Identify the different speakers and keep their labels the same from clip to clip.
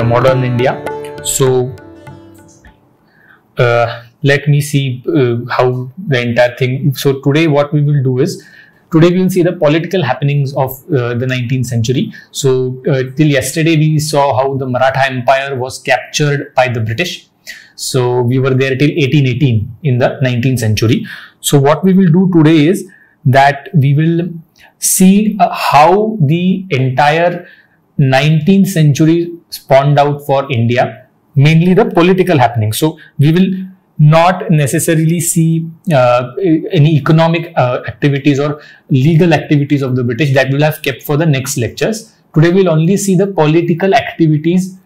Speaker 1: modern India. So let me see how the entire thing. So today what we will do is, today we will see the political happenings of the 19th century. So till yesterday we saw how the Maratha Empire was captured by the British. So we were there till 1818 in the 19th century. So what we will do today is that we will see how the entire 19th century spawned out for India, mainly the political happenings. So we will not necessarily see any economic activities or legal activities of the British that we'll have kept for the next lectures. Today we'll only see the political activities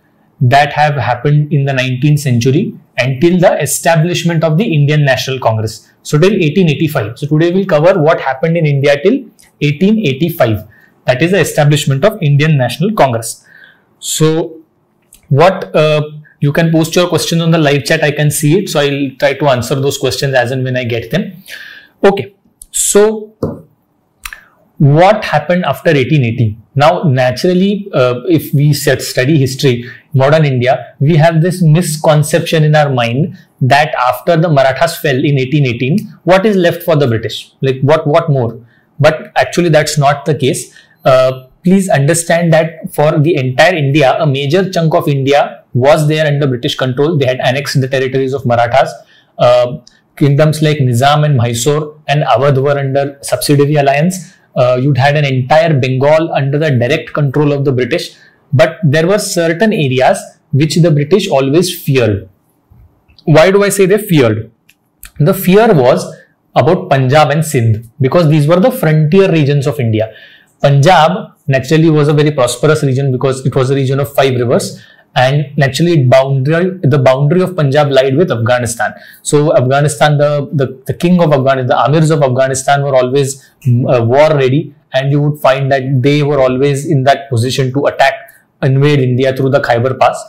Speaker 1: that have happened in the 19th century until the establishment of the Indian National Congress. So till 1885. So today we'll cover what happened in India till 1885. That is the establishment of Indian National Congress. So what you can post your questions on the live chat. I can see it. So I'll try to answer those questions as and when I get them. Okay. So what happened after 1880? Now, naturally, if we study history, modern India, we have this misconception in our mind that after the Marathas fell in 1818, what is left for the British? Like what more? But actually, that's not the case. Please understand that for the entire India, a major chunk of India was there under British control. They had annexed the territories of Marathas. Kingdoms like Nizam and Mysore and Awadh were under subsidiary alliance. You'd had an entire Bengal under the direct control of the British. But there were certain areas which the British always feared. Why do I say they feared? The fear was about Punjab and Sindh, because these were the frontier regions of India. Punjab naturally was a very prosperous region because it was a region of 5 rivers, and naturally the boundary of Punjab lied with Afghanistan. So Afghanistan, the king of Afghanistan, the Amirs of Afghanistan were always war ready, and you would find that they were always in that position to invade India through the Khyber Pass.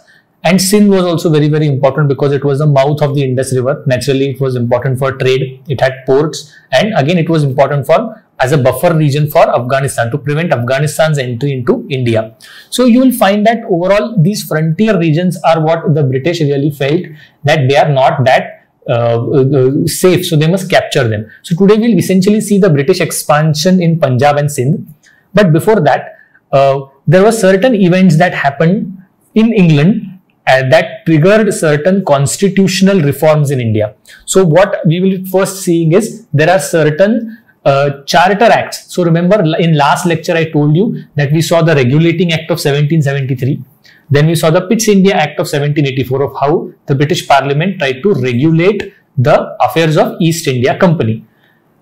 Speaker 1: And Sindh was also very, very important because it was the mouth of the Indus River. Naturally, it was important for trade. It had ports, and again, it was important as a buffer region for Afghanistan to prevent Afghanistan's entry into India. So you will find that overall these frontier regions are what the British really felt that they are not that safe, so they must capture them. So today we'll essentially see the British expansion in Punjab and Sindh. But before that, there were certain events that happened in England that triggered certain constitutional reforms in India. So what we will first seeing is there are certain charter acts. So remember in last lecture I told you that we saw the Regulating Act of 1773. Then we saw the Pitt's India Act of 1784 of how the British Parliament tried to regulate the affairs of East India Company.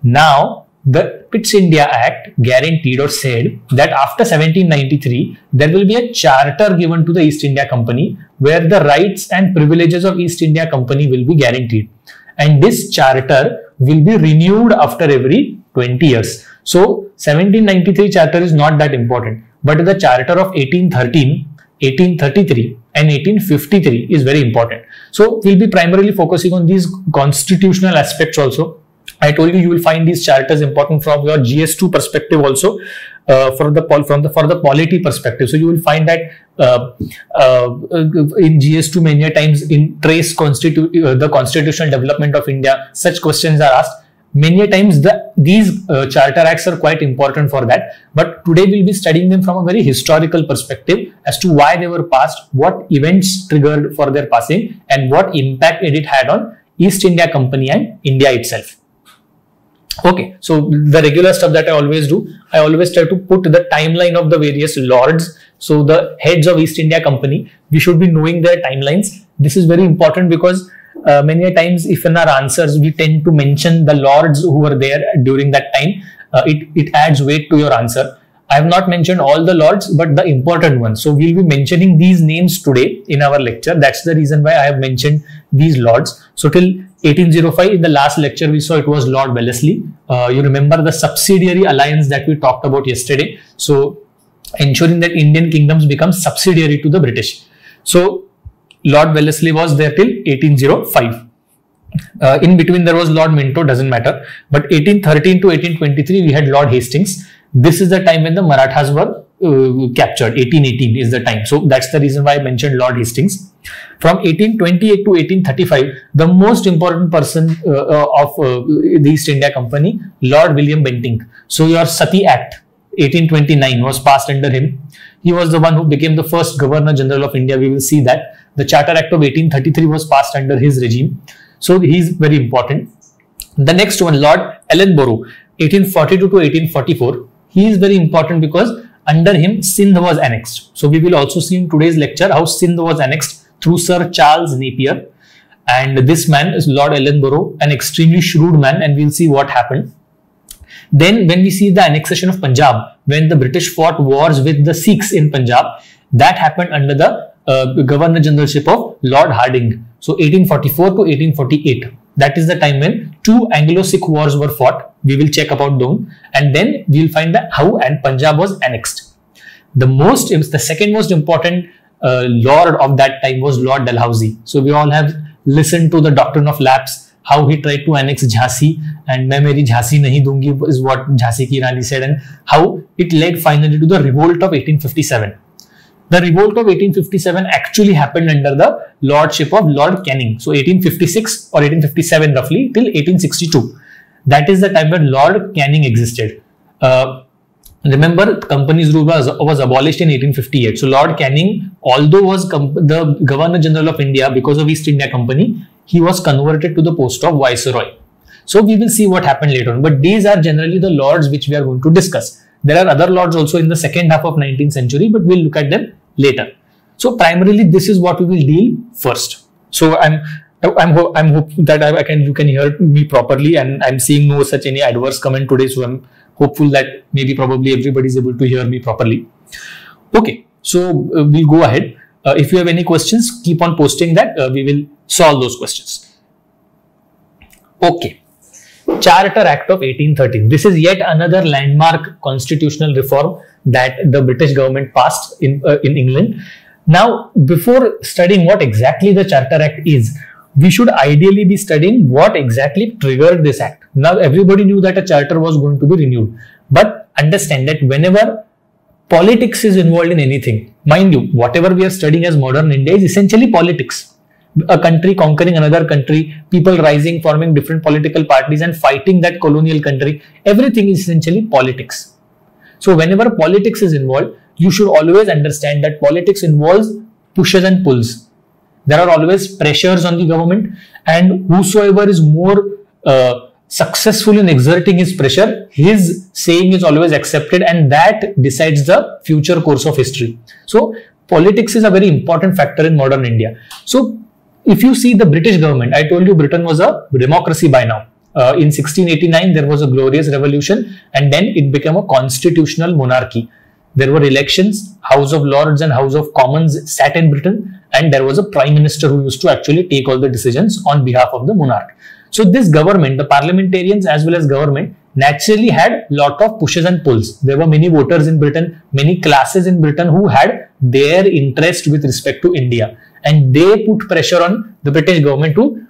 Speaker 1: Now the Pitt's India Act guaranteed or said that after 1793 there will be a charter given to the East India Company where the rights and privileges of East India Company will be guaranteed, and this charter will be renewed after every 20 years. So 1793 charter is not that important, but the charter of 1813, 1833 and 1853 is very important. So we'll be primarily focusing on these constitutional aspects also. I told you will find these charters important from your GS2 perspective also, for the polity perspective. So you will find that in GS2 many times in trace the constitutional development of India, such questions are asked. Many times these charter acts are quite important for that, but today we'll be studying them from a very historical perspective as to why they were passed, what events triggered for their passing, and what impact it had on East India Company and India itself. Okay, so the regular stuff that I always do, I always try to put the timeline of the various lords. So the heads of East India Company, we should be knowing their timelines. This is very important because many times if in our answers we tend to mention the lords who were there during that time, it adds weight to your answer. I have not mentioned all the lords, but the important ones. So we'll be mentioning these names today in our lecture. That's the reason why I have mentioned these lords. So till 1805 in the last lecture we saw it was Lord Wellesley. You remember the subsidiary alliance that we talked about yesterday. So ensuring that Indian kingdoms become subsidiary to the British. So Lord Wellesley was there till 1805. In between there was Lord Minto, doesn't matter. But 1813 to 1823 we had Lord Hastings. This is the time when the Marathas were captured. 1818 is the time. So that's the reason why I mentioned Lord Hastings. From 1828 to 1835, the most important person of the East India Company, Lord William Bentinck. So your Sati Act 1829 was passed under him. He was the one who became the first Governor General of India. We will see that. The Charter Act of 1833 was passed under his regime. So he is very important. The next one, Lord Ellenborough, 1842 to 1844. He is very important because under him Sindh was annexed. So we will also see in today's lecture how Sindh was annexed through Sir Charles Napier. And this man is Lord Ellenborough, an extremely shrewd man, and we'll see what happened. Then when we see the annexation of Punjab, when the British fought wars with the Sikhs in Punjab, that happened under the Governor Generalship of Lord Hardinge. So 1844 to 1848. That is the time when two Anglo-Sikh wars were fought. We will check about them, and then we will find that how and Punjab was annexed. The second most important lord of that time was Lord Dalhousie. So we all have listened to the doctrine of lapse, how he tried to annex Jhansi, and "Main meri Jhansi nahi dungi" is what Jhansi ki Rani said, and how it led finally to the revolt of 1857. The revolt of 1857 actually happened under the lordship of Lord Canning. So 1856 or 1857 roughly till 1862. That is the time when Lord Canning existed. Remember, company's rule was abolished in 1858. So Lord Canning, although was the Governor General of India because of East India Company, he was converted to the post of Viceroy. So we will see what happened later on. But these are generally the lords which we are going to discuss. There are other lords also in the second half of 19th century, but we'll look at them later. So primarily this is what we will deal first. So I'm hopeful that you can hear me properly, and I'm seeing no such any adverse comment today. So I'm hopeful that maybe probably everybody is able to hear me properly. Okay, so we'll go ahead. If you have any questions, keep on posting that. We will solve those questions. Okay. Charter Act of 1813. This is yet another landmark constitutional reform that the British government passed in England. Now, before studying what exactly the Charter Act is, we should ideally be studying what exactly triggered this act. Now, everybody knew that a charter was going to be renewed, but understand that whenever politics is involved in anything, mind you, whatever we are studying as modern India is essentially politics. A country conquering another country, people rising, forming different political parties and fighting that colonial country, everything is essentially politics. So whenever politics is involved, you should always understand that politics involves pushes and pulls. There are always pressures on the government, and whosoever is more successful in exerting his pressure, his saying is always accepted, and that decides the future course of history. So politics is a very important factor in modern India. So if you see the British government, I told you Britain was a democracy by now. In 1689, there was a glorious revolution, and then it became a constitutional monarchy. There were elections, House of Lords and House of Commons sat in Britain, and there was a prime minister who used to actually take all the decisions on behalf of the monarch. So this government, the parliamentarians as well as government, naturally had lot of pushes and pulls. There were many voters in Britain, many classes in Britain who had their interest with respect to India, and they put pressure on the British government to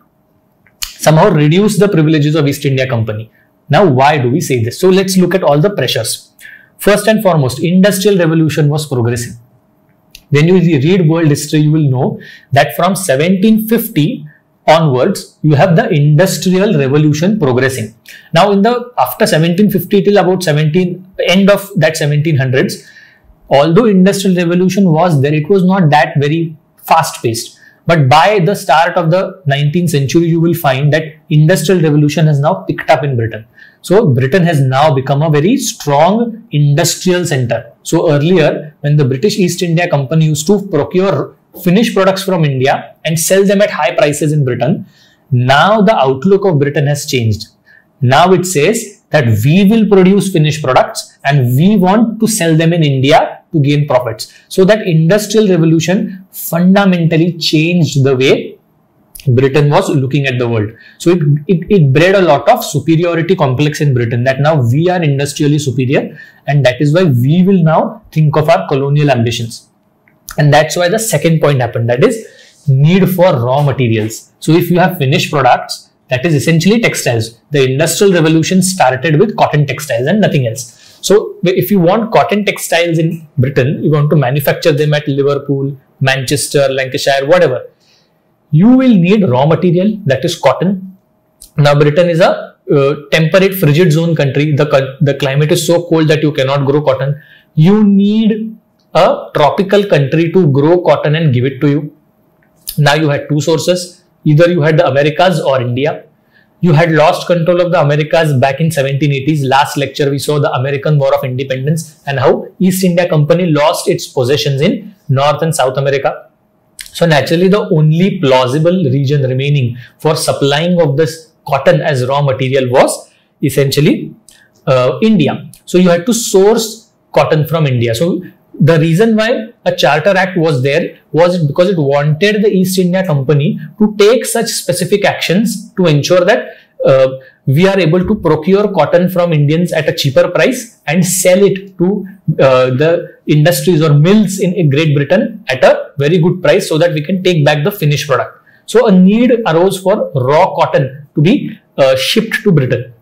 Speaker 1: somehow reduce the privileges of East India Company. Now, why do we say this? So let's look at all the pressures. First and foremost, Industrial Revolution was progressing. When you read world history, you will know that from 1750 onwards, you have the Industrial Revolution progressing. Now, after 1750 till about end of that 1700s, although Industrial Revolution was there, it was not that very fast-paced. But by the start of the 19th century, you will find that Industrial Revolution has now picked up in Britain. So Britain has now become a very strong industrial center. So earlier, when the British East India Company used to procure finished products from India and sell them at high prices in Britain, now the outlook of Britain has changed. Now it says that we will produce finished products and we want to sell them in India to gain profits. So that Industrial Revolution fundamentally changed the way Britain was looking at the world. So it bred a lot of superiority complex in Britain, that now we are industrially superior, and that is why we will now think of our colonial ambitions. And that's why the second point happened, that is need for raw materials. So if you have finished products, that is essentially textiles. The Industrial Revolution started with cotton textiles and nothing else. So if you want cotton textiles in Britain, you want to manufacture them at Liverpool, Manchester, Lancashire, whatever, you will need raw material, that is cotton. Now Britain is a temperate frigid zone country. The climate is so cold that you cannot grow cotton. You need a tropical country to grow cotton and give it to you. Now you had two sources. Either you had the Americas or India. You had lost control of the Americas back in 1780s. Last lecture we saw the American War of Independence and how East India Company lost its possessions in North and South America. So naturally the only plausible region remaining for supplying of this cotton as raw material was essentially India. So you had to source cotton from India. So the reason why a Charter Act was there was because it wanted the East India Company to take such specific actions to ensure that we are able to procure cotton from Indians at a cheaper price and sell it to the industries or mills in Great Britain at a very good price, so that we can take back the finished product. So a need arose for raw cotton to be shipped to Britain.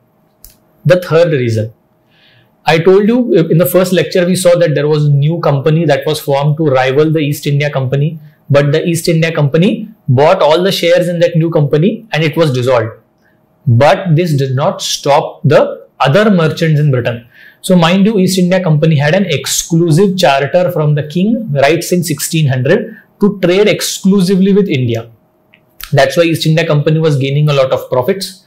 Speaker 1: The third reason, I told you in the first lecture, we saw that there was a new company that was formed to rival the East India Company, but the East India Company bought all the shares in that new company and it was dissolved. But this did not stop the other merchants in Britain. So mind you, East India Company had an exclusive charter from the king right since 1600 to trade exclusively with India. That's why East India Company was gaining a lot of profits.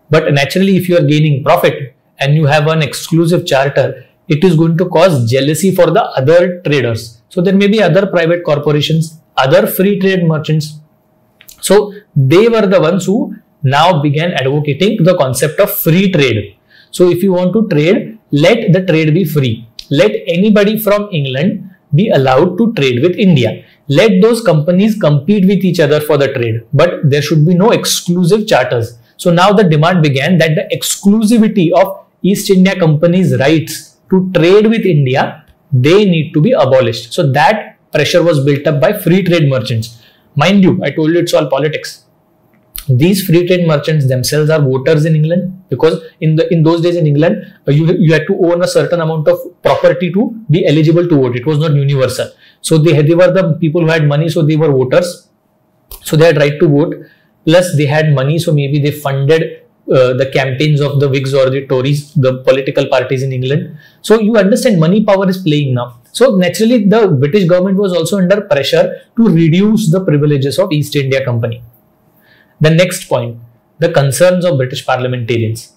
Speaker 1: But naturally, if you are gaining profit and you have an exclusive charter, it is going to cause jealousy for the other traders. So there may be other private corporations, other free trade merchants. So they were the ones who now began advocating the concept of free trade. So if you want to trade, let the trade be free. Let anybody from England be allowed to trade with India. Let those companies compete with each other for the trade, but there should be no exclusive charters. So now the demand began that the exclusivity of East India Company's rights to trade with India, they need to be abolished. So that pressure was built up by free trade merchants. Mind you, I told you it's all politics. These free trade merchants themselves are voters in England, because in those days in England, you had to own a certain amount of property to be eligible to vote. It was not universal. So they were the people who had money, so they were voters. So they had right to vote. Plus they had money, so maybe they funded the campaigns of the Whigs or the Tories, the political parties in England. So you understand, money power is playing now. So naturally the British government was also under pressure to reduce the privileges of East India Company. The next point, the concerns of British parliamentarians.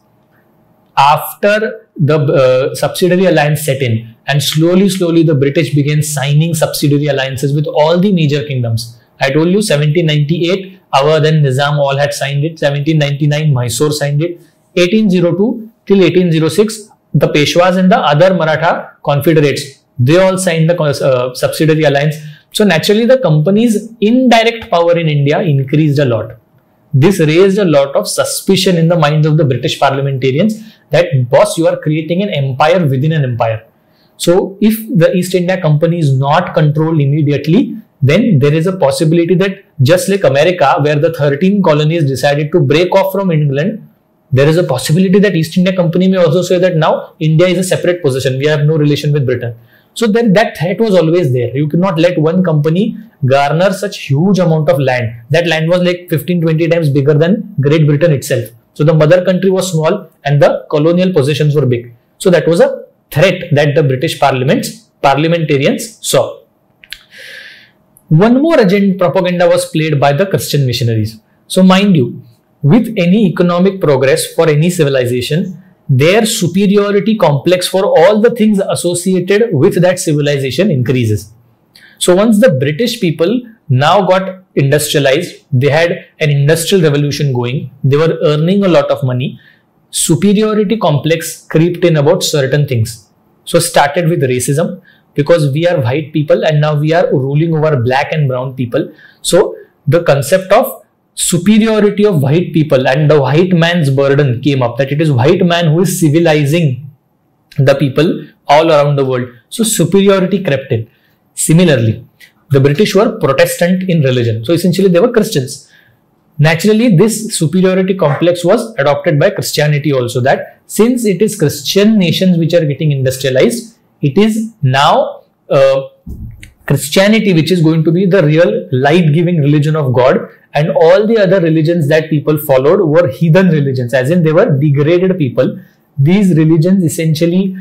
Speaker 1: After the subsidiary alliance set in, and slowly the British began signing subsidiary alliances with all the major kingdoms. I told you 1798, our then Nizam all had signed it. 1799, Mysore signed it. 1802 till 1806, the Peshwas and the other Maratha confederates, they all signed the subsidiary alliance. So naturally the company's indirect power in India increased a lot. This raised a lot of suspicion in the minds of the British parliamentarians that, boss, you are creating an empire within an empire. So if the East India Company is not controlled immediately, then there is a possibility that just like America, where the 13 colonies decided to break off from England, there is a possibility that East India Company may also say that now India is a separate possession. We have no relation with Britain. So then that threat was always there. You cannot let one company garner such huge amount of land. That land was like 15-20 times bigger than Great Britain itself. So the mother country was small and the colonial possessions were big. So that was a threat that the British parliamentarians saw. One more propaganda was played by the Christian missionaries. So mind you, with any economic progress for any civilization, their superiority complex for all the things associated with that civilization increases. So once the British people now got industrialized, they had an industrial revolution going, they were earning a lot of money, superiority complex creeped in about certain things. So started with racism, because we are white people and now we are ruling over black and brown people. So the concept of superiority of white people and the white man's burden came up, that it is white man who is civilizing the people all around the world. So superiority crept in. Similarly, the British were Protestant in religion. So essentially they were Christians. Naturally, this superiority complex was adopted by Christianity also, that since it is Christian nations which are getting industrialized, it is now Christianity which is going to be the real light-giving religion of God, and all the other religions that people followed were heathen religions, as in they were degraded people. These religions essentially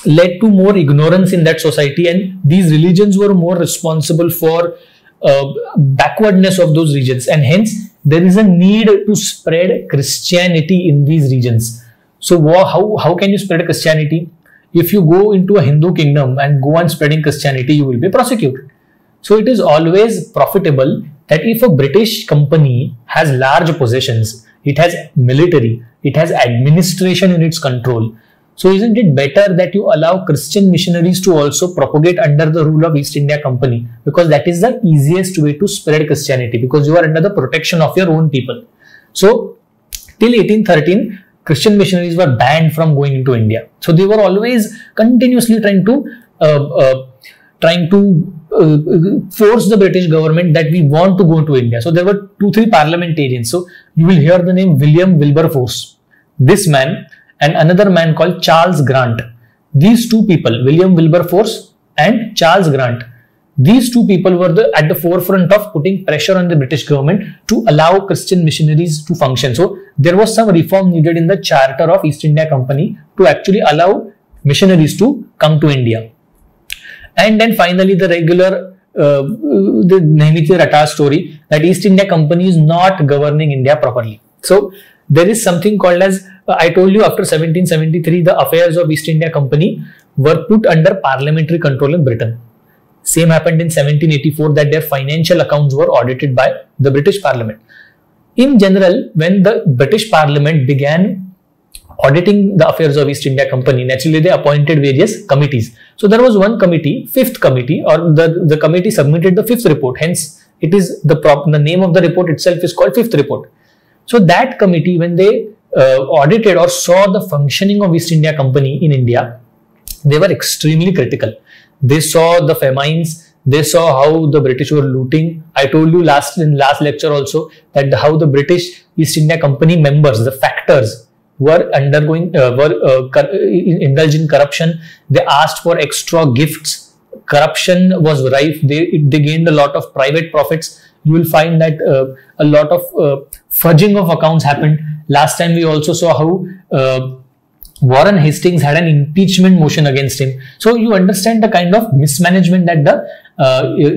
Speaker 1: led to more ignorance in that society, and these religions were more responsible for backwardness of those regions, and hence there is a need to spread Christianity in these regions. So how can you spread Christianity? If you go into a Hindu kingdom and go on spreading Christianity, you will be prosecuted. So it is always profitable that if a British company has large possessions, it has military, it has administration in its control. So isn't it better that you allow Christian missionaries to also propagate under the rule of East India Company? Because that is the easiest way to spread Christianity, because you are under the protection of your own people. So till 1813, Christian missionaries were banned from going into India. So they were always continuously trying to force the British government that we want to go to India. So there were 2-3 parliamentarians. So you will hear the name William Wilberforce. This man and another man called Charles Grant. These two people, William Wilberforce and Charles Grant, these two people were at the forefront of putting pressure on the British government to allow Christian missionaries to function. So there was some reform needed in the charter of East India Company to actually allow missionaries to come to India. And then finally the regular the Nehemithi Rata story that East India Company is not governing India properly. So there is something called as, I told you, after 1773 the affairs of East India Company were put under parliamentary control in Britain. Same happened in 1784 that their financial accounts were audited by the British Parliament. In general, when the British Parliament began auditing the affairs of East India Company, naturally they appointed various committees. So there was one committee, fifth committee, or the committee submitted the fifth report. Hence, it is the name of the report itself is called fifth report. So that committee, when they audited or saw the functioning of East India Company in India, they were extremely critical. They saw the famines. They saw how the British were looting. I told you in last lecture also that how the British East India Company members, the factors, were indulged in corruption. They asked for extra gifts. Corruption was rife. They gained a lot of private profits. You will find that a lot of fudging of accounts happened. Last time we also saw how Warren Hastings had an impeachment motion against him. So you understand the kind of mismanagement that the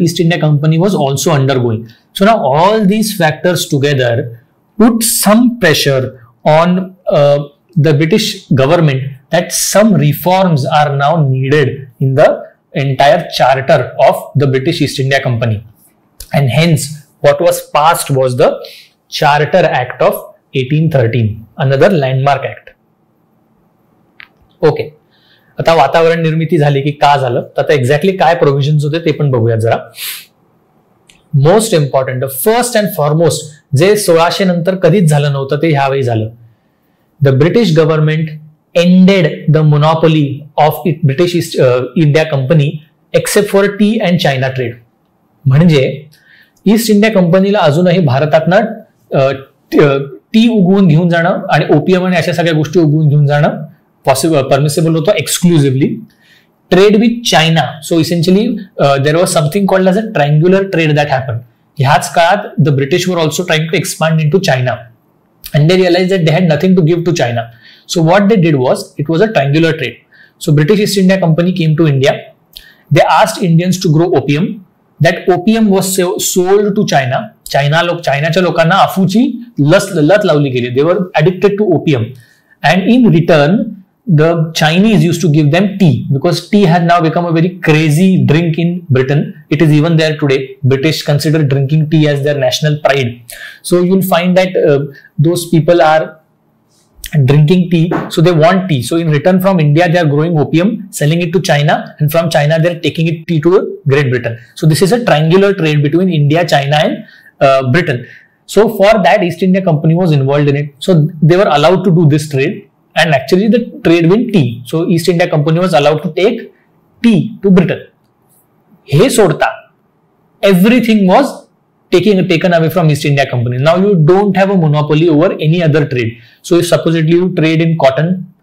Speaker 1: East India Company was also undergoing. So now all these factors together put some pressure on the British government that some reforms are now needed in the entire charter of the British East India Company. And hence what was passed was the Charter Act of 1813, another landmark act. Okay, आता वातावरण निर्मिती झाली की का झालं, तर आता exactly काय प्रोव्हिजन्स होते ते पण बघूयात जरा. Most important, first and foremost, जे 1600 नंतर कधीच झालं नव्हतं ते ह्यावेळी झालं. The British government ended the monopoly of British East India company except for tea and China trade. म्हणजे ईस्ट इंडिया कंपनीला अजूनही भारतातनं टी उगवून घेऊन जाणं आणि ओपीएम आणि अशा सगळ्या गोष्टी उगवून घेऊन जाणं permissible होतं exclusively. Trade with China. So essentially there was something called as a triangular trade that happened. ह्याच काळात the British were also trying to expand into China and they realized that they had nothing to give to China. So what they did was, it was a triangular trade. So British East India Company came to India. They asked Indians to grow opium. That opium was sold to China. चायनाच्या लोकांना अफूची लत लावली गेली. They were addicted to opium. And in return, the Chinese used to give them tea, because tea had now become a very crazy drink in Britain. It is even there today. British consider drinking tea as their national pride. So you'll find that those people are drinking tea, so they want tea. So in return from India, they are growing opium, selling it to China, and from China they are taking it tea to Great Britain. So this is a triangular trade between India, China, and Britain. So for that, East India Company was involved in it. So they were allowed to do this trade. And actually the trade with tea. So East India Company was allowed to take tea to Britain. हे सोडता everything was taken away from East India Company. Now you don't have a monopoly over any other trade. So if supposedly you trade in cotton,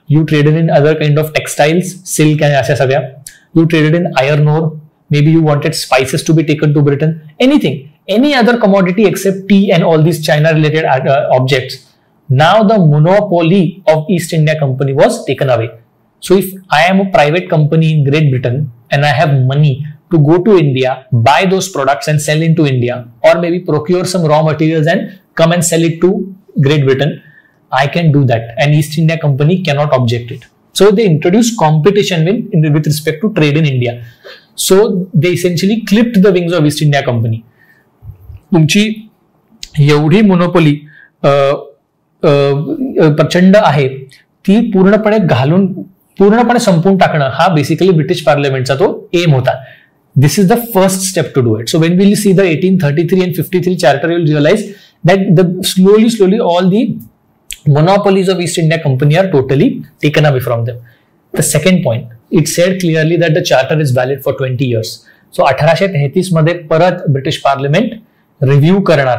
Speaker 1: you traded in other kind of textiles, silk and aisa sagya, you traded in iron ore, maybe you wanted spices to be taken to Britain, anything, any other commodity except tea and all these China related objects. Now the monopoly of East India Company was taken away. So if I am a private company in Great Britain and I have money to go to India, buy those products and sell into India, or maybe procure some raw materials and come and sell it to Great Britain, I can do that and East India Company cannot object it. So they introduced competition with respect to trade in India. So they essentially clipped the wings of East India Company. तुमची एवढी monopoly प्रचंड आहे ती पूर्णपणे संपून टाकणं हा basically British पार्लमेंटचा तो एम होता. This is the first step to do it. So when we see the 1833 and 53 charter, you will realize that slowly all the monopolies of East India Company are totally taken away from them. The second point, it said clearly that the charter is valid for 20 years. So 1833 मध्ये परत British parliament review करणार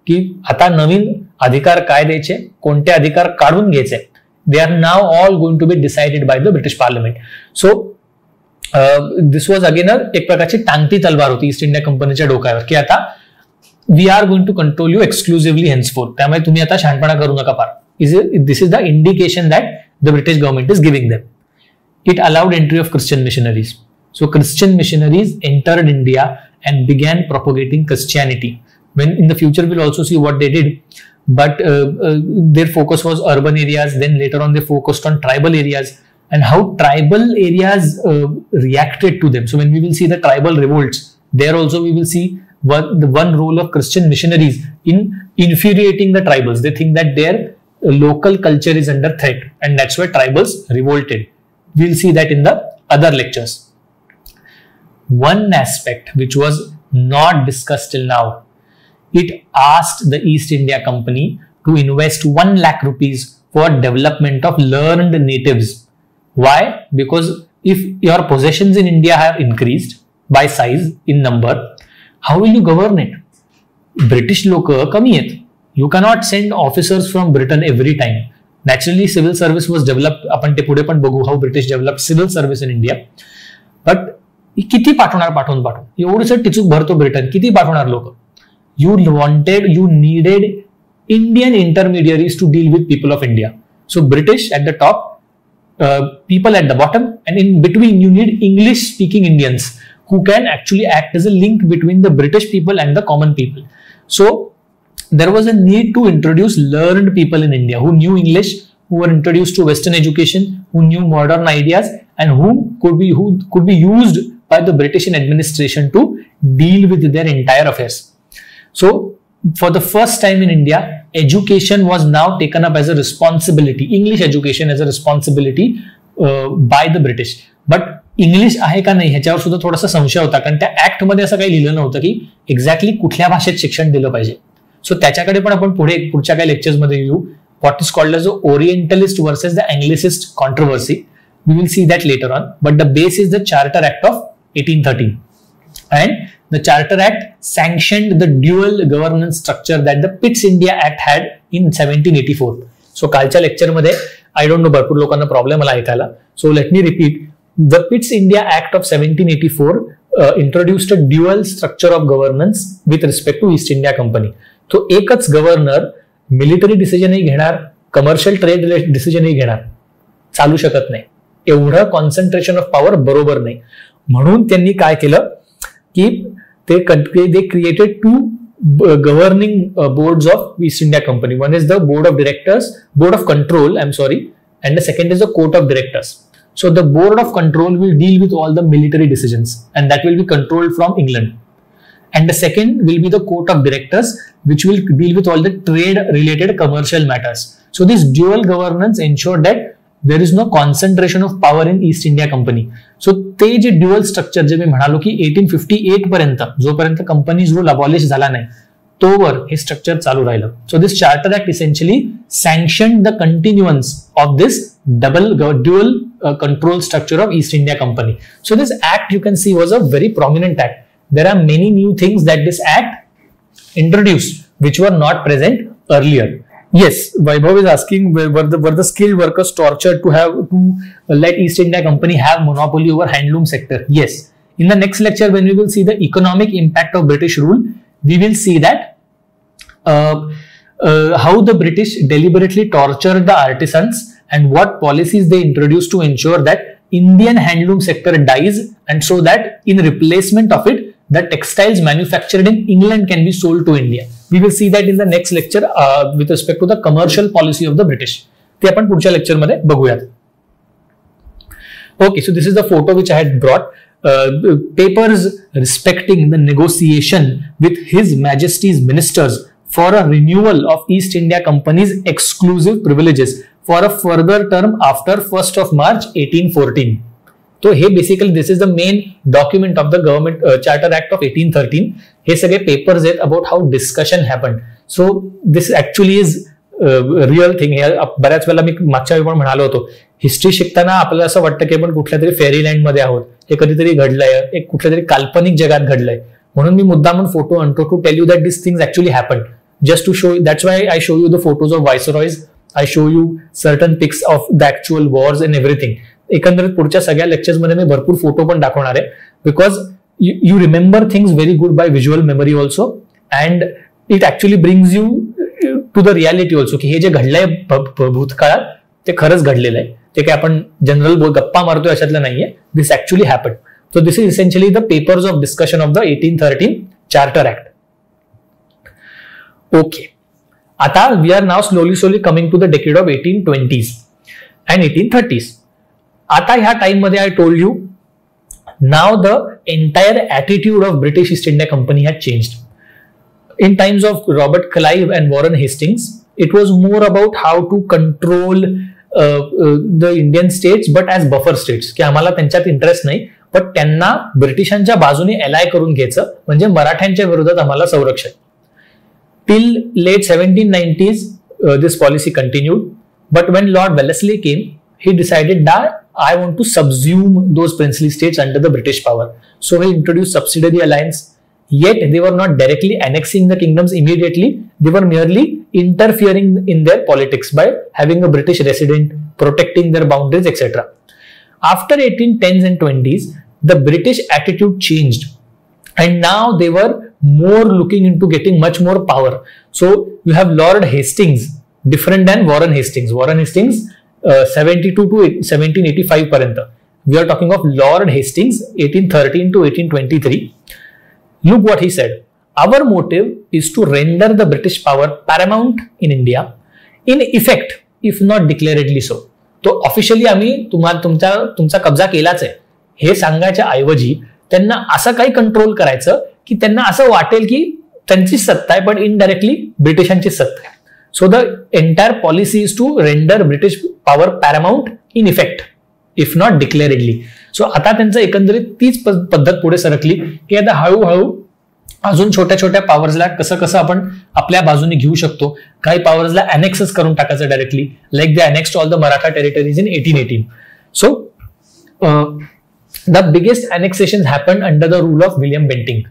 Speaker 1: की आता नवीन अधिकार काय द्यायचे, कोणते अधिकार काढून घ्यायचे. They are now all going to be decided by the British Parliament. So this was again एक प्रकारची टांगती तलवार होती ईस्ट इंडिया कंपनीच्या डोक्यावर की आता we are going to control you exclusively henceforth, त्यामुळे तुम्ही आता शहाणपणा करू नका फार. This is the indication that the British government is giving them. It allowed entry of Christian missionaries. So Christian missionaries entered India and began propagating Christianity. When in the future we'll also see what they did, but their focus was urban areas. Then later on they focused on tribal areas and how tribal areas reacted to them. So when we will see the tribal revolts, there also we will see the one role of Christian missionaries in infuriating the tribals. They think that their local culture is under threat and that's why tribals revolted. We'll see that in the other lectures. One aspect which was not discussed till now, it asked the East India Company to invest 1 lakh rupees for development of learned natives. Why? Because if your possessions in India have increased by size, in number, how will you govern it? British लोक कमी आहेत. You cannot send officers from Britain every time. Naturally, civil service was developed. आपण ते पुढे पण बघू how British developed civil service in India. But किती पाठवून एवढंच टिचूक भरतो ब्रिटन, किती पाठवणार लोक. You needed Indian intermediaries to deal with people of India. So British at the top, people at the bottom, and in between you need English speaking Indians who can actually act as a link between the British people and the common people. So there was a need to introduce learned people in India who knew English, who were introduced to Western education, who knew modern ideas, and who could be used by the British administration to deal with their entire affairs. So for the first time in India, education was now taken up as a responsibility, English education as a responsibility by the British. But English आहे का नाही ह्याच्यावर सुद्धा थोडासा संशय होता, कारण त्या ऍक्ट मध्ये असं काही लिहिलं नव्हतं की एक्झॅक्टली कुठल्या भाषेत शिक्षण दिलं पाहिजे. सो त्याच्याकडे पण आपण पुढच्या काही लेक्चर्स मध्ये येऊ. What is called as orientalist versus the anglicist controversy. We will see that later on, but the base is the charter act of 1813. And the Charter Act sanctioned the dual governance structure that the Pitt's India Act had in 1784. So कालच्या lecture मध्ये I don't know भरपूर लोकांना problem आला ऐकायला. So let me repeat. The Pitt's India Act of 1784 introduced a dual structure of governance with respect to East India Company. तो एकच governor military डिसिजनही घेणार, commercial trade डिसिजनही घेणार, चालू शकत नाही. एवढं कॉन्सन्ट्रेशन ऑफ पॉवर बरोबर नाही. म्हणून त्यांनी काय केलं की they created two governing boards of East India Company. One is the board of control, and the second is the court of directors. So the board of control will deal with all the military decisions and that will be controlled from England. And the second will be the court of directors, which will deal with all the trade related commercial matters. So this dual governance ensured that there is no concentration of power in East India Company. So ते जे dual structure जे मी म्हणालो की 1858 पर्यंत जोपर्यंत companies rule abolish झाला नाही तोवर हे structure चालू राहिलं. So this charter act essentially sanctioned the continuance of this dual control structure of East India Company. So this act you can see was a very prominent act. There are many new things that this act introduced which were not present earlier. Yes, Vaibhav is asking, were the skilled workers tortured to let East India Company have monopoly over handloom sector? Yes. In the next lecture, when we will see the economic impact of British rule, we will see that how the British deliberately tortured the artisans and what policies they introduced to ensure that Indian handloom sector dies, and so that in replacement of it, the textiles manufactured in England can be sold to India. We will see that in the next lecture with respect to the commercial policy of the British. ते आपण पुढच्या lecture मध्ये बघूयात. Okay, so this is the photo which I had brought. Papers respecting the negotiation with His Majesty's ministers for a renewal of East India Company's exclusive privileges for a further term after 1st of March 1814. So hey basically this is the main document of the government Charter Act of 1813. हे सगळे papers आहेत about how discussion happened. So this actually is real thing. बऱ्याच वेळेला मी मागच्या वेळी पण म्हणालो होतो, history शिकताना आपल्याला असं वाटतं की आपण कुठल्या तरी फेरीलँड मध्ये आहोत, हे कधीतरी घडलंय, एक कुठल्या तरी काल्पनिक जगात घडलंय. म्हणून मी मुद्दामून फोटो आणतो to tell you that this things actually happen, just to show. That's why I show you the photos of viceroys, I show you certain pics of the actual wars and everything. एकंदरीत पुढच्या सगळ्या lectures मध्ये मी भरपूर photo पण दाखवणार आहे, because you remember things very good by visual memory also, and it actually brings you to the reality also, की हे जे घडलंय भूतकाळात ते खरंच घडलेलं आहे, ते काय आपण जनरल गप्पा मारतोय अशातलं नाहीये. This actually happen. So this is essentially the papers of discussion of the 1813 charter act. Okay, आता we are now slowly coming to the decade of 1820s and 1830s. आता ह्या टाइम मध्ये I told you, now the entire attitude of British East India company has changed. In times of Robert Clive and Warren Hastings, it was more about how to control the Indian states, but as buffer states, की आम्हाला त्यांच्यात interest नाही, पण त्यांना ब्रिटिशांच्या बाजूने alloy करून घ्यायचं, म्हणजे मराठ्यांच्या विरोधात आम्हाला संरक्षण. Till late 1790s, this policy continued, but when Lord Wellesley came, he decided that I want to subsume those princely states under the British power. So he introduced subsidiary alliance. Yet they were not directly annexing the kingdoms immediately, they were merely interfering in their politics by having a British resident, protecting their boundaries, etc. After 1810s and 20s, the British attitude changed, and now they were more looking into getting much more power. So you have Lord Hastings, different than Warren Hastings. Warren Hastings 72 to 1785 paranta. We are talking of Lord Hastings 1813 to 1823. Look what he said. Our motive is to render the British power paramount in India, in effect, if not declaredly so. तो officially आम्ही तुमचा कब्जा केलाच आहे हे सांगायच्या ऐवजी त्यांना असं काही कंट्रोल करायचं की त्यांना असं वाटेल की त्यांची सत्ता आहे, पण इनडायरेक्टली ब्रिटिशांची सत्ता आहे. So the entire policy is to render British power paramount in effect, if not declaredly. So आता त्यांचं एकंदरीत तीच पद्धत पुढे सरकली की आता हळूहळू अजून छोट्या छोट्या पॉवर्सला कसं कसं आपण आपल्या बाजूने घेऊ शकतो. काही पॉवर्सला अनेक्सच करून टाकायचं directly, like they annexed all the Maratha territories in 1818. So the biggest annexation happened under the rule of William Bentinck.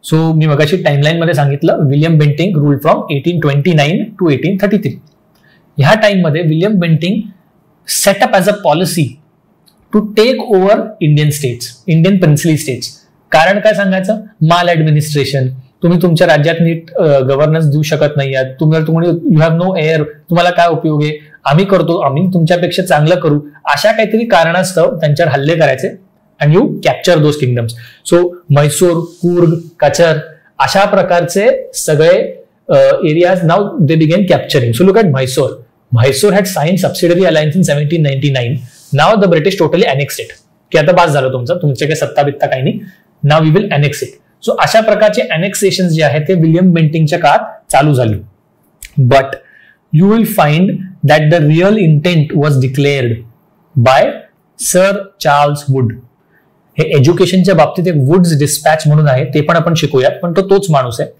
Speaker 1: सो मी मगाशी टाइमलाईन मध्ये सांगितलं, William Bentinck rule from 1829 to 1833. ह्या टाइम मध्ये William Bentinck setup as a policy to take over Indian states, Indian princely states. कारण काय सांगायचं, माल ऍडमिनिस्ट्रेशन, तुम्ही तुमच्या राज्यात नीट गव्हर्नन्स देऊ शकत नाही आहात, तुम्ही यू हॅव नो एअर, तुम्हाला काय उपयोग आहे, आम्ही करतो, आम्ही तुमच्यापेक्षा चांगलं करू, अशा काहीतरी कारणास्तव त्यांच्यावर हल्ले करायचे and you capture those kingdoms. So Mysore, Coorg, Cachar अशा प्रकारचे सगळे areas now they began capturing. So look at Mysore. Mysore had sign subsidiary alliance in 1799. Now the British totally annexed it, की आता बास झालं तुमचे काही सत्ता बित्ता काही नाही, now we will annex it. सो अशा प्रकारचे अनेक्सेशन जे आहेत ते विलियम बेंटिंगच्या काळात चालू झाले. But you will find that the real intent was declared by sir Charles Wood. हे एज्युकेशनच्या बाबतीत एक वुड्स डिस्पॅच म्हणून आहे, ते पण आपण शिकूयात, पण तो तोच माणूस आहे,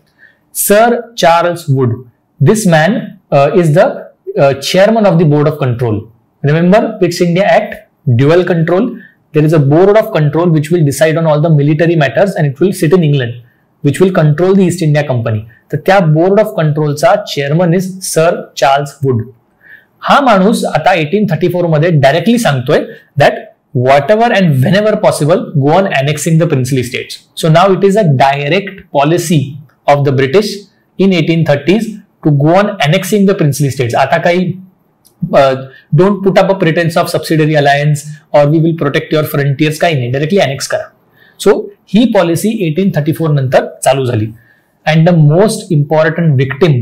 Speaker 1: sir Charles would. This man is the chairman of the board of control. Remember Pitt's India Act, dual control. There is a board of control which will decide on all the military matters and it will sit in England. Which will control the East India company. तर त्या board of कंट्रोलचा chairman is sir Charles Wood. हा माणूस आता 1834 मध्ये directly सांगतोय that whatever and whenever possible go on annexing the princely states. So now it is a direct policy of the British in 1830s to go on annexing the princely states. आता काही don't put up a pretense of subsidiary alliance or we will protect your frontiers, काही नाही, directly annex करा. So ही policy 1834 नंतर चालू झाली. And the most important victim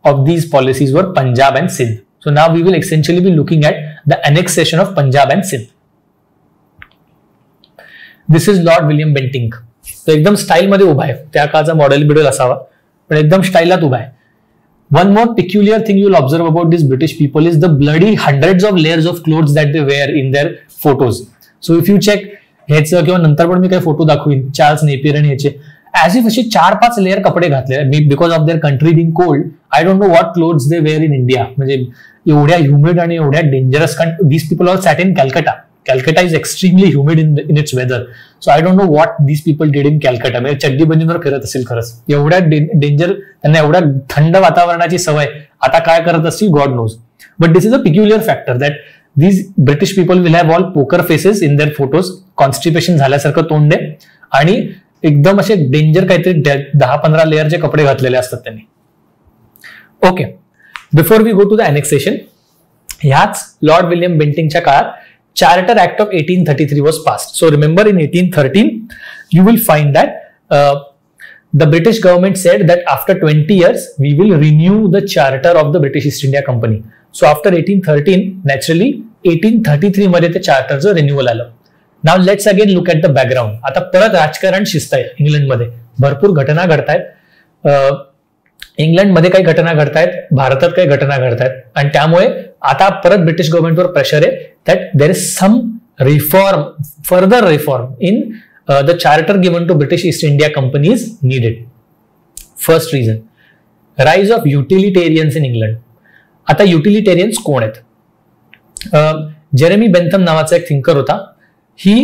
Speaker 1: of these policies were Punjab and Sindh. So now we will essentially be looking at the annexation of Punjab and Sindh. This is Lord William Bentinck. तो एकदम style मध्ये उभा आहे, त्या काळचा model बिडेल असावा पण एकदम स्टाईलात उभा आहे. One more peculiar thing you will observe about this British people is the bloody hundreds of layers of clothes that they wear in their photos. So if you check ह्याचं किंवा नंतर पण मी काही फोटो दाखवीन चार्ल्स नेपियर आणि ह्याचे as if असे 4-5 layer कपडे घातले because of their country being cold. I don't know what clothes they wear in India. म्हणजे एवढ्या ह्युमिड आणि एवढ्या डेंजरस, कारण these people are sat in Calcutta. Calcutta is extremely humid in its weather. So I don't know what these people did in Calcutta. म्हणजे चड्डी बंदीवर फिरत असेल खरंच. एवढ्या डेंजर, त्यांना एवढ्या थंड वातावरणाची सवय, आता काय करत असतील god knows. But this is a peculiar factor that these British people will have all poker faces in their photos. Constipation झाल्यासारखं तोंड आहे आणि एकदम असे डेंजर काहीतरी 10-15 लेअरचे कपडे घातलेले असतात त्यांनी. Okay, before we go to the annexation, ह्याच लॉर्ड विलियम बेंटिंगच्या काळात Charter Act of 1833 was passed. So remember in 1813, you will find that the British government said that after 20 years, we will renew the charter of the British East India Company. So after 1813, naturally 1833 मध्ये ते चार्टरचं renewal आलं. Now let's again look at the background. आता परत राजकारण शिजतंय इंग्लंडमध्ये, भरपूर घटना घडतायत. इंग्लंडमध्ये काही घटना घडतायत, भारतात काही घटना घडतायत आणि त्यामुळे आता परत ब्रिटिश गव्हर्नमेंटवर प्रेशर आहे that there is some reform, further reform in the charter given to British East India company is needed. First reason, rise of utilitarians in England. आता युटिलिटेरियन्स कोण आहेत? जेरेमी बेंथम नावाचा एक थिंकर होता. He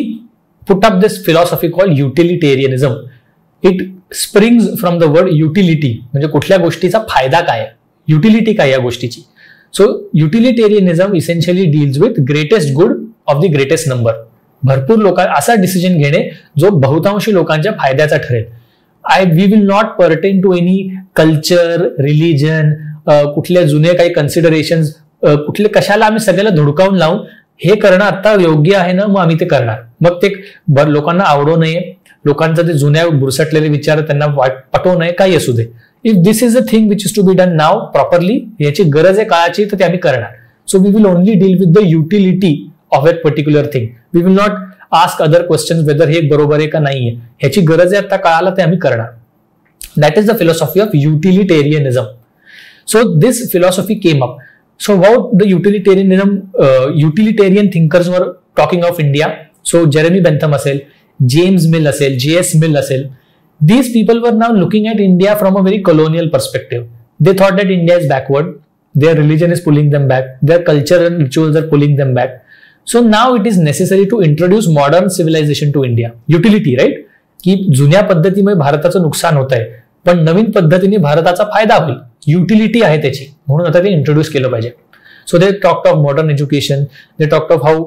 Speaker 1: put up this philosophy called utilitarianism. It springs from the word utility, म्हणजे कुठल्या गोष्टीचा फायदा काय, युटिलिटी काय या गोष्टीची. So utilitarianism essentially deals with greatest good of the greatest number. भरपूर लोक असा डिसिजन घेणे जो बहुतांशी लोकांच्या फायद्याचा ठरेल. We will not pertain to any culture, religion, कुठल्या जुने काही कन्सिडरेशन्स, कुठले कशाला आम्ही सगळ्याला धुडकावून लावून हे करणं आता योग्य आहे ना, मग आम्ही ते करणार. मग ते लोकांना आवडू नये, लोकांचा ते जुन्या बुरसटलेले विचार त्यांना पटवू नये, काही असू दे. If this is a thing which is to be done now properly, याची गरज आहे काळाची, तर ते आम्ही करणार. So we will only deal with the utility of a particular thing. We will not ask other questions whether हे बरोबर आहे का नाहीये. ह्याची गरज आहे आता काळाला, ते आम्ही करणार. That is the philosophy of utilitarianism. So this philosophy came up. So about the utilitarian thinkers were talking of India. So Jeremy Bentham असेल, James Mill असेल, J.S. Mill असेल. These people were now looking at India from a very colonial perspective. They thought that India is backward. Their religion is pulling them back. Their culture and rituals are pulling them back. So now it is necessary to introduce modern civilization to India. Utility, right? की जुन्या पद्धतीमुळे भारताचं नुकसान होत आहे, पण नवीन पद्धतीने भारताचा फायदा होईल. युटिलिटी आहे त्याची, म्हणून आता ते इंट्रोड्यूस केलं पाहिजे. So they talked of modern education, they talked of how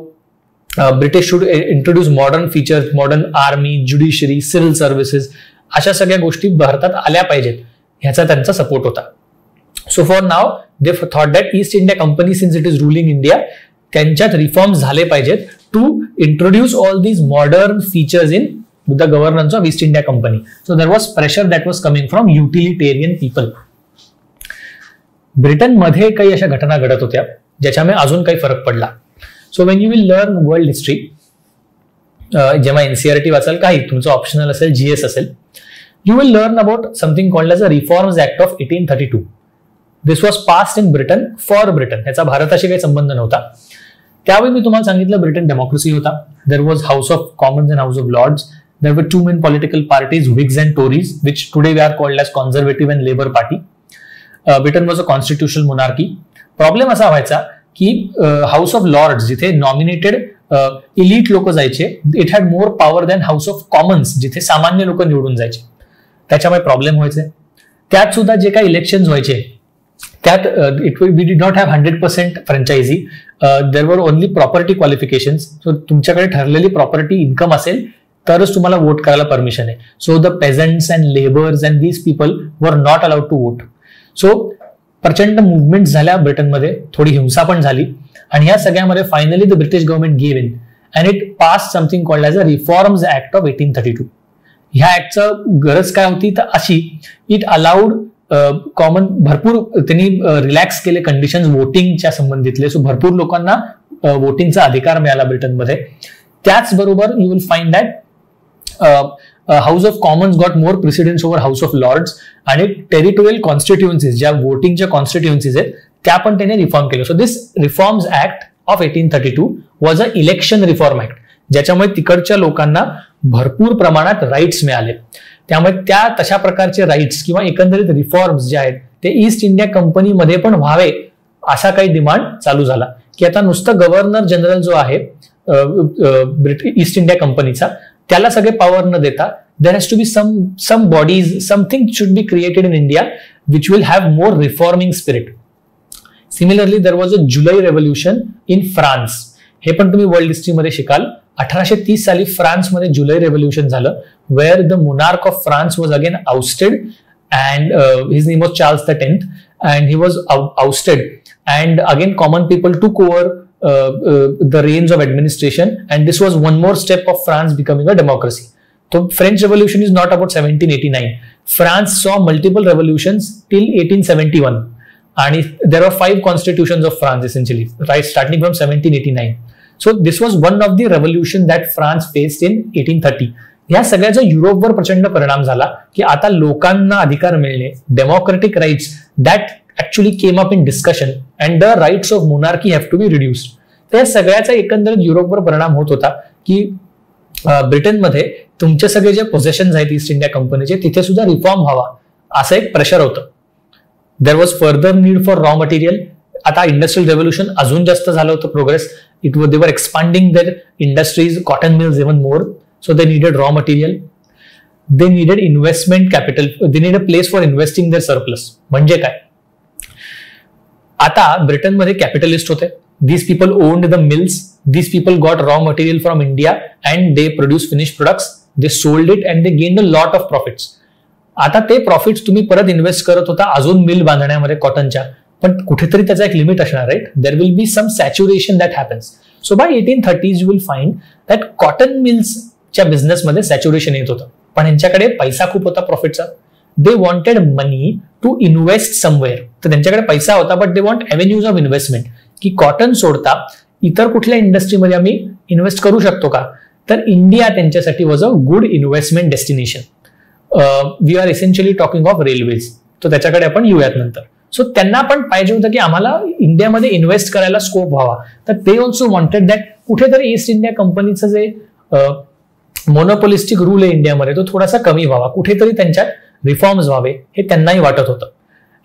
Speaker 1: British should introduce modern features, modern army, judiciary, civil services, अशा सगळ्या गोष्टी भारतात आल्या पाहिजेत, ह्याचा त्यांचा सपोर्ट होता. So for now they thought that East India company since it is ruling India, त्यांच्यात रिफॉर्म्स झाले पाहिजेत to introduce all these modern features in the governance of East India company. So there was pressure that was coming from utilitarian people. ब्रिटनमध्ये काही अशा घटना घडत होत्या ज्याच्यामुळे अजून काही फरक पडला. So when you will learn world history, जेव्हा एनसीआरटी वाचाल, काही तुमचं ऑप्शनल असेल, जीएस असेल, you will learn about something called as a reforms act of 1832. This was passed in Britain for Britain. ह्याचा भारताशी काही संबंध नव्हता. त्यावेळी मी तुम्हाला सांगितलं ब्रिटन डेमोक्रेसी होता. There was House of Commons and House of Lords. There were two main political parties, Whigs and Tories, which today we are called as Conservative and Labour Party. Britain was a constitutional monarchy. Problem असा व्हायचा की House of Lords, जिथे nominated elite लोक जायचे, it had more power than House of Commons, जिथे सामान्य लोक निवडून जायचे. त्याच्यामुळे प्रॉब्लेम व्हायचे. त्यात सुद्धा जे काही इलेक्शन व्हायचे त्यात we did not have 100% franchise. There were only property qualifications. So तुमच्याकडे ठरलेली प्रॉपर्टी इन्कम असेल तरच तुम्हाला वोट करायला परमिशन आहे. So the peasants and labours and these people were not allowed to vote. So प्रचंड मुवमेंट झाल्या ब्रिटनमध्ये, थोडी हिंसा पण झाली, आणि या सगळ्यामध्ये finally the British government gave in and it pass something called as a reforms act of 1832. ह्या ऍक्टचं गरज काय होती तर अशी, इट अलाउड कॉमन, भरपूर त्यांनी रिलॅक्स केले कंडिशन्स वोटिंगच्या संबंधितले. सो भरपूर लोकांना वोटिंगचा अधिकार मिळाला ब्रिटनमध्ये. त्याचबरोबर you will find that House of Commons got more precedence over House of Lords, आणि टेरिटोरियल कॉन्स्टिट्युएन्सीज ज्या वोटिंगच्या कॉन्स्टिट्युएन्सीज आहेत त्या पण त्याने रिफॉर्म केलं. So this reforms act of 1832 was a election reform act, ज्याच्यामुळे तिकडच्या लोकांना भरपूर प्रमाणात राईट्स मिळाले. त्यामुळे त्या तशा प्रकारचे राईट्स किंवा एकंदरीत रिफॉर्म्स जे आहेत ते ईस्ट इंडिया कंपनीमध्ये पण व्हावे असा काही डिमांड चालू झाला, की आता नुसतं गव्हर्नर जनरल जो आहे ईस्ट इंडिया कंपनीचा, त्याला सगळे पॉवर न देता there has to be some bodies, something should be created in India which will have more reforming spirit. Similarly there was a July revolution in France. हे पण तुम्ही वर्ल्ड हिस्ट्रीमध्ये शिकाल. 1830 साली फ्रान्समध्ये जुलै रेव्होल्युशन झालं, where the monarch of France was again ousted and his name was Charles the 10th and he was ousted and again common people took over the reins of administration, and this was one more step of France becoming a democracy. So French Revolution is not about 1789. France saw multiple revolutions till 1871, and there are 5 constitutions of France essentially, right, starting from 1789. So this was one of the revolution that France faced in 1830. या सगळ्याचा युरोपवर प्रचंड परिणाम झाला, की आता लोकांना अधिकार मिळणे, democratic rights that actually came up in discussion and the rights of monarchy have to be reduced. तर या सगळ्याचा एकंदरीत युरोपवर परिणाम होत होता, की ब्रिटनमध्ये तुमचे सगळे जे पोझेशन्स आहेत ईस्ट इंडिया कंपनीचे तिथे सुद्धा रिफॉर्म व्हावा असं एक प्रेशर होतं. There was further need for raw material. आता इंडस्ट्रियल रेव्होल्युशन अजून जास्त झालं होतं progress. They were expanding their industries, cotton mills even more. So they needed raw material. They needed investment capital. They need a place for investing their surplus. म्हणजे काय, आता ब्रिटनमध्ये capitalist होते. These people owned the mills. These people got raw material from India and they produce finish products. They sold it and they gained a lot of profits. आता ते profits तुम्ही परत invest करत होता अजून मिल बांधण्यामध्ये कॉटनच्या, पण कुठेतरी त्याचा एक लिमिट असणार, right. There will be some saturation that happens. So by 1830s you will find that cotton मिल्सच्या बिझनेसमध्ये सॅच्युरेशन येत होतं, पण यांच्याकडे पैसा खूप होता प्रॉफिटचा. They wanted money to invest somewhere. तर त्यांच्याकडे पैसा होता, but they want avenues of investment, की कॉटन सोडता इतर कुठल्या इंडस्ट्रीमध्ये आम्ही इन्व्हेस्ट करू शकतो का. तर इंडिया त्यांच्यासाठी was a good investment destination. We are essentially talking of railways. तर त्याच्याकडे आपण येऊयात नंतर. सो त्यांना पण पाहिजे होतं की आम्हाला इंडियामध्ये इन्व्हेस्ट करायला स्कोप व्हावा. तर ते ऑल्सो वॉन्टेड दॅट कुठेतरी ईस्ट इंडिया कंपनीचं जे मोनोपोलिस्टिक रूल आहे इंडियामध्ये तो थोडासा कमी व्हावा, कुठेतरी त्यांच्यात रिफॉर्म्स व्हावे हे त्यांनाही वाटत होतं.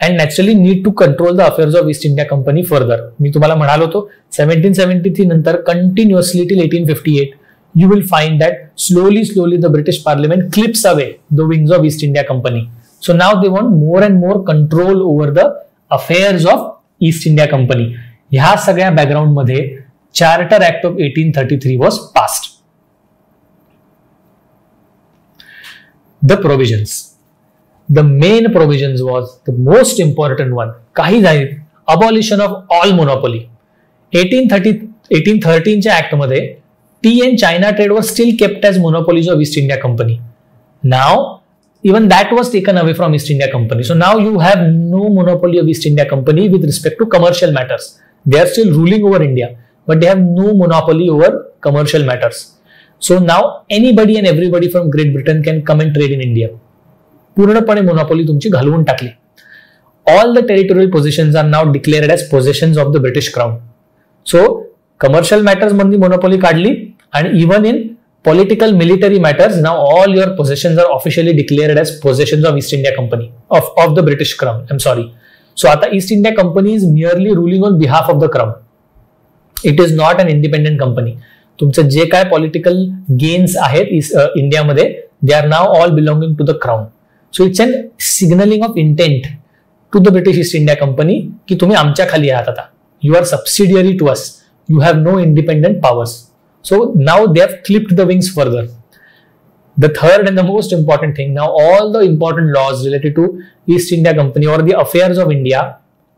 Speaker 1: And naturally need to control the affairs of East India company further. मी तुम्हाला म्हणालो होतो 1773 नंतर continuously till 1858 you will find that slowly the British Parliament clips away the wings of East India Company. So now they want more and more control over the affairs of East India Company. ह्या सगळ्या background मध्ये charter act of 1833 was passed. The provisions. The main provisions was the most important one. काही झाले abolition of all monopoly. 1813 च्या act मध्ये tea and China trade was still kept as monopolies of East India Company. Now, even that was taken away from East India Company. So now you have no monopoly of East India Company with respect to commercial matters. They are still ruling over India, but they have no monopoly over commercial matters. So now anybody and everybody from Great Britain can come and trade in India. पूर्णपणे monopoly तुमची घालवून टाकली. All the territorial possessions are now declared as possessions of the British Crown. So commercial matters मध्ये monopoly काढली, and even in political military matters now all your possessions are officially declared as possessions of East India Company of the British Crown. I'm sorry. So आता East India Company is merely ruling on behalf of the Crown. It is not an independent company. तुमचं जे काय political gains आहेत इंडियामध्ये they are now all belonging to the Crown. So it's an signalling of intent to the British East India Company की तुम्ही आमच्या खाली आहात आता. You are subsidiary to us. You have no independent powers. So now they have clipped the wings further. The third and the most important thing, now all the important laws related to East India Company or the affairs of India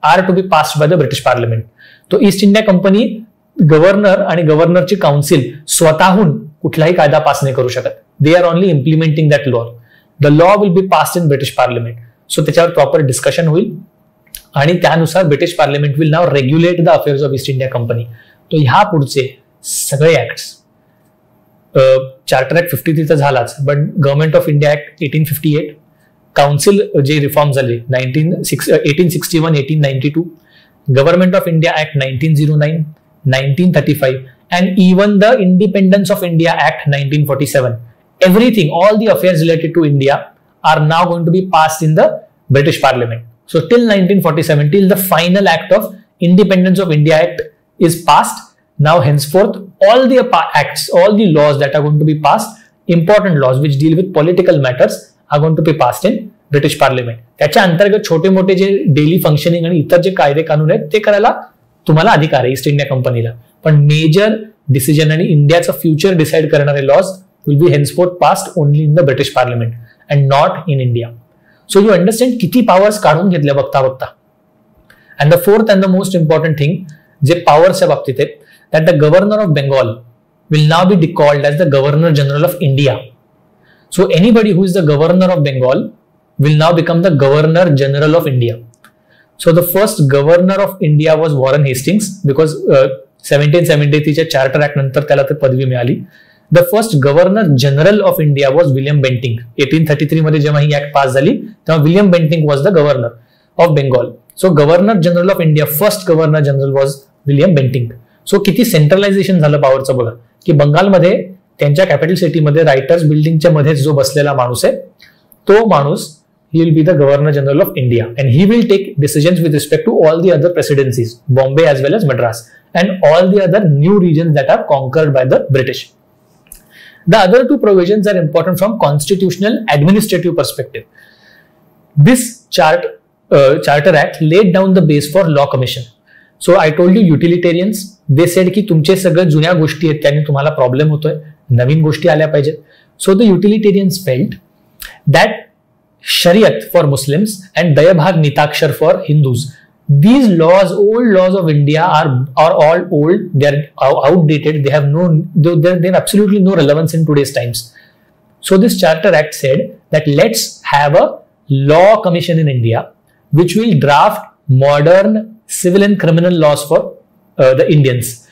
Speaker 1: are to be passed by the British Parliament. तो east India company governor आणि गव्हर्नरची council स्वतःहून कुठलाही कायदा पास नाही करू शकत. They are only implementing that law. The law will be passed in British parliament. So त्याच्यावर proper discussion होईल आणि त्यानुसार British parliament will now regulate the affairs of East India company. तो ह्या पुढचे सगळे ऍक्ट्स, चार्टर ऍक्ट 53 तर झालाच, but Government of India act 1858, council जे रिफॉर्म झाले 1861, 1892, government of India act 1909, 1935, and even the independence of India act 1947. Everything, all the affairs related to India are now going to be passed in the British parliament. So till 1947, till the final act of Independence of India Act is passed, now henceforth all the acts, all the laws that are going to be passed, important laws which deal with political matters, are going to be passed in British Parliament. त्याच्या अंतर्गत छोटे मोठे जे daily functioning आणि इतर जे कायदे कानून आहेत ते करायला तुम्हाला अधिकार आहे ईस्ट इंडिया कंपनीला. पण मेजर डिसिजन आणि इंडियाचं फ्युचर डिसाइड करणारे laws will be henceforth passed only in the British Parliament and not in India. So you understand किती पॉवर्स काढून घेतल्या बघता बघता. And the fourth and the most important thing जे पॉवरच्या बाबतीत आहेत, that the governor of Bengal will now be called as the Governor General of India. So anybody who is the Governor of Bengal will now become the Governor General of India. So the first Governor of India was Warren Hastings because 1773 च्या charter act नंतर त्याला ते पदवी मिळाली. The first Governor General of India was William Bentinck. 1833 मध्ये जेव्हा ही act पास झाली तेव्हा William Bentinck was the Governor of Bengal. So Governor General of India, first Governor General was William Bentinck. So किती सेंट्रलायझेशन झालं पॉवरचं बघा, की बंगालमध्ये त्यांच्या कॅपिटल सिटीमध्ये रायटर्स बिल्डिंगच्या मध्येच जो बसलेला माणूस आहे तो माणूस he will be the Governor General of India and he will take decisions with respect to all the other presidencies, Bombay as well as Madras, and all the other new regions that are conquered by the British. The other two provisions are important from constitutional administrative perspective. This Charter Act laid down the base for law commission. So I told you utilitarians, they said की तुमचे सगळे जुन्या गोष्टी आहेत त्याने तुम्हाला problem होतोय, नवीन गोष्टी आल्या पाहिजेत. So the utilitarians felt that Shariat for Muslims and Dayabhag Nitakshar for Hindus, these laws, old laws of India are all old, they are outdated, they have absolutely no relevance in today's times. So this Charter Act said that let's have a law commission in India which will draft modern civil and criminal laws for the Indians.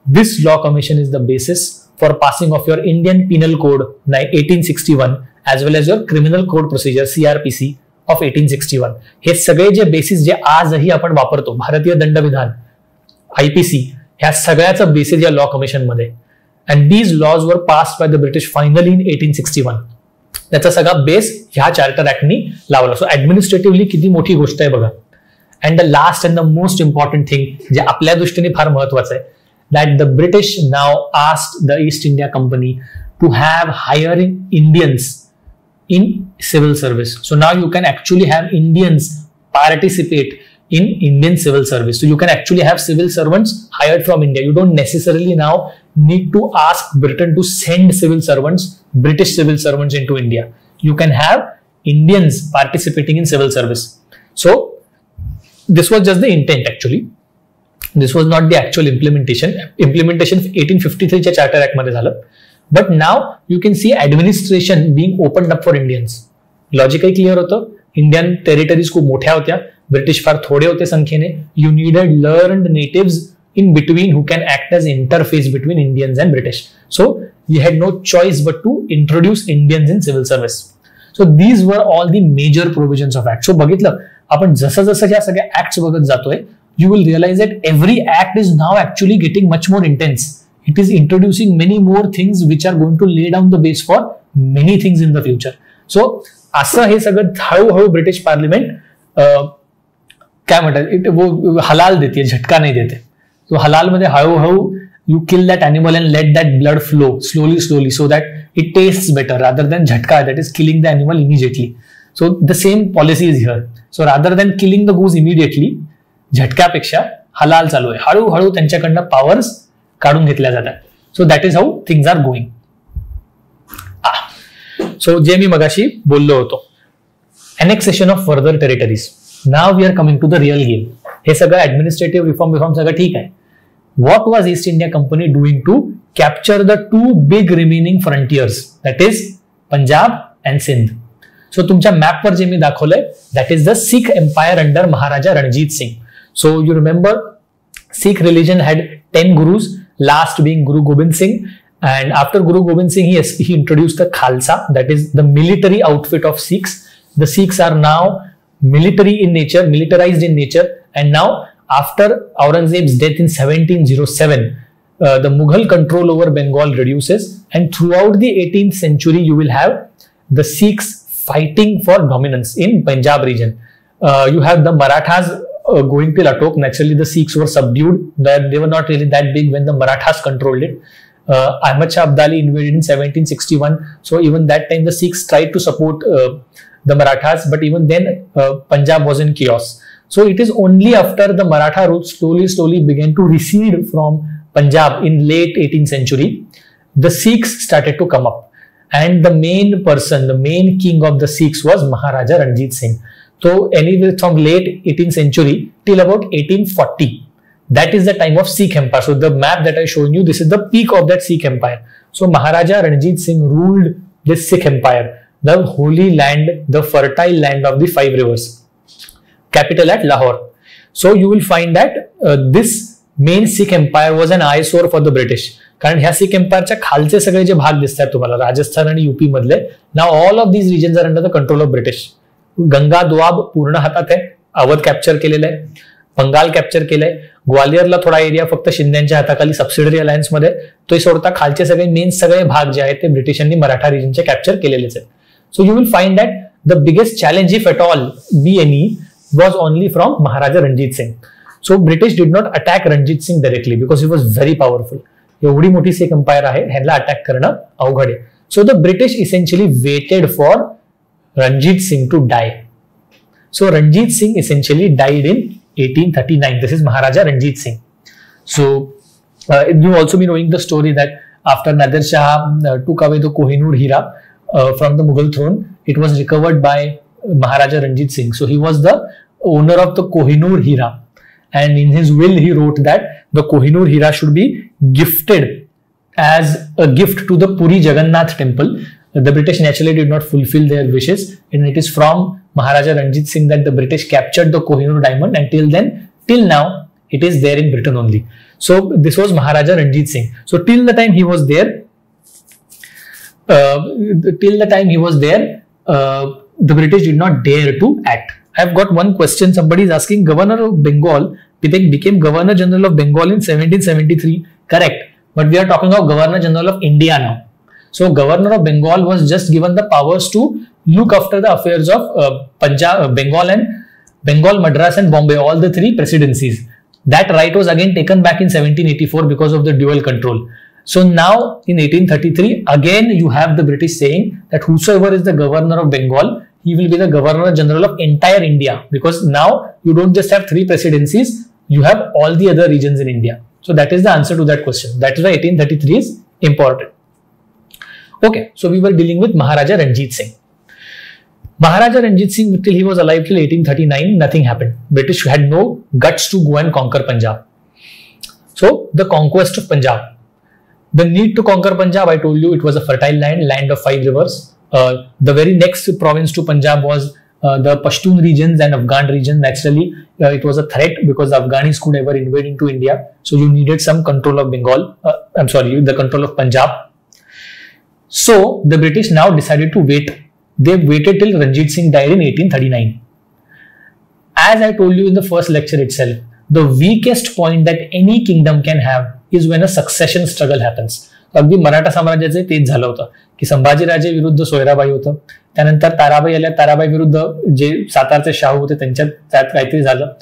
Speaker 1: This law commission is the basis for passing of your Indian Penal Code 1861 as well as your Criminal Code Procedure CRPC of 1861. हे सगळे जे basis जे आजही आपण वापरतो, भारतीय दंडविधान IPC, ह्या सगळ्याचं basis या law commission मध्ये. And these laws were passed by the British finally in 1861. त्याचा सगळा बेस ह्या चार्टर ऍक्टनी लावला. सो ऍडमिनिस्ट्रेटिव्हली किती मोठी गोष्ट आहे बघा. And the last and the most important thing, जे आपल्या दृष्टीने फार महत्वाचं आहे, that the British now asked the East India Company to have hiring Indians in civil service. So now you can actually have Indians participate in Indian civil service. So you can actually have civil servants hired from India. You don't necessarily now need to ask Britain to send civil servants, British civil servants into India. You can have Indians participating in civil service. So this was just the intent actually. This was not the actual implementation. Implementation 1853 च्या charter act मध्ये झालं. But now you can see administration being opened up for Indians. लॉजिकही clear होतं. Indian territories खूप मोठ्या होत्या, British फार थोडे होते संख्येने. You needed learned natives in between who can act as interface between Indians and British. So you had no choice but to introduce Indians in civil service. So these were all the major provisions of act. So बघितलं आपण जसं जसं या सगळ्या acts बघत जातोय, you will realize that every act is now actually getting much more intense. It is introducing many more things which are going to lay down the base for many things in the future. So असं हे सगळं हळूहळू British parliament काय म्हणतात हलाल देते, झटका नाही देते. सो हलाल मध्ये हळूहळू you kill that animal and let that blood flow slowly so that it tastes better rather than झटका that is killing the animal immediately. So the same policy is here. So rather than killing the goose immediately, झटक्यापेक्षा हलाल चालू आहे, हळूहळू त्यांच्याकडनं powers काढून घेतल्या जातात. So that is how things are going. So जे मी मगाशी बोललो होतो, annexation of further territories. Now we are coming to the real game. हे सगळं ऍडमिनिस्ट्रेटिव्ह रिफॉर्म सगळं ठीक आहे. What was East India company doing to capture the two big remaining frontiers, that is Punjab and Sindh. So तुमच्या मॅपवर जे मी दाखवलंय, that is the Sikh empire under Maharaja Ranjit Singh. So you remember Sikh religion had 10 gurus, last being Guru Gobind Singh, and after Guru Gobind Singh he introduced the Khalsa, that is the military outfit of Sikhs. The Sikhs are now military in nature, militarized in nature, and now after Aurangzeb's death in 1707, the Mughal control over Bengal reduces, and throughout the 18th century you will have the Sikhs fighting for dominance in Punjab region. You have the Marathas going till Atok. Naturally, the Sikhs were subdued. They were not really that big when the Marathas controlled it. Ahmad Shah Abdali invaded in 1761. So even that time, the Sikhs tried to support the Marathas, but even then, Punjab was in chaos. So it is only after the Maratha roots slowly began to recede from Punjab in late 18th century, the Sikhs started to come up. And the main person, the main king of the Sikhs was Maharaja Ranjit Singh. So anyway, from late 18th century till about 1840, that is the time of Sikh Empire. So the map that I showing you, this is the peak of that Sikh Empire. So Maharaja Ranjit Singh ruled this Sikh Empire, the holy land, the fertile land of the 5 rivers. Capital at Lahore. So you will find that this main Sikh Empire was an eyesore for the British. कारण ह्या सिख एम्पायरच्या खालचे सगळे जे भाग दिसतात तुम्हाला, राजस्थान आणि UP मधले, now all of these regions are under the control of British. Ganga Doab पूर्ण हातात आहे, अवध कॅप्चर केलेलं आहे, बंगाल कॅप्चर केलंय, ग्वालियरला थोडा एरिया फक्त शिंद्यांच्या हाताखाली सबसिडरी अलायन्स मध्ये, तो सोडता खालचे सगळे मेन सगळे भाग जे आहेत ते ब्रिटिशांनी मराठा रिजनचे कॅप्चर केलेलेच आहेत. So you will find that the biggest challenge if at all be any was only from Maharaja Ranjit Singh. So British did not attack Ranjit Singh directly because he was very powerful. एवढी मोठी सिख एम्पायर आहे, ह्याला अटॅक करणं अवघड आहे. So the British essentially waited for Ranjit Singh to die. So Ranjit Singh essentially died in 1839. This is Maharaja Ranjit Singh. So you also be knowing the story that after Nadir Shah took away the Kohinoor Hira from the Mughal throne, it was recovered by Maharaja Ranjit Singh. So he was the owner of the Kohinoor Hira, and in his will he wrote that the Kohinoor Hira should be gifted as a gift to the Puri Jagannath temple. The British naturally did not fulfill their wishes, and it is from Maharaja Ranjit Singh that the British captured the Kohinoor diamond, and till now, it is there in Britain only. So this was Maharaja Ranjit Singh. So till the time he was there, the British did not dare to act. I have got one question. Somebody is asking, Governor of Bengal became Governor General of Bengal in 1773. Correct, but we are talking of Governor General of India now. So Governor of Bengal was just given the powers to look after the affairs of Punjab, Bengal, Madras and Bombay, all the 3 presidencies. That right was again taken back in 1784 because of the dual control. So now in 1833, again you have the British saying that whosoever is the Governor of Bengal, he will be the Governor General of entire India, because now you don't just have 3 presidencies, you have all the other regions in India. So that is the answer to that question. That is why 1833 is important. Okay, so we were dealing with Maharaja Ranjit Singh. Maharaja Ranjit Singh, till he was alive till 1839, nothing happened. British had no guts to go and conquer Punjab. So the conquest of Punjab. The need to conquer Punjab, I told you, it was a fertile land of 5 rivers. The very next province to Punjab was the Pashtun regions and Afghan region. Naturally, it was a threat because the Afghanis could ever invade into India. So you needed some control of Bengal. The control of Punjab. So the British now decided to wait. They waited till Ranjit Singh died in 1839. As I told you in the first lecture itself, the weakest point that any kingdom can have is when a succession struggle happens. अगदी मराठा साम्राज्याचे तेच झालं होतं की संभाजीराजे विरुद्ध सोयराबाई होतं, त्यानंतर ताराबाई आल्या, ताराबाई विरुद्ध जे सातारचे शाहू होते त्यांच्यात काहीतरी झालं.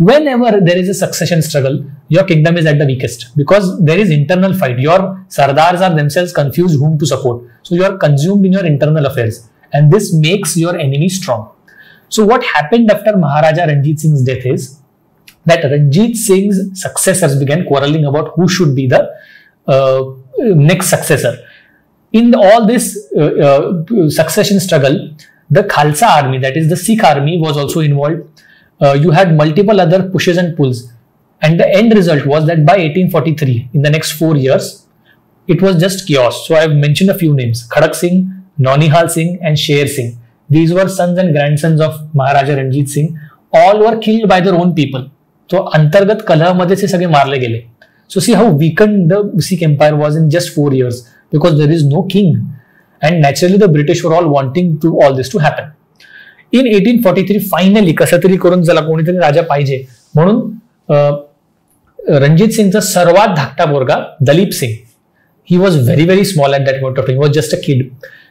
Speaker 1: Whenever there is a succession struggle, your kingdom is at the weakest because there is internal fight. Your sardars are themselves confused whom to support. So you are consumed in your internal affairs. and this makes your enemy strong. So what happened after Maharaja Ranjit Singh's death is that Ranjit Singh's successors began quarreling about who should be the next successor. In all this succession struggle, the Khalsa army, that is the Sikh army, was also involved. You had multiple other pushes and pulls, and the end result was that by 1843, in the next 4 years, it was just chaos. So I have mentioned a few names: Khadak Singh, Naunihal Singh, and Sher Singh. These were sons and grandsons of Maharaja Ranjit Singh. All were killed by their own people. So अंतर्गत कलह मध्ये से सगळे मारले गेले. So see how weakened the Sikh Empire was in just 4 years because there is no king, and naturally the British were all wanting to all this to happen. In 1843 finally कसं तरी करून जला कोणीतरी राजा पाहिजे म्हणून रणजित सिंगचा सर्वात धाकटा पोरगा दलीप सिंग, he was very small at that point of time, he was just a kid.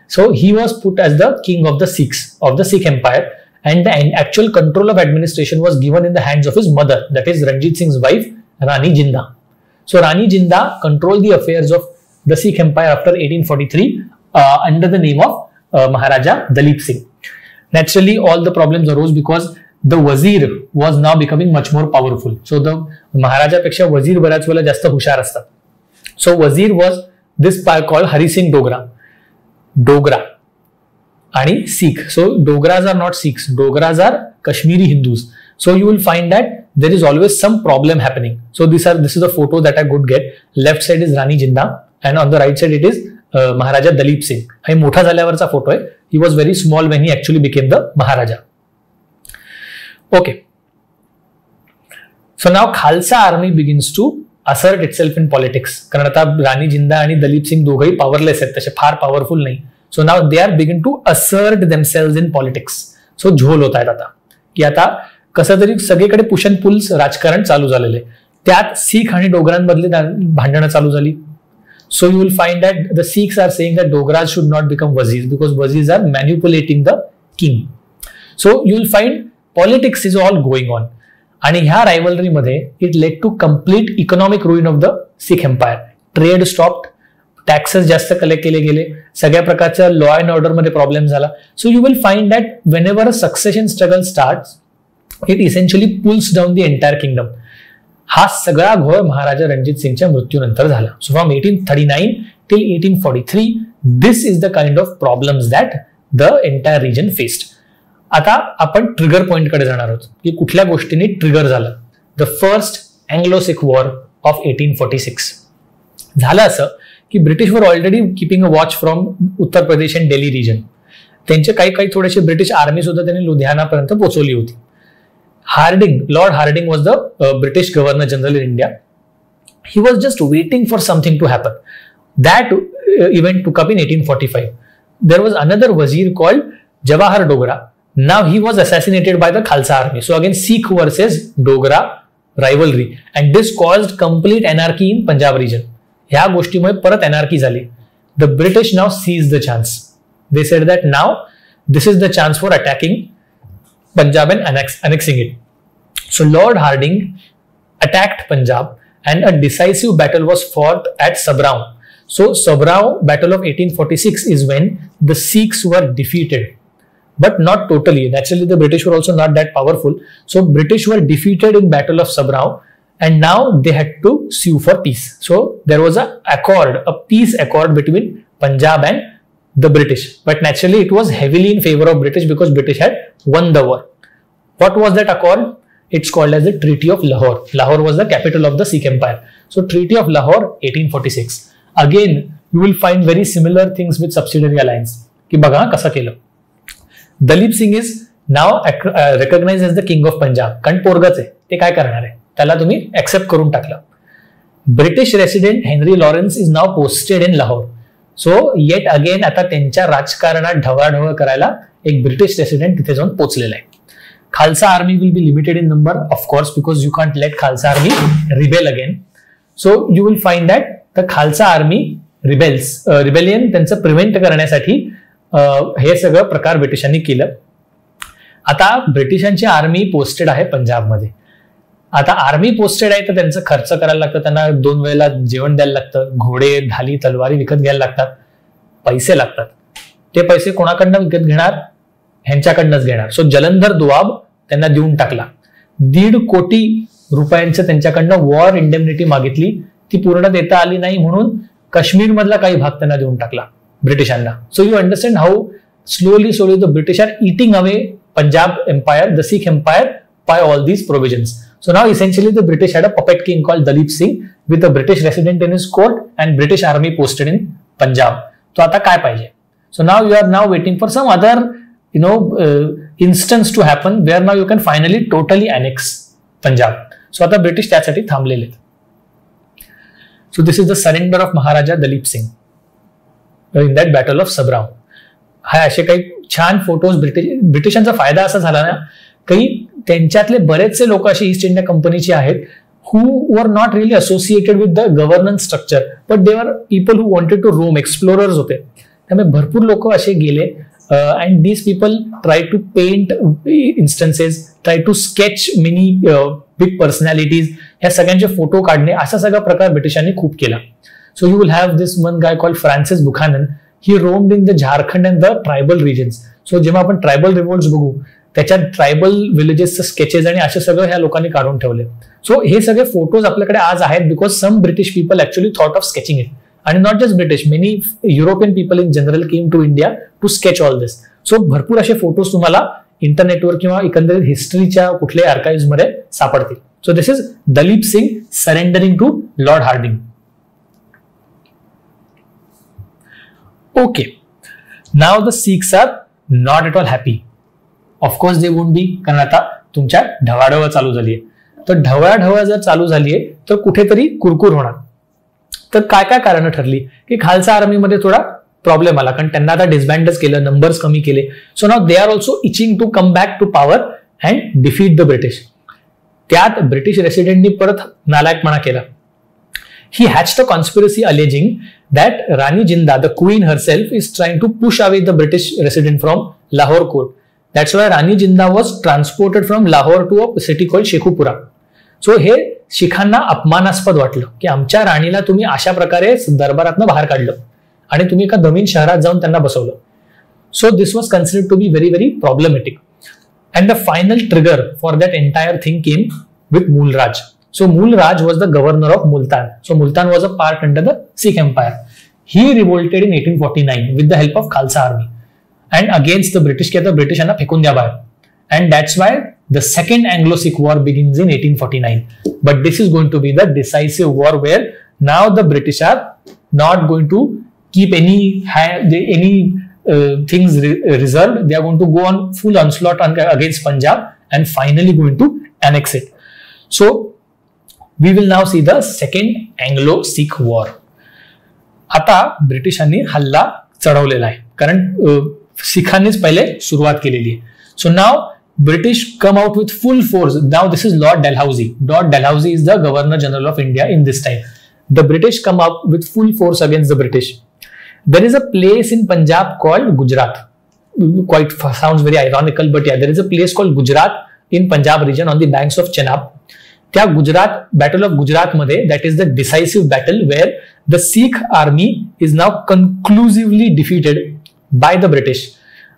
Speaker 1: So he was put as the king of the Sikhs, of the Sikh Empire, and the actual control of administration was given in the hands of his mother, that is Ranjit Singh's wife, Rani Jinda. So Rani Jinda controlled the affairs of the Sikh Empire after 1843 under the name of Maharaja Dalip Singh. Naturally, all the problems arose because the wazir was now becoming much more powerful. So the Maharaja peksha wazir बऱ्याच वेळेला जास्त हुशार असतात. So wazir was this called Hari Singh Dogra and Sikh. So Dogras are not Sikhs, Dogras are Kashmiri Hindus. So you will find that there is always some problem happening. So this is a photo that I could get. Left side is Rani Jinda and on the right side it is Maharaja Dalip Singh. हा मोठा झाल्यावरचा photo आहे. He was very small when he actually became the Maharaja. Okay. So now Khalsa army begins to assert itself in politics. कारण आता राणी जिंदा आणि दलीप सिंग दोघंही पॉवरलेस आहेत, तसे फार पॉवरफुल नाही. So now they are begin to assert themselves in politics. So झोल होत आहेत आता की आता कसं तरी सगळीकडे पुश अँड पुल्स राजकारण चालू झालेले. त्यात सीख आणि डोगरांमधली भांडणं चालू झाली. So you will find that the Sikhs are saying that Dogras should not become wazirs because wazirs are manipulating the king. So you will find politics is all going on. आणि ह्या रायव्हलरी मध्ये it led to complete economic ruin of the Sikh empire. Trade stopped, taxes जास्त collect केले गेले, सगळ्या प्रकारच्या law and order मध्ये problem झाला. So you will find that whenever a succession struggle starts it essentially pulls down the entire kingdom. हा सगळा घोळ महाराजा रणजित सिंगच्या मृत्यूनंतर झाला. So from 1839 till 1843 this is the kind of problems that the entire region faced. आता आपण trigger point कडे जाणार आहोत की कुठल्या गोष्टीने ट्रिगर झालं. The first Anglo Sikh war of 1846. झालं असं की British were already keeping a watch from Uttar Pradesh and Delhi region. त्यांचे काही थोडेसे ब्रिटिश आर्मी सुद्धा त्यांनी लुधियानापर्यंत पोहोचवली होती. Lord Harding was the British Governor General in India. He was just waiting for something to happen. That event took up in 1845. There was another wazir called Jawahar Dogra. Now he was assassinated by the Khalsa army. So again Sikh versus Dogra rivalry, and this caused complete anarchy in Punjab region. ह्या गोष्टीमुळे परत anarchy झाली. The British now seized the chance. They said that now this is the chance for attacking Punjab and annexing it. So Lord Harding attacked Punjab and a decisive battle was fought at Sabraun. So Sabraun battle of 1846 is when the Sikhs were defeated, but not totally. Naturally the British were also not that powerful. So British were defeated in battle of Sabraun and now they had to sue for peace. So there was a peace accord between Punjab and the British, but naturally it was heavily in favor of British because British had won the war. What was that accord? It's called as the Treaty of Lahore. Lahore was the capital of the Sikh Empire. So Treaty of Lahore 1846. Again you will find very similar things with subsidiary alliance. की बघा कसं केलं. दलीप सिंग is now recognized as the king of Punjab. कारण पोरगच आहे, ते काय करणार आहे, त्याला तुम्ही accept करून टाकलं. British resident Henry Lawrence is now posted in Lahore. So yet again आता त्यांच्या राजकारणात ढवळाढवळ करायला एक ब्रिटिश रेसिडेंट तिथे जाऊन पोहोचलेला आहे. Khalsa army will be limited in number of course because you can't let Khalsa army rebel again. So you will find that the Khalsa army rebellion त्यांचं प्रिव्हेंट करण्यासाठी हे सगळं प्रकार ब्रिटिशांनी केलं. आता ब्रिटिशांची आर्मी पोस्टेड आहे पंजाबमध्ये. आता आर्मी पोस्टेड आहे तर त्यांचं खर्च करायला लागतं, त्यांना 2 वेळेला जेवण द्यायला लागतं, घोडे ढाली तलवारी विकत घ्यायला लागतात, पैसे लागतात. ते पैसे कोणाकडनं विकत घेणार? ह्यांच्याकडनंच घेणार. सो जलंधर दुआब त्यांना देऊन टाकला. 1.5 कोटी रुपयांचं त्यांच्याकडनं वॉर इंडेमनिटी मागितली, ती पूर्ण देता आली नाही म्हणून काश्मीर मधला काही भाग त्यांना देऊन टाकला ब्रिटिशांना. So you understand how slowly the British are eating away Punjab Empire, the Sikh Empire, by all these provisions. So now essentially the British had a puppet king called Dalip Singh with a British resident in his court and British army posted in Punjab. So आता काय पाहिजे? So now you are now waiting for some other instance to happen where now you can finally totally annex Punjab. So आता British त्यासाठी थांबलेले. So this is the surrender of Maharaja Dalip Singh in that battle of Sabrow. हा असे काही छान photos ब्रिटिशांचा फायदा असा झाला ना, काही त्यांच्यातले बरेचसे लोक असे ईस्ट इंडिया कंपनीचे आहेत who were not really associated with the governance structure, but they were people who wanted to roam, explorers होते. त्यामुळे भरपूर लोक असे गेले and these people try to paint instances, try to sketch many big personalities, ह्या सगळ्यांचे photo काढणे, असा सगळा प्रकार ब्रिटिशांनी खूप केला. So you will have this one guy called Francis Buchanan. He roamed in the Jharkhand and the tribal regions. So जेव्हा आपण ट्रायबल रिव्होल्ट्स बघू त्याच्यात ट्रायबल विलेजेसचं स्केचेस आणि असे सगळं ह्या लोकांनी काढून ठेवले. सो हे सगळे फोटोज आपल्याकडे आज आहेत because some British people actually thought of sketching it, आणि not just British, many European people in general came to India to sketch all this. So भरपूर असे फोटोज तुम्हाला इंटरनेटवर किंवा एकंदरीत हिस्ट्रीच्या कुठल्याही आर्काइव्ह मध्ये सापडतील. So this is Dalip Singh surrendering to lord Hardinge. Okay, now the Sikhs are not at all happy. Of course they won't be, कारण आता तुमच्या ढवाढवळ चालू झालीये. तर ढवळाढवळ जर चालू झालीये तर कुठेतरी कुरकुर होणार. तर काय काय कारणं ठरली की खालसा आर्मीमध्ये थोडा प्रॉब्लेम आला, कारण त्यांना आता डिसबँडच केलं, नंबर्स कमी केले. So now they are also itching to come back to power and defeat the British. त्यात ब्रिटिश रेसिडेंटनी परत नालायकपणा केला. He hatched a conspiracy alleging that Rani Jinda, the queen herself, is trying to push away the British resident from Lahore court. That's why Rani Jinda was transported from Lahore to a city called Shekhupura. So हे शिखांना अपमानास्पद वाटलं की आमच्या राणीला तुम्ही अशा प्रकारे दरबारातनं बाहेर काढलं आणि तुम्ही एका दमीन शहरात जाऊन त्यांना बसवलं. So this was considered to be very, very problematic. And the final trigger for that entire thing came with Mulraj. So Mulraj was the governor of Multan. So Multan was a part under the Sikh Empire. He revolted in 1849 with the help of Khalsa army and against the British. The British and फेकून द्या बाहेर. And that's why the second Anglo-Sikh war begins in 1849. But this is going to be the decisive war where now the British are not going to keep any things reserved. They are going to go on full onslaught against Punjab and finally going to annex it. So we will now see the second Anglo-Sikh war. आता ब्रिटिशांनी हल्ला चढवलेला आहे कारण सिखांनीच पहिले सुरुवात केलेली आहे. So now British come out with full force. Now this is Lord Dalhousie. Lord Dalhousie is the governor general of India in this time. The British come out with full force against the British. There is a place in Punjab called Gujarat. Quite sounds very ironical, but yeah, there is a place called Gujarat in Punjab region on the banks of Chenab. त्या Gujarat battle of Gujarat मध्ये that is the decisive battle where the Sikh army is now conclusively defeated by the British.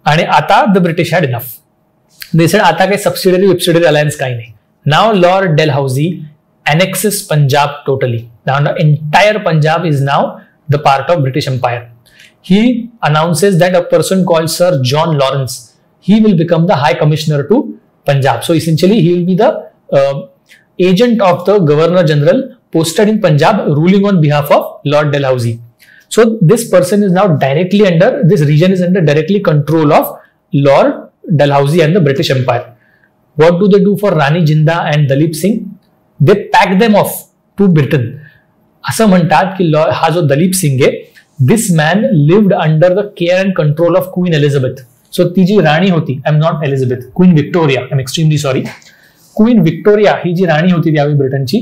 Speaker 1: आणि आता the British had enough. They said आता काही subsidiary alliance काही नाही. Now Lord Dalhousie annexes Punjab totally. Now the entire Punjab is now the part of British Empire. He announces that a person called Sir John Lawrence, he will become the High Commissioner to Punjab. So essentially he will be the agent of the Governor General posted in Punjab, ruling on behalf of Lord Dalhousie. So this person is now directly under, this region is under directly control of Lord Dalhousie and the British Empire. What do they do for Rani Jinda and Dalip Singh? They pack them off to Britain. असं म्हणतात की हा जो दलीप सिंग आहे, this man lived under the care and control of Queen Elizabeth. So ती जी राणी होती, I'm not Elizabeth, Queen Victoria, I'm extremely sorry. Queen Victoria ही जी राणी होती त्यावेळी ब्रिटनची,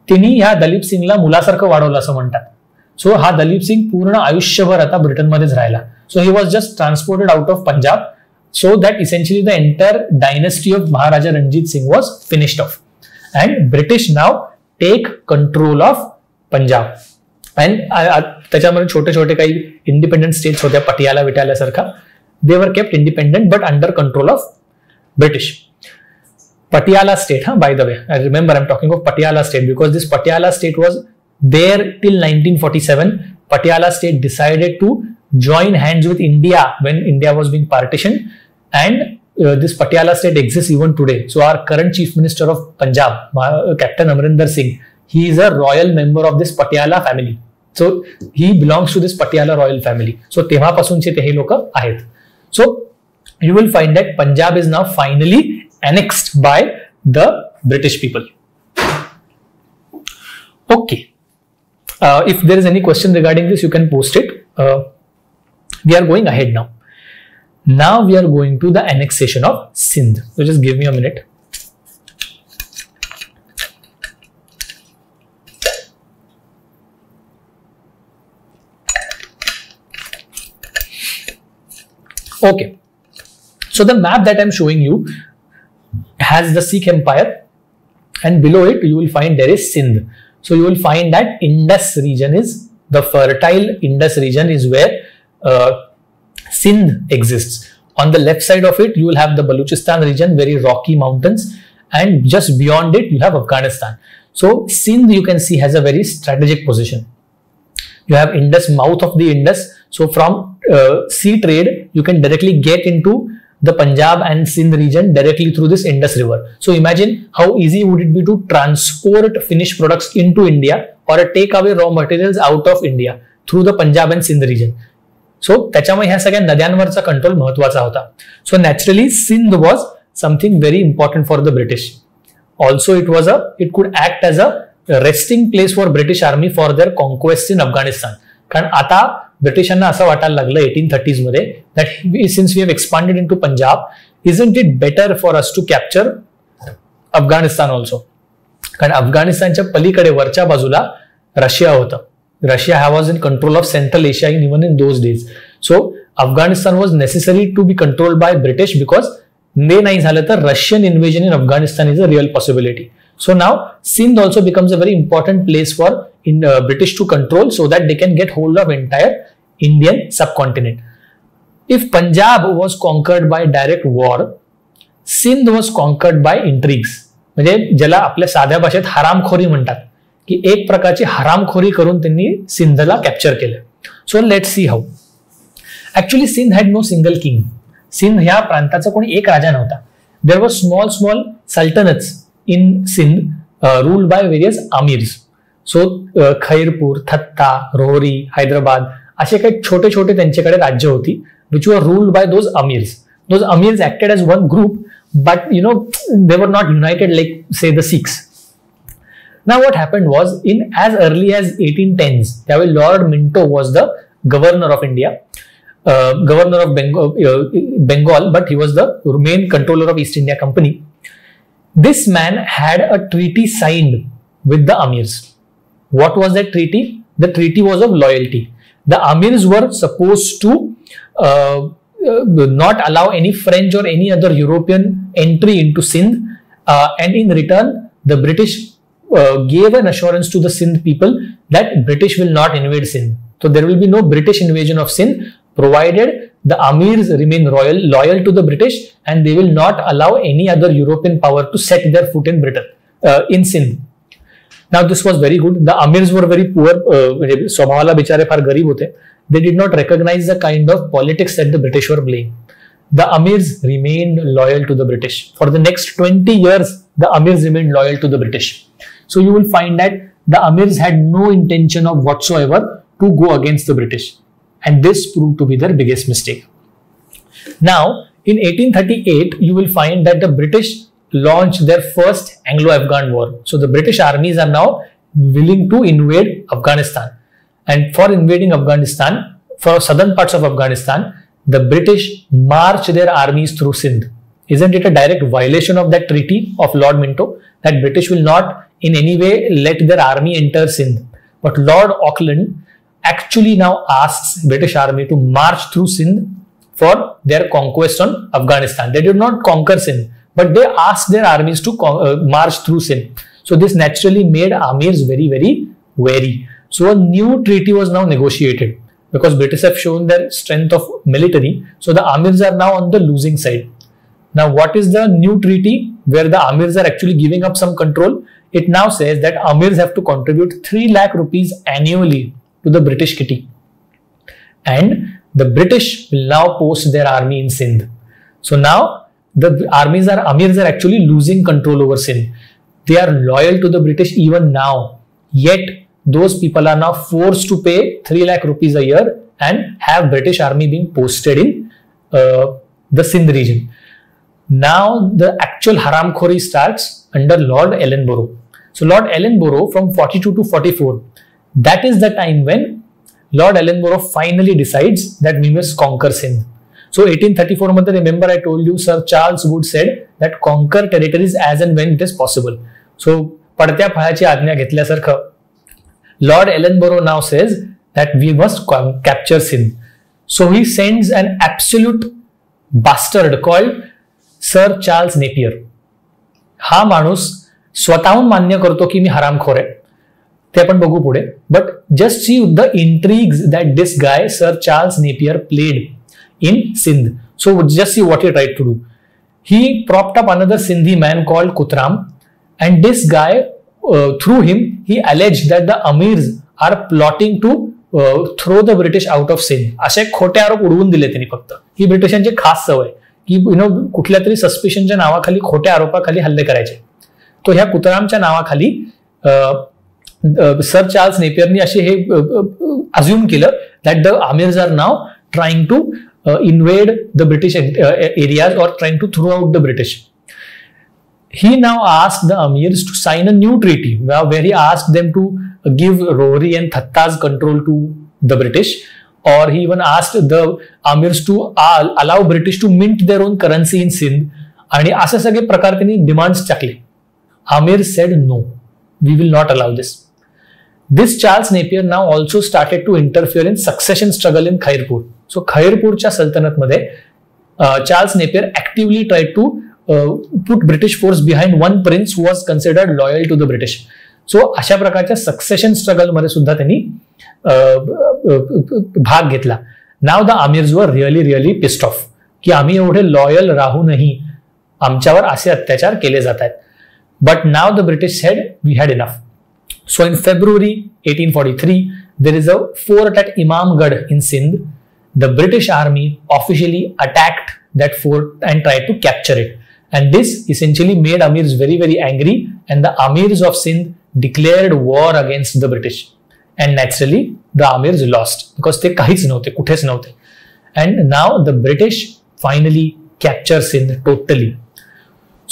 Speaker 1: तिने ह्या दलीप सिंगला मुलासारखं वाढवलं असं म्हणतात. सो हा दलीप सिंग पूर्ण आयुष्यभर आता ब्रिटनमध्येच राहिला. So he was just transported out of Punjab so that essentially the entire dynasty of Maharaja Ranjit Singh was finished off and British now take control of Punjab. And त्याच्यामध्ये छोटे छोटे काही इंडिपेंडंट स्टेट्स होत्या, पटियाला विटाला सारखा. They were kept independent but under control of British. Patiala state, by the way, I remember I'm talking of Patiala state because this Patiala state was there till 1947. Patiala state decided to join hands with India when India was being partitioned, and this Patiala state exists even today. So our current Chief Minister of Punjab, Captain Amrinder Singh, he is a royal member of this Patiala family. So he belongs to this Patiala royal family. So तेव्हापासूनचे ते हे लोक आहेत. So you will find that Punjab is now finally annexed by the British people. Okay. If there is any question regarding this, you can post it. We are going ahead now. Now we are going to the annexation of Sindh. So just give me a minute. Okay. So the map that I'm showing you has the Sikh Empire, and below it you will find there is Sindh. So you will find that Indus region is the fertile Indus region is where Sindh exists. On the left side of it you will have the Baluchistan region, very rocky mountains, and just beyond it you have Afghanistan. So Sindh, you can see, has a very strategic position. You have Indus, mouth of the Indus. So from sea trade you can directly get into the Punjab and Sindh region directly through this Indus River. So imagine how easy would it be to transport finished products into India or take away raw materials out of India through the Punjab and Sindh region. So त्याच्यामुळे ह्या सगळ्या नद्यांवरचा control महत्वाचा होता. So naturally Sindh was something very important for the British. Also it could act as a resting place for British army for their conquests in Afghanistan. कारण आता ब्रिटिशांना असं वाटायला लागलं 1830s मध्ये that since we have expanded into Punjab, isn't it better for us to capture Afghanistan also? कारण अफगाणिस्तानच्या पलीकडे वरच्या बाजूला रशिया होतं. Russia was in control of Central Asia even in those days. So Afghanistan was necessary to be controlled by British because they नाही झालं तर Russian invasion in Afghanistan is a real possibility. So now Sindh also becomes a very important place for British to control so that they can get hold of entire Indian subcontinent. If Punjab was conquered by direct war, Sindh was conquered by intrigues. म्हणजे ज्याला आपल्या साध्या भाषेत हरामखोरी म्हणतात, की एक प्रकारची हरामखोरी करून त्यांनी सिंधला कॅप्चर केलं. So let's see how. Actually Sindh had no single king. Sindh ह्या प्रांताचा कोणी एक राजा नव्हता. There were small sultanates in Sindh ruled by various amirs. So Khairpur, Thatta, Rohri, Hyderabad असे काही छोटे छोटे त्यांच्याकडे राज्य होती which were ruled by those amirs. Those amirs acted as one group, but they were not united like say the Sikhs. Now what happened was in as early as 1810s, त्यावेळी Lord Minto was the governor of India, governor of Bengal, but he was the main controller of East India Company. This man had a treaty signed with the Amirs. What was that treaty? The treaty was of loyalty. The Amirs were supposed to not allow any French or any other European entry into Sindh, and in return, the British gave an assurance to the Sindh people that British will not invade Sindh. So there will be no British invasion of Sindh, provided the Amirs remain loyal to the British, and they will not allow any other European power to set their foot in Britain, in Sindh. Now this was very good. The Amirs were very poor. स्वभावाला बिचारे फार गरीब होते. They did not recognize the kind of politics that the British were playing. The Amirs remained loyal to the British. For the next 20 years, the Amirs remained loyal to the British. So you will find that the Amirs had no intention of whatsoever to go against the British. And this proved to be their biggest mistake. Now, in 1838, you will find that the British launched their first Anglo-Afghan war. So the British armies are now willing to invade Afghanistan. And for invading Afghanistan, for southern parts of Afghanistan, the British marched their armies through Sindh. Isn't it a direct violation of that treaty of Lord Minto that British will not in any way let their army enter Sindh? But Lord Auckland actually now asks British army to march through Sindh for their conquest on Afghanistan. They did not conquer Sindh, but they asked their armies to march through Sindh. So this naturally made Amirs very, very wary. So a new treaty was now negotiated because British have shown their strength of military. So the Amirs are now on the losing side. Now, what is the new treaty where the Amirs are actually giving up some control? It now says that Amirs have to contribute 3 lakh rupees annually to the British kitty. And the British will now post their army in Sindh. So now the Amirs are actually losing control over Sindh. They are loyal to the British even now. Yet those people are now forced to pay 3 lakh rupees a year and have British army being posted in the Sindh region. Now the actual haramkhori starts under Lord Ellenborough. So Lord Ellenborough from 42 to 44, that is the time when Lord Ellenborough finally decides that we must conquer Sindh. So 1834 मध्ये, remember I told you Sir Charles Wood said that conquer territories as and when it is possible. So पडत्या फळाची आज्ञा घेतल्यासारखं Lord Ellenborough now says that we must capture Sindh. So he sends an absolute bastard called Sir Charles Napier. हा माणूस स्वतःहून मान्य करतो की मी हरामखोर आहे. ते आपण बघू पुढे. But just see the intrigues that this guy Sir Charles Napier played in Sindh. So just see what he tried to do. He propped up another Sindhi man called Kutram, and this guy through him he alleged that the Amirs are plotting to throw the British out of Sindh. असे खोटे आरोप उडवून दिले त्यांनी फक्त. ही ब्रिटिशांची खास सवय की कुठल्या तरी सस्पिशनच्या नावाखाली खोट्या आरोपाखाली हल्ले करायचे. तो ह्या कुतरामच्या नावाखाली सर चार्ल्स नेपियरनी असे हे अज्युम केलं that the Amirs are now trying to invade the British areas or trying to throw out the British. He now asked the Amirs to sign a new treaty where he asked them to give Rohri and Thatta's control to the British, or he even asked the Amirs to allow British to mint their own currency in Sindh. आणि असे सगळे प्रकार त्यांनी demands टाकले. Amirs said no, we will not allow this. This Charles Napier now also started to interfere in succession struggle in Khairpur. So Khairpurच्या सल्तनतमध्ये Charles Napier actively tried to put British force behind one prince who was considered loyal to the British. So अशा प्रकारच्या succession struggle मध्ये सुद्धा त्यांनी भाग घेतला. Now the Amirs were really pissed off की आम्ही एवढे लॉयल राहूनही आमच्यावर असे अत्याचार केले जात आहेत. But now the British said we had enough. So in February 1843, there is a fort at Imamgarh in Sindh. The British army officially attacked that fort and tried to capture it. And this essentially made Amirs very angry, and the Amirs of Sindh declared war against the British. And naturally, the Amirs lost because they काहीच नव्हते, कुठेच नव्हते. And now the British finally capture Sindh totally.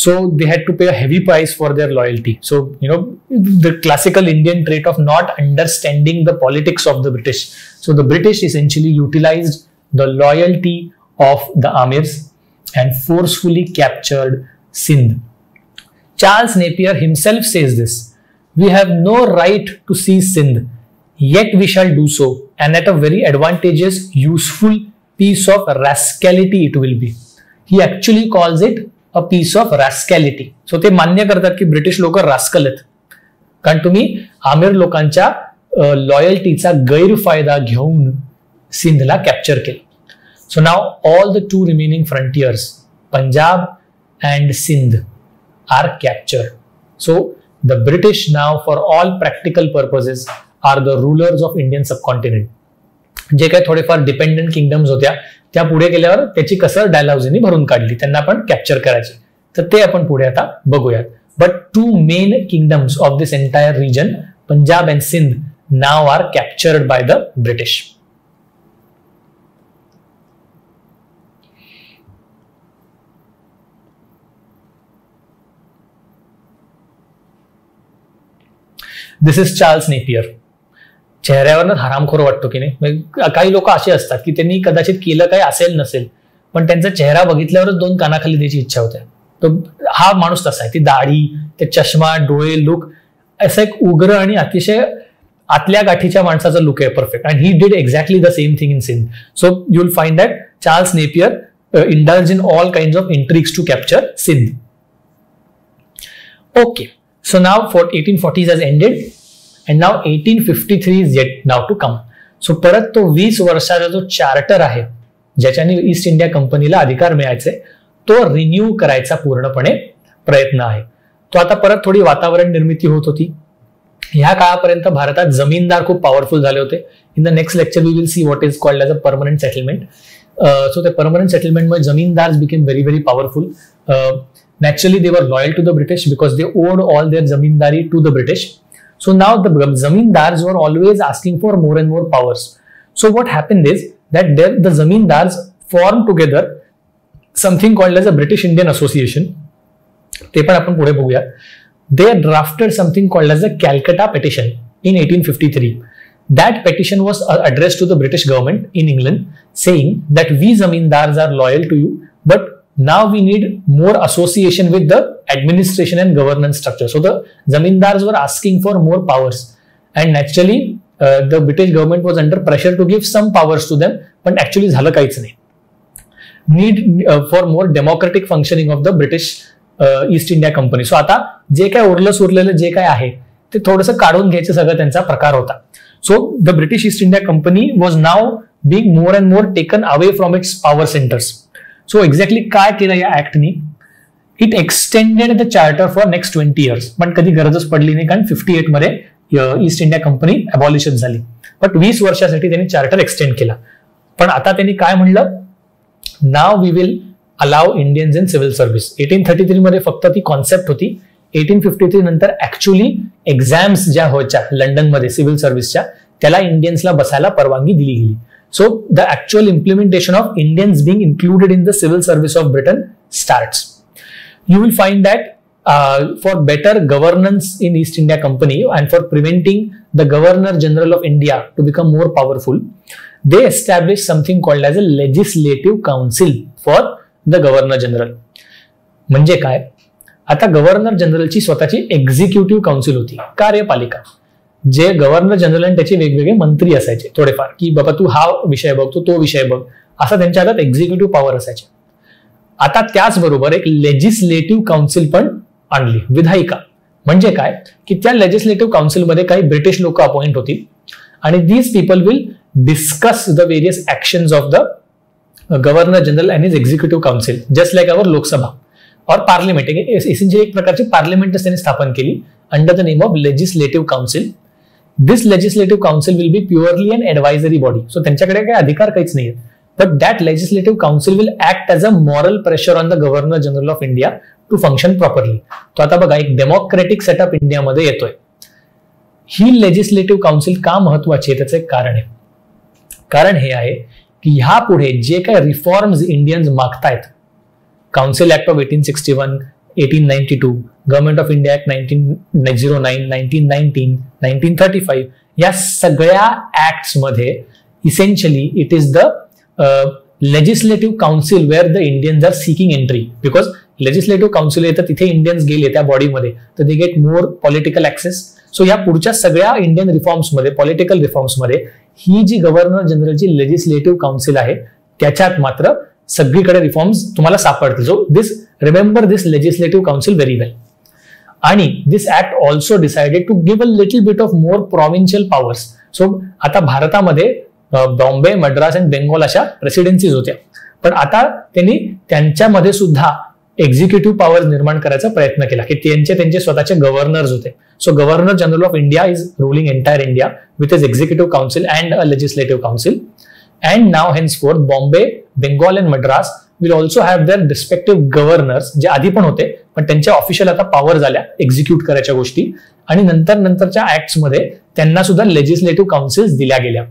Speaker 1: So they had to pay a heavy price for their loyalty. So, the classical Indian trait of not understanding the politics of the British. So the British essentially utilized the loyalty of the Amirs and forcefully captured Sindh. Charles Napier himself says this: "We have no right to seize Sindh, yet we shall do so, and at a very advantageous, useful piece of rascality it will be." He actually calls it a piece of rascality. So ते मान्य करतात की British लोक rascal आहेत कारण तुम्ही आमिर लोकांच्या लॉयल्टीचा गैरफायदा घेऊन सिंधला कॅप्चर केलं. So now all the two remaining frontiers, Punjab and Sindh, are captured. So the British now, for all practical purposes, are the rulers of Indian subcontinent. जे काही थोडेफार डिपेंडंट किंगडम्स होत्या त्या पुढे गेल्यावर त्याची कसर डायलॉग्सनी भरून काढली, त्यांना आपण कॅप्चर करायचे. तर ते आपण पुढे आता बघूयात. But two main kingdoms of this entire region, Punjab and Sindh, now are captured by the British. This is Charles Napier. चेहऱ्यावरच हरामखोर वाटतो की नाही. काही लोक असे असतात की त्यांनी कदाचित केलं काही असेल नसेल पण त्यांचा चेहरा बघितल्यावरच दोन कानाखाली द्यायची इच्छा होते. तो हा माणूस तसा आहे. ती दाढी, ते चष्मा, डोळे, लुक असं एक उग्र आणि अतिशय आतल्या गाठीच्या माणसाचा लुक आहे, perfect. And he did exactly the same thing in Sindh. So you will find that Charles Napier indulged in all kinds of intrigues to capture Sindh. Okay, so now for 1840s has ended. And now 1853 is yet now to come. So परत तो 20 वर्षाचा जो charter आहे ज्याच्याने east India कंपनीला अधिकार मिळायचे तो रिन्यू करायचा पूर्णपणे प्रयत्न आहे. तो आता परत थोडी वातावरण निर्मिती होत होती. ह्या काळापर्यंत भारतात जमीनदार खूप पॉवरफुल झाले होते. In the next lecture we will see what is called as a permanent settlement. So ते परमनंट सेटलमेंटमध्ये zamindar became very very powerful. Naturally, they were loyal to the British because they owed all their zamindari to the British. So now the zamindars were always asking for more and more powers. So what happened is that the zamindars formed together something called as a British Indian Association. ते पण आपण पुढे बघूया. They drafted something called as a Calcutta Petition in 1853. That petition was addressed to the British government in England saying that we zamindars are loyal to you, but now we need more association with the administration and governance structure. So the zamindars were asking for more powers, and naturally the British government was under pressure to give some powers to them, but actually झालं काहीच नाही. Need for more democratic functioning of the British East India Company. So आता जे काय उरलं सुरलेलं जे काय आहे ते थोडंसं काढून घ्यायचं सगळं त्यांचा प्रकार होता. So the British East India Company was now being more and more taken away from its power centers. So exactly काय केलं या ऍक्टनी? It extended the charter for next 20 years. पण कधी गरजच पडली नाही कारण 58 मध्ये ईस्ट इंडिया कंपनी अबॉलिश झाली. बट 20 वर्षासाठी त्यांनी चार्टर एक्सटेंड केला. पण आता त्यांनी काय म्हणलं, नाव वी विल अलाव इंडियन्स इन सिव्हिल सर्व्हिस. 1833 मध्ये फक्त ती कॉन्सेप्ट होती. 1853 नंतर ऍक्च्युअली एक्झाम्स ज्या व्हायच्या लंडनमध्ये सिव्हिल सर्व्हिसच्या त्याला इंडियन्सला बसायला परवानगी दिली गेली. So the actual implementation of Indians being included in the civil service of Britain starts. You will find that for better governance in East India Company and for preventing the Governor General of India to become more powerful, they established something called as a legislative council for the Governor General. म्हणजे काय? आता governor जनरलची स्वतःची executive council होती, कार्यपालिका. जे governor general आणि त्याचे वेगवेगळे मंत्री असायचे थोडेफार, की बाबा तू हा विषय बघ, तू तो विषय बघ, असा त्यांच्या हातात एक्झिक्युटिव्ह पॉवर असायचे. आता त्याचबरोबर एक लेजिस्लेटिव्ह काउन्सिल पण आणली, विधायिका. म्हणजे काय की त्या लेजिस्लेटिव्ह काउन्सिलमध्ये काही ब्रिटिश लोक अपॉइंट होतील आणि these people will discuss the various actions of the governor general and his executive council, just like अवर लोकसभा और पार्लिमेंट. एसेंशियली एक प्रकारची पार्लिमेंटच त्यांनी स्थापन केली under the name of legislative council. This legislative council will be purely an advisory body. So त्यांच्याकडे काही अधिकार काहीच नाहीये. But that legislative council will act as a moral pressure on the Governor General of India to function properly. तो आता बघा एक democratic setup इंडियामध्ये येतोय. ही लेजिस्लेटिव्ह काउन्सिल का महत्वाची आहे त्याचं एक कारण आहे. कारण हे आहे की ह्या पुढे जे काही रिफॉर्म्स इंडियन्स मागतायत, council act of 1861, 1892, government of India act 1909, 1919, 1935, या सगळ्या ऍक्ट्स मध्ये essentially it is the legislative council where the Indians are seeking entry. Because legislative council येतं तिथे इंडियन्स गेले त्या बॉडीमध्ये तर they get more political access. So या पुढच्या सगळ्या इंडियन रिफॉर्म्समध्ये, पॉलिटिकल रिफॉर्म्समध्ये ही जी गव्हर्नर जनरलची लेजिस्लेटिव्ह काउन्सिल आहे त्याच्यात मात्र सगळीकडे रिफॉर्म्स तुम्हाला सापडतील. So this remember this legislative council very well. आणि this act also decided to give a little bit of more provincial powers. So आता भारतामध्ये बॉम्बे, मद्रास आणि बेंगॉल अशा प्रेसिडेन्सीज होत्या, पण आता त्यांनी त्यांच्यामध्ये सुद्धा एक्झिक्युटिव्ह पॉवर निर्माण करायचा प्रयत्न केला की त्यांचे स्वतःचे गव्हर्नर्स होते. So governor general of India is ruling entire India with his executive council and a legislative council. And now henceforth Bombay, Bengal and Madras will also have their respective governors, जे आधी पण होते पण त्यांच्या official आता power झाल्या execute करायच्या गोष्टी. आणि नंतरच्या ऍक्ट्स मध्ये त्यांना सुद्धा लेजिस्लेटिव्ह काउन्सिल्स दिल्या गेल्या.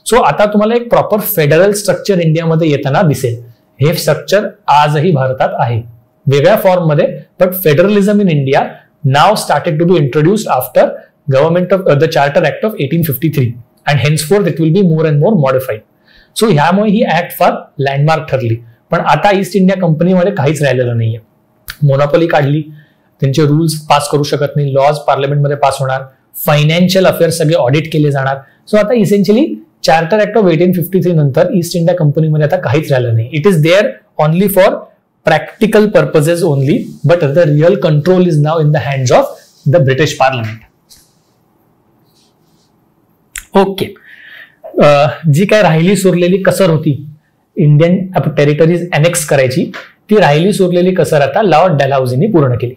Speaker 1: सो आता तुम्हाला एक प्रॉपर फेडरल स्ट्रक्चर इंडियामध्ये येताना दिसेल. हे स्ट्रक्चर आजही भारतात आहे वेगळ्या फॉर्म मध्ये, but federalism in India now started to be introduced after government of the charter act of 1853 and henceforth it will be more and more modified. So ह्यामुळे ही ऍक्ट फार लँडमार्क ठरली. पण आता ईस्ट इंडिया कंपनीमध्ये काहीच राहिलेलं नाहीये. मोनोपॉली काढली, त्यांचे रूल्स पास करू शकत नाही, लॉज पार्लमेंटमध्ये पास होणार, फायनान्शियल अफेअर्स सगळे ऑडिट केले जाणार. सो आता इसेन्शियली चार्टर ऍक्ट ऑफ 1853 नंतर ईस्ट इंडिया कंपनीमध्ये आता काहीच राहिलं नाही. It is there only for practical purposes only, but the real control is now in the hands of the British parliament. So ह्यामुळे ही ऍक्ट फार लँडमार्क ठरली. पण आता ईस्ट इंडिया कंपनीमध्ये काहीच राहिलेलं नाहीये. मोनोपॉली काढली, त्यांचे रूल्स पास करू शकत नाही, लॉज पार्लमेंटमध्ये पास होणार, फायनान्शियल अफेअर्स सगळे ऑडिट केले जाणार. सो आता इसेन्शियली चार्टर ऍक्ट ऑफ 1853 नंतर ईस्ट इंडिया कंपनीमध्ये आता काहीच राहिलं नाही. It is there only for practical purposes only, but the real control is now in the hands of the British parliament. Okay, जी काय राहिली सुरलेली कसर होती इंडियन टेरिटरीज अनेक्स करायची, ती राहिली सुरलेली कसर आता लॉर्ड डलहौसीनी पूर्ण केली.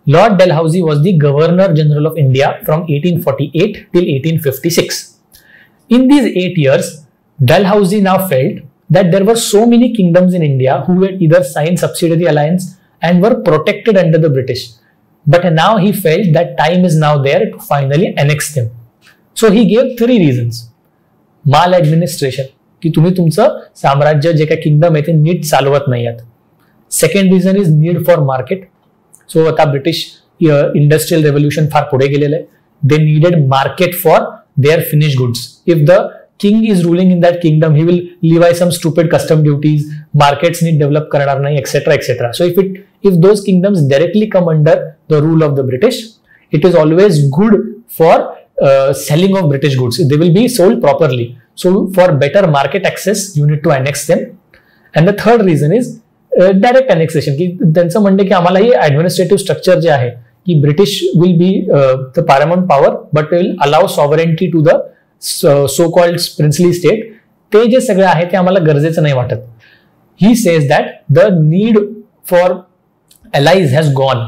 Speaker 1: Lord Dalhousie was the governor general of India from 1848 till 1856. In these 8 years, Dalhousie now felt that there were so many kingdoms in India who had either signed subsidiary alliance and were protected under the British. But now he felt that time is now there to finally annex them. So he gave 3 reasons. Maladministration, की तुम्ही तुमचं साम्राज्य जे काही kingdom आहे ते NEET चालवत नाही आहात. Second reason is need for market. So आता ब्रिटिश इंडस्ट्रियल रेव्होल्युशन फार पुढे गेलेलं आहे. They needed market for their finish goods. If the king is ruling in that kingdom, he will levy some stupid custom duties, markets need develop करणार नाही, etc etc. So if those kingdoms directly come under the rule of the British, it is always good for selling of British goods. They will be sold properly. So for better market access, you need to annex them. And the third reason is direct annexation. की त्यांचं म्हणणं की आम्हाला हे administrative structure जे आहे की British will be the paramount power, but will allow sovereignty to the so called princely state. ते जे सगळं आहे ते आम्हाला गरजेचं नाही वाटत. He says that the need for allies has gone.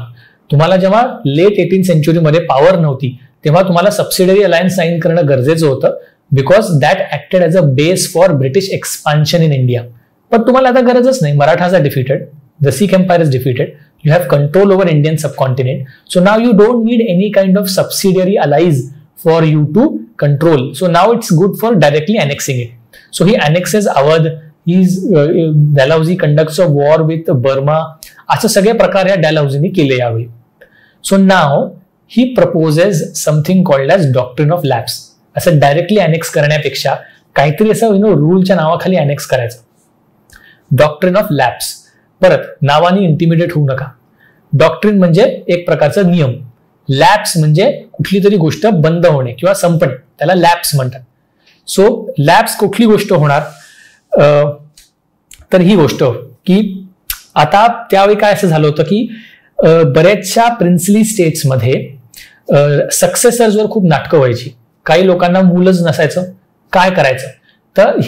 Speaker 1: तुम्हाला जेव्हा लेट 18th century मध्ये पॉवर नव्हती तेव्हा तुम्हाला सबसिडरी अलायन्स साइन करणं गरजेचं होतं, because that acted as a base for British expansion in India. पण तुम्हाला आता गरजच नाही. Marathas are defeated, the Sikh empire is defeated, you have control over Indian subcontinent. So now you don't need any kind of subsidiary allies for you to control. So now it's good for directly annexing it. So he annexes Awadh. Dalhousie conducts a war with Burma. असे सगळे प्रकार या डलहौसीने केले यावेळी. So now he proposes something called as doctrine of lapse. असं directly annex करण्यापेक्षा काहीतरी असं रूलच्या नावाखाली अनेक्स करायचं. Doctrine of lapse. परत नावाने इंटिमिडेट होऊ नका. डॉक्ट्रिन म्हणजे एक प्रकारचा नियम. लॅप्स म्हणजे कुठली तरी गोष्ट बंद होणे किंवा संपणे, त्याला लॅप्स म्हणतात. सो लॅप्स कुठली गोष्ट होणार, तर ही गोष्ट की आता त्यावेळी काय असं झालं होतं की बऱ्याचशा प्रिन्सली स्टेट्समध्ये सक्सेसर्सवर खूप नाटकं व्हायची. काही लोकांना मूलच नसायचं, काय करायचं. तर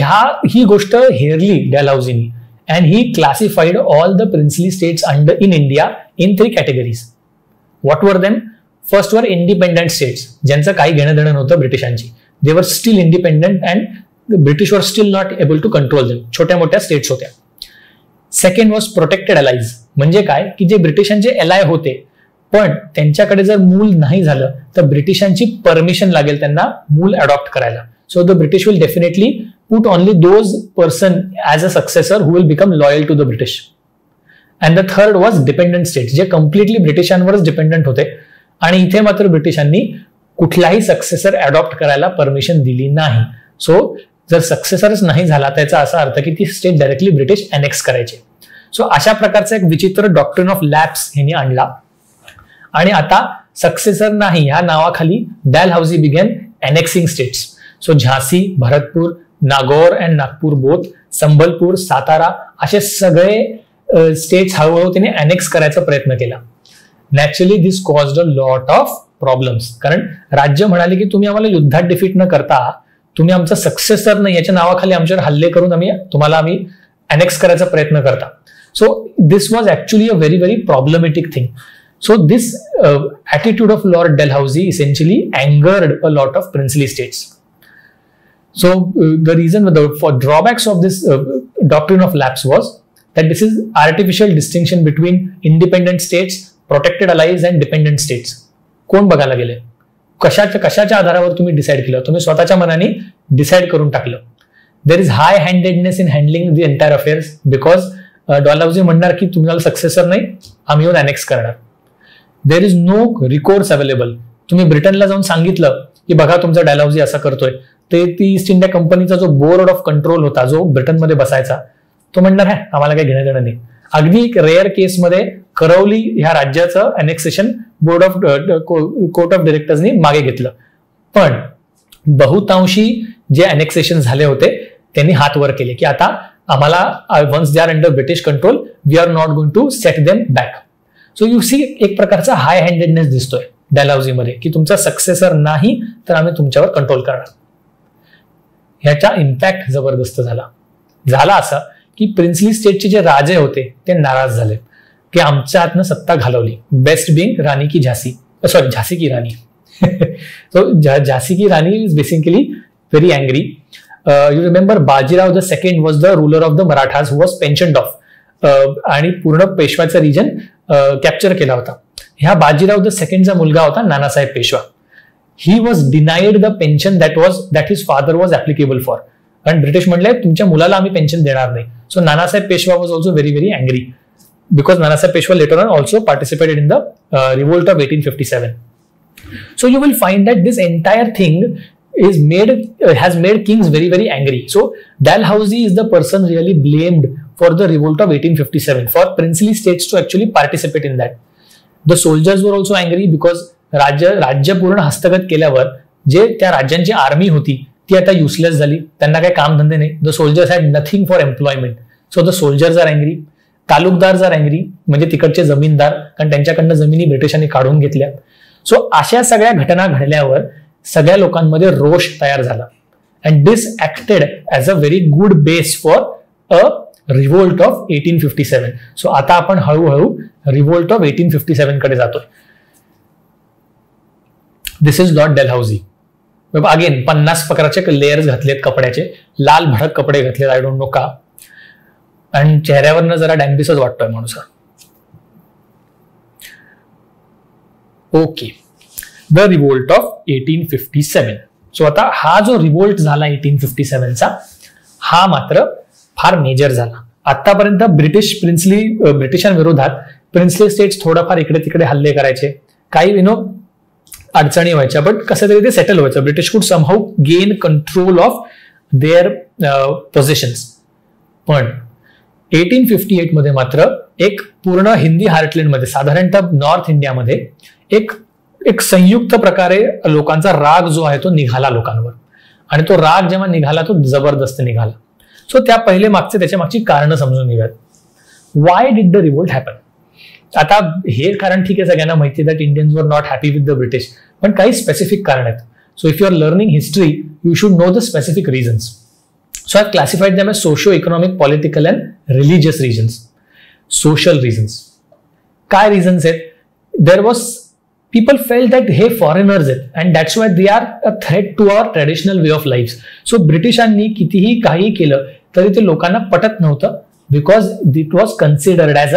Speaker 1: ही गोष्ट हेरली डलहौसीनी. And he classified all the princely states in India in 3 categories. What were them? First were independent states, ज्यांचं काही घेणं देणं नव्हतं ब्रिटिशांची. They were still independent and the British were still not able to control them. छोट्या मोठ्या states होत्या. Second was protected allies. म्हणजे काय की जे ब्रिटिशांचे एलाय होते पण त्यांच्याकडे जर मूल नाही झालं तर ब्रिटिशांची परमिशन लागेल त्यांना मूल अडॉप्ट करायला. So the British will definitely put only those person as a successor who will become loyal to the British. And the third was dependent states, जे completely ब्रिटिशांवरच डिपेंडंट होते आणि इथे मात्र ब्रिटिशांनी कुठलाही सक्सेसर अडॉप्ट करायला परमिशन दिली नाही. सो जर सक्सेसरच नाही झाला त्याचा असा अर्थ की ती स्टेट डायरेक्टली ब्रिटिश अनेक्स करायची. सो अशा प्रकारचा एक विचित्र डॉक्ट्रिन ऑफ लॅप्स यांनी आणला आणि आता सक्सेसर नाही ह्या नावाखाली Dalhousie began annexing states. So Jhansi, Bharatpur, Nagaur and Nagpur both, Sambalpur, Satara असे सगळे स्टेट्स हळूहळू त्याने अनेक्स करायचा प्रयत्न केला. Naturally this caused a lot of problems. कारण राज्य म्हणाले की तुम्ही आम्हाला युद्धात डिफीट न करता तुम्ही आमचा सक्सेसर नाही याच्या नावाखाली आमच्यावर हल्ले करून आम्ही अनेक्स करायचा प्रयत्न करता. So this was actually a very very problematic thing. So this attitude of Lord Dalhousie essentially angered a lot of princely states. So the reason for drawbacks of this doctrine of lapse was that this is artificial distinction between independent states, protected allies and dependent states. कोण बघायला गेले, कशाच्या आधारावर तुम्ही decide केलं, तुम्ही स्वतःच्या मनाने डिसाइड करून टाकलं. There is high handedness in handling the entire affairs because Dalhousie म्हणणार की तुम्हाला सक्सेसर नाही, आम्ही येऊन अनेक्स करणार. There is no recourse available. तुम्ही ब्रिटनला जाऊन सांगितलं की बघा तुमचा डलहौसी असा करतोय, ते ती ईस्ट इंडिया कंपनीचा जो बोर्ड ऑफ कंट्रोल होता जो ब्रिटनमध्ये बसायचा तो म्हणणार आहे आम्हाला काही घेणं देणं नाही. अगदी रेअर केसमध्ये करवली ह्या राज्याचं annexation board of court of डिरेक्टर्सनी मागे घेतलं. पण बहुतांशी जे अनेक्सेशन झाले होते त्यांनी हात वर केले की आता आम्हाला once they are under British control we are not going to set them back. So you see एक प्रकारचा हाय हँडेडनेस दिसतोय डलहौसी मध्ये की तुमचा सक्सेसर नाही तर आम्ही तुमच्यावर कंट्रोल करणार. ह्याचा इम्पॅक्ट जबरदस्त झाला असा की प्रिन्सली स्टेटचे जे राजे होते ते नाराज झाले की आमच्या हातनं सत्ता घालवली. बेस्ट बिंग राणी की झांसी, सॉरी झांसी की राणी. सो झांसी की राणी is basically very angry. You remember Bajirao the second was the ruler of the Marathas who was pensioned off, आणि पूर्ण पेशवाचा रिजन कॅप्चर केला होता. ह्या बाजीराव द सेकंडचा मुलगा होता Nanasaheb Peshwa. He was denied the pension that his father was applicable for. आणि British म्हणले तुमच्या मुलाला आम्ही पेन्शन देणार नाही. So Nanasaheb Peshwa was also very very angry because Nanasaheb Peshwa later on also participated in the revolt of 1857. So you will find that this entire thing has made kings very very angry. So Dalhousie is the person really blamed for the revolt of 1857, for princely states to actually participate in that. The soldiers were also angry because राज्य पूर्ण हस्तगत केल्यावर जे त्या राज्यांची army होती ती आता useless झाली, त्यांना काही काम धंदे नाही. The soldiers had nothing for employment. So the soldiers are angry. Taluqdar are angry, म्हणजे तिकडचे जमीनदार, कारण त्यांच्याकडनं जमिनी ब्रिटिशांनी काढून घेतल्या. सो अशा सगळ्या घटना घडल्यावर सगळ्या लोकांमध्ये रोष तयार झाला. And this acted as a very good base for a revolt of 1857. सो आता आपण हळूहळू रिव्होल्ट ऑफ 1857 कडे जातोय. This is Lord Dalhousie. Again 50 प्रकारचे लेयर्स घातलेत कपड्याचे, लाल भडक कपडे घातलेत, आय डोंट नो का, आणि चेहऱ्यावरनं जरा डॅम्बिसच वाटतोय माणूस. Okay, the revolt of 1857. सो आता हा जो रिव्होल्ट झाला 1857चा, हा मात्र फार मेजर झाला. आतापर्यंत ब्रिटिशांविरोधात प्रिन्सली स्टेट्स थोडंफार इकडे तिकडे हल्ले करायचे, काही अडचणी व्हायच्या, बट कसं तरी ते सेटल व्हायचं. British could somehow gain control of their positions. पण 1858 मध्ये मात्र एक पूर्ण हिंदी हार्टलँडमध्ये, साधारणतः नॉर्थ इंडियामध्ये एक संयुक्त प्रकारे लोकांचा राग जो आहे तो निघाला लोकांवर. आणि तो राग जेव्हा निघाला तो जबरदस्त निघाला. सो त्याच्या मागची कारणं समजून घेऊयात. Why did the revolt happen? आता हे कारण ठीक आहे, सगळ्यांना माहिती आहे that Indians were not happy with the British, पण काही स्पेसिफिक कारण आहेत. So if you are learning history you should know the specific reasons. So I've classified them as socio-economic, political and religious reasons. Social reasons. काय reasons आहेत? There was, people felt that हे foreigners आहेत and that's why they are a threat to our traditional way of life. So ब्रिटिशांनी कितीही काही केलं तरी ते लोकांना पटत नव्हतं because it was considered as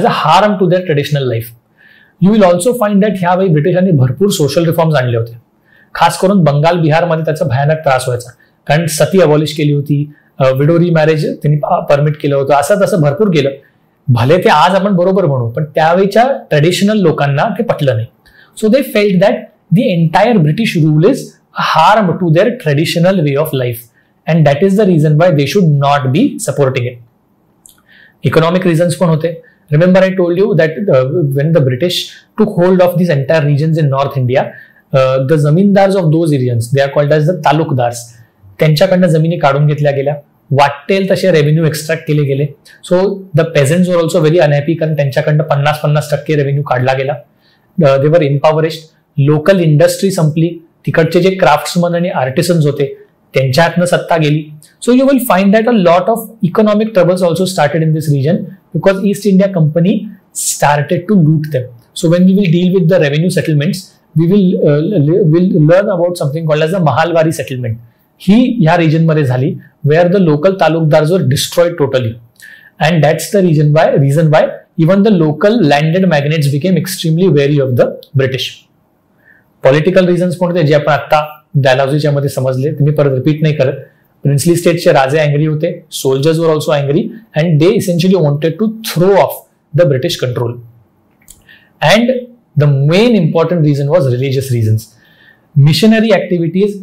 Speaker 1: a harm to their traditional life. You will also find that ह्यावेळी ब्रिटिशांनी भरपूर सोशल रिफॉर्म्स आणले होते. खास करून बंगाल बिहारमध्ये त्याचा भयानक त्रास व्हायचा, कारण सती अबॉलिश केली होती, विडो रिमॅरेज त्यांनी परमिट केलं होतं, असं तसं भरपूर केलं. भले ते आज आपण बरोबर म्हणू, पण त्यावेळीच्या ट्रेडिशनल लोकांना ते पटलं नाही. So they felt that the entire British rule is harm to their traditional way of life and that is the reason why they should not be supporting it. Economic reasons पण होते. Remember I told you that when the British took hold of this entire regions in North India, the zamindars of those areas they are called as the taluqdars. त्यांच्याकडनं जमिनी काढून घेतल्या गेल्या, वाटेल तसे revenue extract केले गेले. So the peasants were also very unhappy, कारण त्यांच्याकडनं 50% रेव्हेन्यू काढला गेला. दे वर एम्पॉवरिश्ड. लोकल इंडस्ट्री संपली, तिकडचे जे क्राफ्ट्समन आणि आर्टिसन्स होते त्यांच्या हातनं सत्ता गेली. So you will find that a lot of economic troubles also started in this region because East India Company started to loot them. So when we will deal with the revenue settlements we will learn about something called as the Mahalwari settlement. ही या region मध्ये झाली where the local taluqdars were destroyed totally and that's the reason why even the local landed magnates became extremely very of the British. Political reasons पण होते जे आपण आता डॅलहाउसीच्या मध्ये समजले, तुम्ही परत रिपीट नाही करत. प्रिन्सली स्टेटचे राजे अँग्री होते, soldiers were also angry and they essentially wanted to throw off the British control. And the main important reason was religious reasons. Missionary activities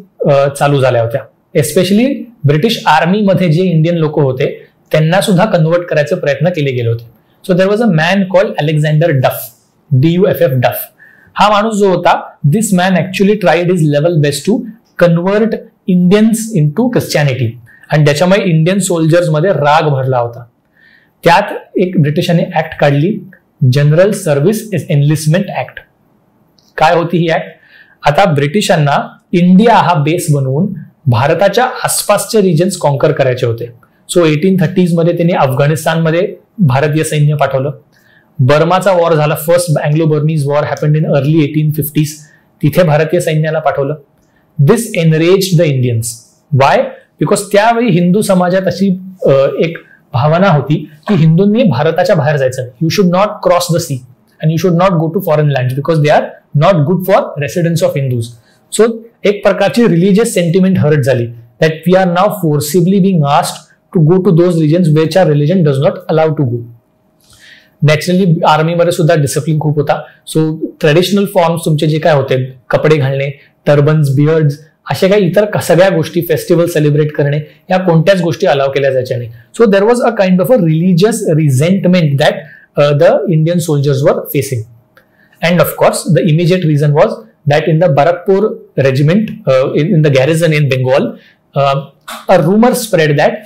Speaker 1: चालू झाल्या होत्या. एस्पेशली ब्रिटिश आर्मीमध्ये जे इंडियन लोक होते त्यांना सुद्धा कन्वर्ट करायचे प्रयत्न केले गेले होते. So there was a man called Alexander Duff, DUFF Duff. हा माणूस जो होता, this man actually tried his level best to convert Indians into Christianity आणि त्याच्यामुळे इंडियन सोल्जर्स मध्ये राग भरला होता. त्यात एक ब्रिटिशांनी ऍक्ट काढली, जनरल सर्व्हिस एनलिस्टमेंट ऍक्ट. काय होती ही ऍक्ट? आता ब्रिटिशांना इंडिया हा बेस बनवून भारताच्या आसपासचे रिजन्स कॉन्कर करायचे होते. सो 1830s मध्ये त्यांनी अफगाणिस्तानमध्ये भारतीय सैन्य पाठवलं. बर्माचा वॉर झाला, first Anglo Burmese war happened in early 1850s, तिथे भारतीय सैन्याला पाठवलं. This enraged the Indians. Y? Because त्यावेळी हिंदू समाजात अशी एक भावना होती की हिंदूंनी भारताच्या बाहेर जायचं, you should not cross the sea and you should not go to foreign land because they are not good for residents of Hindus. So एक प्रकारची रिलिजियस सेंटिमेंट हर्ट झाली that we are now forcibly being asked to go to those regions which are religion does not allow to go. Naturally आर्मीमध्ये सुद्धा discipline खूप होता. सो traditional forms तुमचे जे काय होते, कपडे घालणे, टर्बन्स, बियर्ड्स, अशा काही इतर सगळ्या गोष्टी, फेस्टिवल सेलिब्रेट करणे, या कोणत्याच गोष्टी अलाव केल्या जायच्या नाही. So there was a kind of a religious resentment that the Indian soldiers were facing. And of course the immediate reason was that in the Barakpur regiment, in the garrison in Bengal, a rumor spread that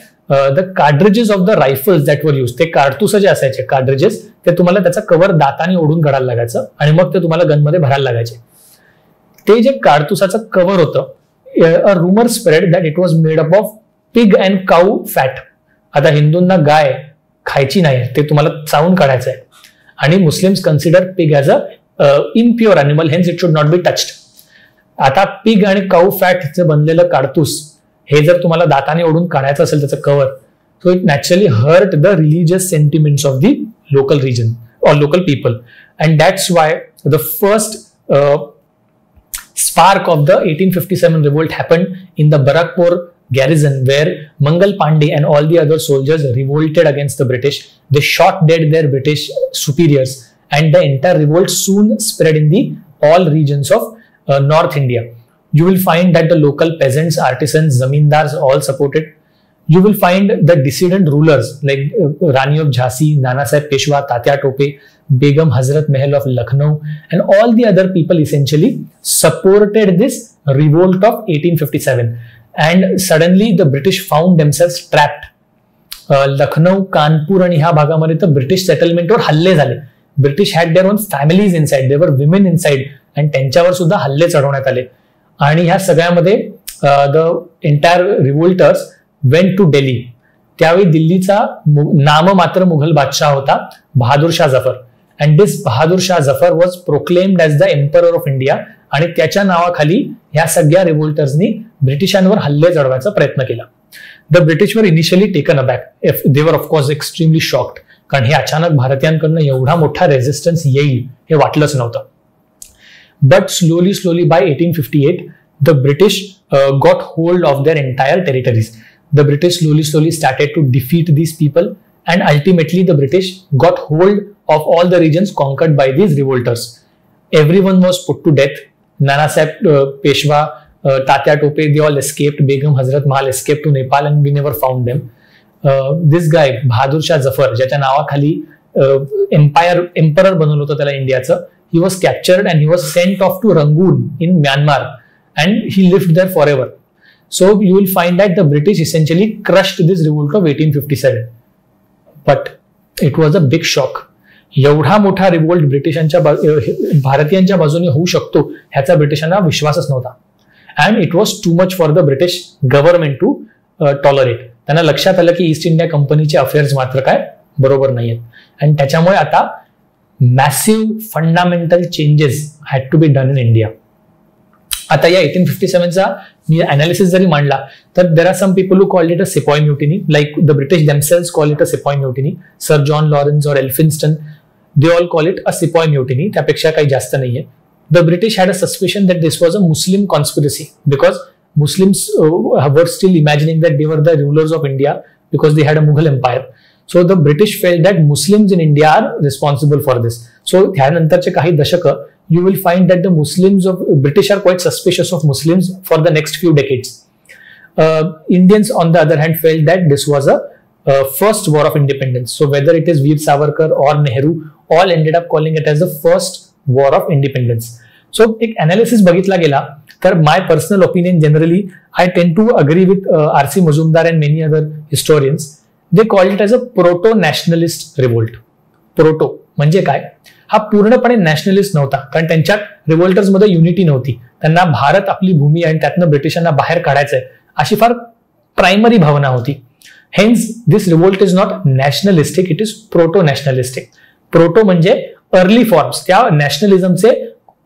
Speaker 1: the cartridges of the rifles that were used, ते कारतूस जे असायचे cartridges, ते तुम्हाला त्याचा cover दाताने ओढून काढायला लागायचं आणि मग ते तुम्हाला गनमध्ये भरायला लागायचे. ते जे कारतुसाचं कव्हर होतं, a rumor spread that it was made up of pig and cow fat. आता हिंदूंना गाय खायची नाही, ते तुम्हाला चावून काढायचं आहे, आणि Muslims consider pig as a impure animal, hence it should not be touched. आता पिग आणि काऊ फॅटचं बनलेलं काडतूस हे जर तुम्हाला दाताने ओढून काढायचं असेल त्याचं cover, so it naturally hurt the religious sentiments of the local region or local people, and that's why the first spark of the 1857 revolt happened in the Barakpur garrison, where Mangal Pandey and all the other soldiers revolted against the British. They shot dead their British superiors, and the entire revolt soon spread in the all regions of North India. You will find that the local peasants, artisans, zamindars all supported. You will find the dissident rulers like Rani of Jhansi, Nana Sahib Peshwa, Tatya Tope, Begum Hazrat Mahal of Lucknow, and all the other people essentially supported this revolt of 1857. And suddenly the British found themselves trapped. Lucknow, Kanpur आणि ह्या भागामध्ये तर British सेटलमेंटवर हल्ले झाले. British had their own families inside, their women inside, आणि त्यांच्यावर सुद्धा हल्ले चढवण्यात आले. आणि ह्या सगळ्यामध्ये the entire revolters went to Delhi. त्यावेळी दिल्लीचा नाममात्र मुघल बादशाह होता Bahadur Shah Zafar, and this Bahadur Shah Zafar was proclaimed as the emperor of India. आणि त्याच्या नावाखाली ह्या सगळ्या रिव्होल्टर्सनी ब्रिटिशांवर हल्ले चढवायचा प्रयत्न केला. The British were initially taken aback, they were of course extremely shocked, कारण हे अचानक भारतीयांकडनं एवढा मोठा रेझिस्टन्स येईल हे वाटलंच नव्हतं. But slowly by 1858 the British got hold of their entire territories. The British slowly started to defeat these people, and ultimately the British got hold of all the regions conquered by these revolters. Everyone was put to death. Nana Sahib Peshwa, Tatya Tope, they all escaped. Begum Hazrat Mahal escaped to Nepal, and we never found them. This guy Bahadur Shah Zafar, ज्याच्या नावाखाली emperor बनवलं होतं त्याला इंडियाचं, he was captured and he was sent off to Rangoon in Myanmar, and he lived there forever. So you will find that the British essentially crushed this revolt of 1857. But it was a big shock. एवढा मोठा revolt ब्रिटिशांच्या भारतीयांच्या बाजूने होऊ शकतो ह्याचा ब्रिटिशांना विश्वासच नव्हता. And it was too much for the British government to tolerate. त्यांना लक्षात आलं की ईस्ट इंडिया कंपनीचे अफेअर्स मात्र काय बरोबर नाहीयेत, आणि त्याच्यामुळे आता massive fundamental changes had to be done in India. आता या 1857चा मी अनालिसिस जरी मांडला तर there are some people who called it a sepoy mutiny, like the British themselves call it a sepoy mutiny. Sir John Lawrence और Elphinstone, they all call it a sepoy mutiny. त्यापेक्षा काही जास्त नाहीये. The British had a suspicion that this was a Muslim conspiracy, because Muslims were still imagining that they were the rulers of India because they had a Mughal empire. So the British felt that Muslims in India are responsible for this. So ह्यानंतरचे काही दशक you will find that the Muslims of British are quite suspicious of Muslims for the next few decades. Indians on the other hand felt that this was a first war of independence. So whether it is Veer Savarkar or Nehru, all ended up calling it as the first war of independence. So एक analysis बघितला गेला तर my personal opinion generally I tend to agree with R.C. Majumdar and many other historians. They call it as a proto-nationalist revolt. Proto म्हणजे काय? हा पूर्णपणे nationalist नव्हता, कारण त्यांच्या रिव्होल्टर्स मध्ये युनिटी नव्हती. त्यांना भारत आपली भूमी आणि त्यातनं ब्रिटिशांना बाहेर काढायचंय अशी फार प्रायमरी भावना होती. Hence this revolt is not nationalistic, it is proto nationalistic. Proto म्हणजे अर्ली फॉर्म्स, त्या नॅशनलिझमचे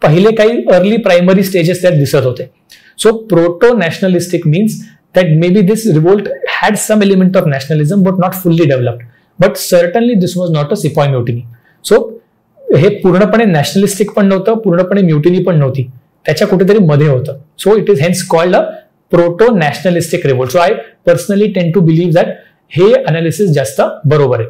Speaker 1: पहिले काही अर्ली प्रायमरी स्टेजेस त्यात दिसत होते. So proto nationalistic means that maybe this revolt had some element of nationalism but not fully developed, but certainly this was not a Sepoy mutiny. So हे पूर्णपणे नॅशनलिस्टिक पण नव्हतं, पूर्णपणे म्युटिनी पण नव्हती, त्याच्या कुठेतरी मध्ये होतं. So it is hence called a proto nationalistic revolt. So I personally tend to believe that हे अनालिसिस जास्त बरोबर आहे.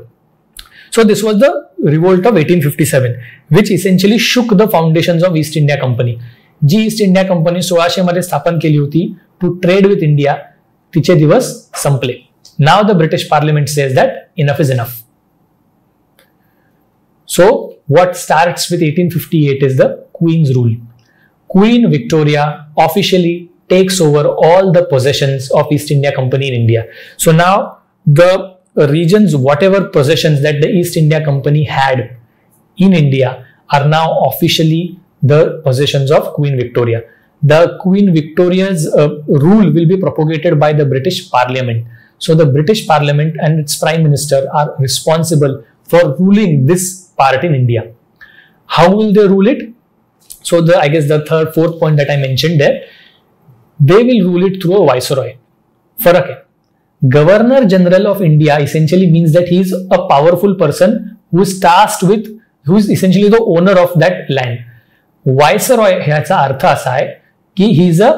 Speaker 1: So this was the revolt of 1857 which essentially shook the foundations of East India Company. जी East India Company 1600 मध्ये स्थापन केली होती to trade with India, तिचे दिवस संपले. नाव the British parliament says that enough is enough. So what starts with 1858 is the Queen's rule. Queen Victoria officially takes over all the possessions of East India Company in India. So now the regions, whatever possessions that the East India Company had in India are now officially the possessions of Queen Victoria. The Queen Victoria's rule will be propagated by the British Parliament. So the British Parliament and its Prime Minister are responsible for ruling this part in India. How will they rule it? So I guess the fourth point that I mentioned there, they will rule it through a viceroy. फरक है. Governor General of India essentially means that he is a powerful person who is tasked with, who is essentially the owner of that land. Viceroy ह्याचा अर्थ असा आहे की he is a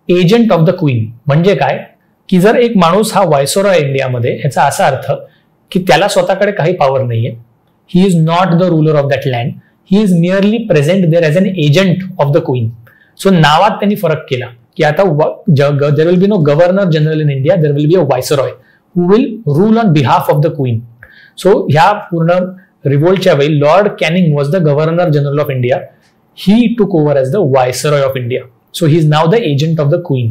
Speaker 1: agent of the queen. म्हणजे काय की जर एक माणूस हा व्हायसरॉय इंडियामध्ये, याचा असा अर्थ की त्याला स्वतःकडे काही पॉवर नाहीये. He is not the ruler of that land, he is merely present there as an agent of the queen. So नावात त्यांनी फरक केला की आता there will be no governor general in India, there will be a viceroy who will rule on behalf of the queen. So ह्या पूर्ण रिवोल्टच्या वेळी Lord Canning was the governor general of India. He took over as the Viceroy of India. So he is now the agent of the Queen.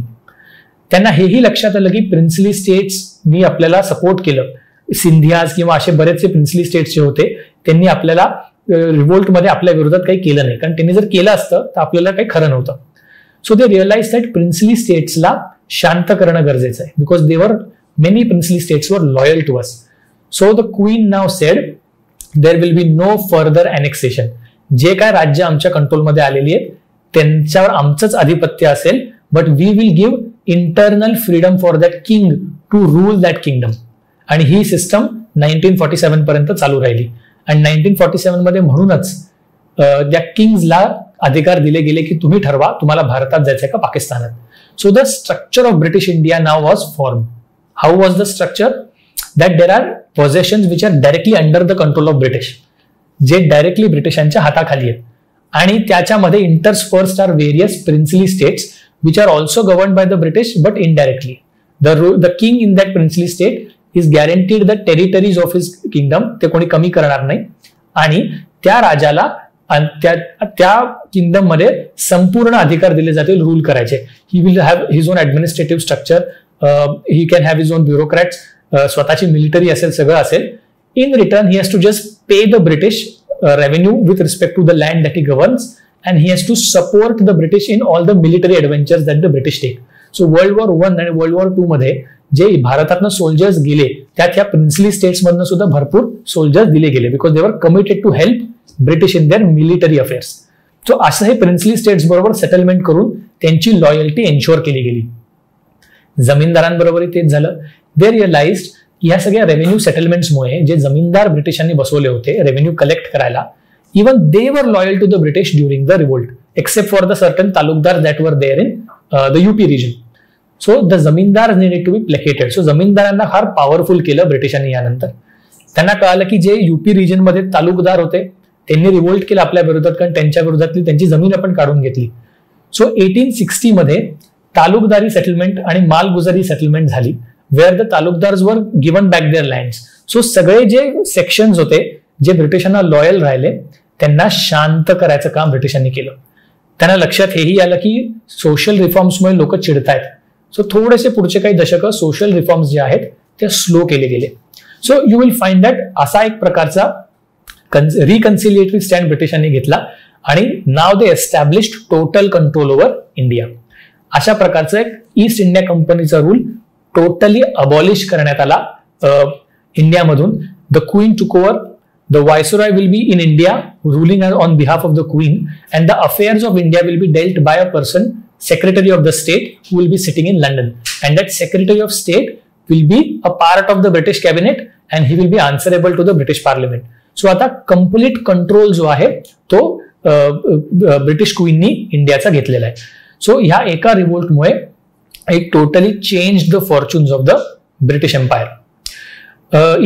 Speaker 1: त्यांना हेही लक्षात आलं की princely स्टेट्सनी आपल्याला सपोर्ट केलं. सिंधियाज किंवा असे बरेचसे प्रिन्सली स्टेट्स जे होते त्यांनी आपल्याला रिवोल्टमध्ये आपल्या विरोधात काही केलं नाही, कारण त्यांनी जर केलं असतं तर आपल्याला काही खरं नव्हतं. So they realise that princely स्टेट्सला शांत करणं गरजेचं आहे, because there were many princely states were loyal to us. So the queen now said there will be no further annexation. जे काय राज्य आमच्या कंट्रोलमध्ये आलेली आहेत त्यांच्यावर आमचंच आधिपत्य असेल, but we will give internal freedom for that king to rule that kingdom. आणि ही सिस्टम 1947 पर्यंत चालू राहिली. आणि 1947 मध्ये म्हणूनच त्या किंग्सला अधिकार दिले गेले की तुम्ही ठरवा तुम्हाला भारतात जायचंय का पाकिस्तानात. So the structure of British India now was form. How was the structure? That there are possessions which are directly under the control of British, जे डायरेक्टली ब्रिटिशांच्या हाताखाली आहेत. आणि त्याच्यामध्ये interspersed are various princely states which are also governed by the British but indirectly. The king in that princely state is guaranteed the territories of his kingdom, ते कोणी कमी करणार नाही. आणि त्या राजाला त्या किंगडम मध्ये संपूर्ण अधिकार दिले जातील रूल करायचे. He will have his own administrative structure, he can have his own ब्युरोक्रॅट्स, स्वतःची मिलिटरी असेल, सगळं असेल. In return, he has to just pay the British revenue with respect to the land that he governs, and he has to support the British in all the military adventures that the British take. So World War I आणि World War II मध्ये जे भारतातनं soldiers गेले त्यात ह्या princely states मधनं सुद्धा भरपूर soldiers दिले गेले, because they were committed to help British in their military affairs. So असं हे प्रिन्सली स्टेट्स बरोबर सेटलमेंट करून त्यांची लॉयल्टी एन्श्योर केली गेली. जमीनदारांबरोबरही तेच झालं. दे रिअलाइज्ड या सगळ्या रेव्हेन्यू सेटलमेंट्समुळे जे जमीनदार ब्रिटिशांनी बसवले होते रेव्हेन्यू कलेक्ट करायला, even they were loyal to the British during the revolt, except for the certain taluqdar that were there in the UP region. So the zamindar needed to be placated. So जमीनदारांना फार powerful केलं ब्रिटिशांनी. यानंतर त्यांना कळालं की जे UP region मध्ये तालुकदार होते त्यांनी रिवोल्ट केलं आपल्या विरोधात, कारण त्यांच्या विरोधातली त्यांची जमीन आपण काढून घेतली. सो 1860 मध्ये तालुकदारी सेटलमेंट आणि मालगुजारी सेटलमेंट झाली, where the taluqdars were given back their lands. So सगळे जे सेक्शन्स होते जे ब्रिटिशांना लॉयल राहिले त्यांना शांत करायचं काम ब्रिटिशांनी केलं. त्यांना लक्षात हेही आलं की सोशल रिफॉर्म्समुळे लोक चिडतायत. सो थोडेसे पुढचे काही दशक सोशल रिफॉर्म्स जे आहेत ते स्लो केले गेले. So you will find that असा एक प्रकारचा रिकन्सिलिएटरी स्टँड ब्रिटिशांनी घेतला आणि now they established total control over India. अशा प्रकारचं एक ईस्ट इंडिया कंपनीचा रूल टोटली अबॉलिश करण्यात आला इंडियामधून. The queen took over. The Viceroy will be in India, ruling on behalf of the Queen, and the affairs of India will be dealt by a person, Secretary of the State, who will be sitting in London. And that Secretary of State will be a part of the British cabinet, and he will be answerable to the British Parliament. So आता complete control जो आहे तो British क्वीननी इंडियाचा घेतलेला आहे. सो ह्या एका रिवोल्टमुळे एक totally change the fortunes of the British empire.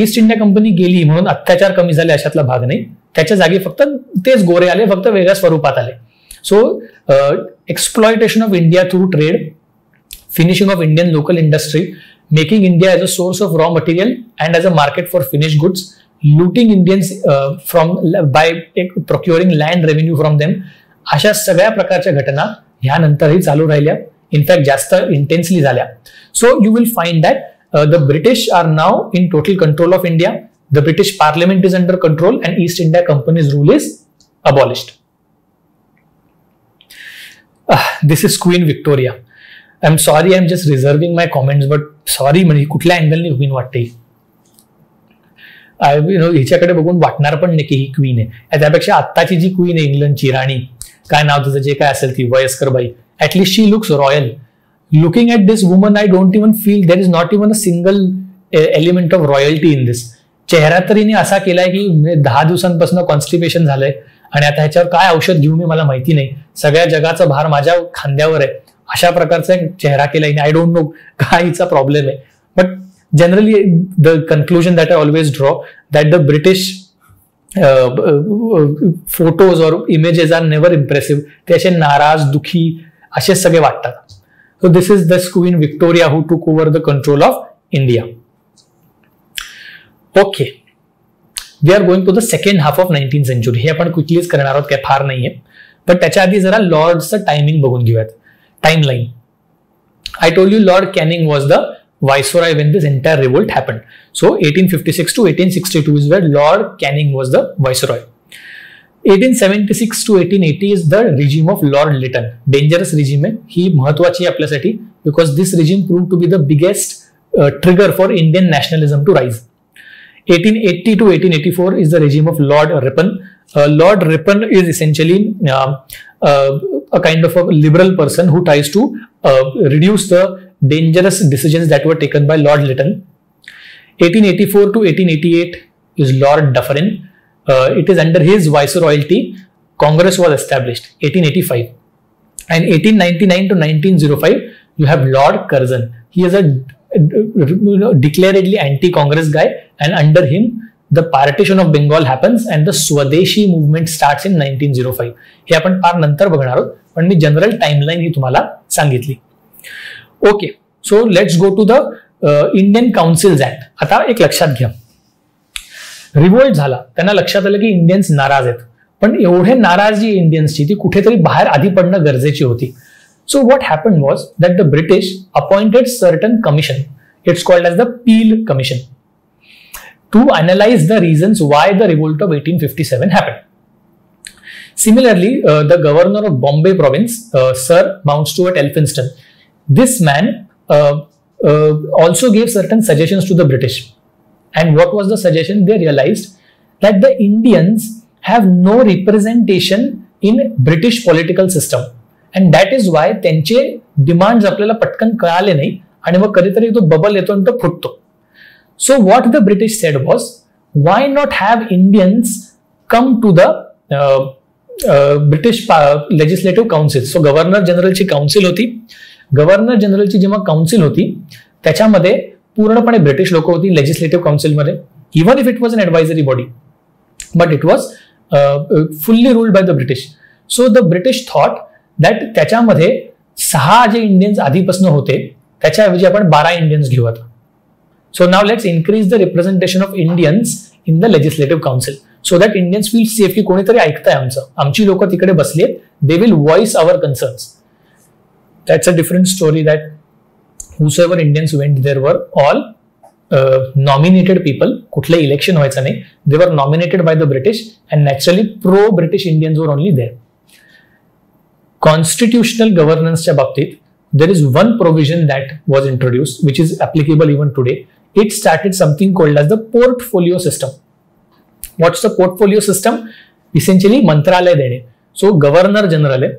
Speaker 1: East India Company गेली म्हणून अत्याचार कमी झाले अशातला भाग नाही. त्याच्या जागी फक्त तेच गोरे आले, फक्त वेगळ्या स्वरूपात आले. So exploitation of India through trade, finishing off Indian local industry, making India as a source of raw material and as a market for finish goods, looting Indians from by procuring land revenue from them, अशा सगळ्या प्रकारच्या घटना ह्यानंतरही चालू राहिल्या. In fact जास्त intensely झाल्या. सो you will find that the British are now in total control of India. The British Parliament is under control, and East India Company's rule is abolished. This is Queen Victoria. I'm sorry, I'm just reserving my comments, but sorry, म्हणजे कुठल्या अँगलने queen वाटते. हिच्याकडे बघून वाटणार पण नाही की ही queen आहे. त्यापेक्षा आत्ताची जी क्वीन आहे इंग्लंडची राणी, काय नाव तिचं जे काय असेल ती वयस्कर by, at least she looks royal. Looking at this woman, I don't even feel there is not even a single element of royalty in this. चेहरा तरी असा केलाय की 10 दिवसांपासून कॉन्स्टिपेशन झालंय आणि आता ह्याच्यावर काय औषध घेऊ मी मला माहिती नाही. सगळ्या जगाचा भार माझ्या खांद्यावर आहे अशा प्रकारचा एक चेहरा केलाय. आय डोंट नो काय हिचा प्रॉब्लेम आहे. But generally the conclusion that I always draw that the British photos और इमेजेस आर नेव्हर इम्प्रेसिव्ह. ते असे नाराज, दुखी असे सगळे वाटतात. So this is this Queen Victoria who took over the control of India. Okay, we are going to the second half of 19th century. हे आपण क्विकलीच करणार आहोत, काय फार नाहीये. पण त्याच्या आधी जरा लॉर्डचं टायमिंग बघून घेऊयात. Timeline. I told you Lord Canning was the viceroy when this entire revolt happened. So 1856 to 1862 is where Lord Canning was the viceroy. 1876 to 1880 is the regime of Lord Lytton. Dangerous regime आहे ही, महत्वाची आहे आपल्यासाठी, because this regime proved to be the biggest trigger for Indian nationalism to rise. 1880 to 1884 is the regime of Lord Ripon. Lord Ripon is essentially a kind of a liberal person who tries to reduce the dangerous decisions that were taken by Lord Lytton. 1884 to 1888 is Lord Dufferin. It is under his viceroyalty Congress was established, 1885. And 1899 to 1905 you have Lord Curzon. He is a declaredly anti-Congress guy, and under him the partition of Bengal happens and the Swadeshi movement starts in 1905. हे आपण फार नंतर बघणार आहोत, पण मी general timeline ही तुम्हाला सांगितली. Okay, so let's go to the Indian councils act. आता एक लक्षात घ्या, रिव्होल्ट झाला, त्यांना लक्षात आलं की इंडियन्स नाराज आहेत, पण एवढे नाराजी इंडियन्सची ती कुठेतरी बाहेर आधी पडणं गरजेची होती. So what happened was that the British appointed certain commission. It's called as the Peel commission to analyze the reasons why the revolt of 1857 happened. Similarly, the governor of Bombay province, Sir Mountstuart Elphinstone, this man also gave certain suggestions to the British. And what was the suggestion? They realized that the Indians have no representation in British political system, and that is why त्यांचे demands आपल्याला पटकन कळाले नाही आणि मग कधीतरी तो bubble येतो आणि तो फुटतो. So what the British said was, why not have Indians come to the British Legislative Council? So Governor General ची काउन्सिल होती. गव्हर्नर जनरलची जेव्हा काउन्सिल होती त्याच्यामध्ये पूर्णपणे ब्रिटिश लोक होती लेजिस्लेटिव्ह काउन्सिलमध्ये, even if it was an advisory body, but it was fully ruled by the British. So the British thought that त्याच्यामध्ये 6 जे इंडियन्स आधीपासून होते त्याच्याऐवजी आपण 12 इंडियन्स घेऊ आता. So now let's increase the representation of Indians in the Legislative Council so that Indians feel safe की कोणीतरी ऐकताय आमची लोक तिकडे बसलेत, they will voice our concerns. That's a different story, that whosoever Indians went there were all nominated people. कुठलं election व्हायचं नाही, they were nominated by the British and naturally pro-British Indians were only there. Constitutional governance च्या बाबतीत there is one provision that was introduced, which is applicable even today. It started something called as the portfolio system. What's the portfolio system? Essentially, Mantralaya dene. So, Governor General,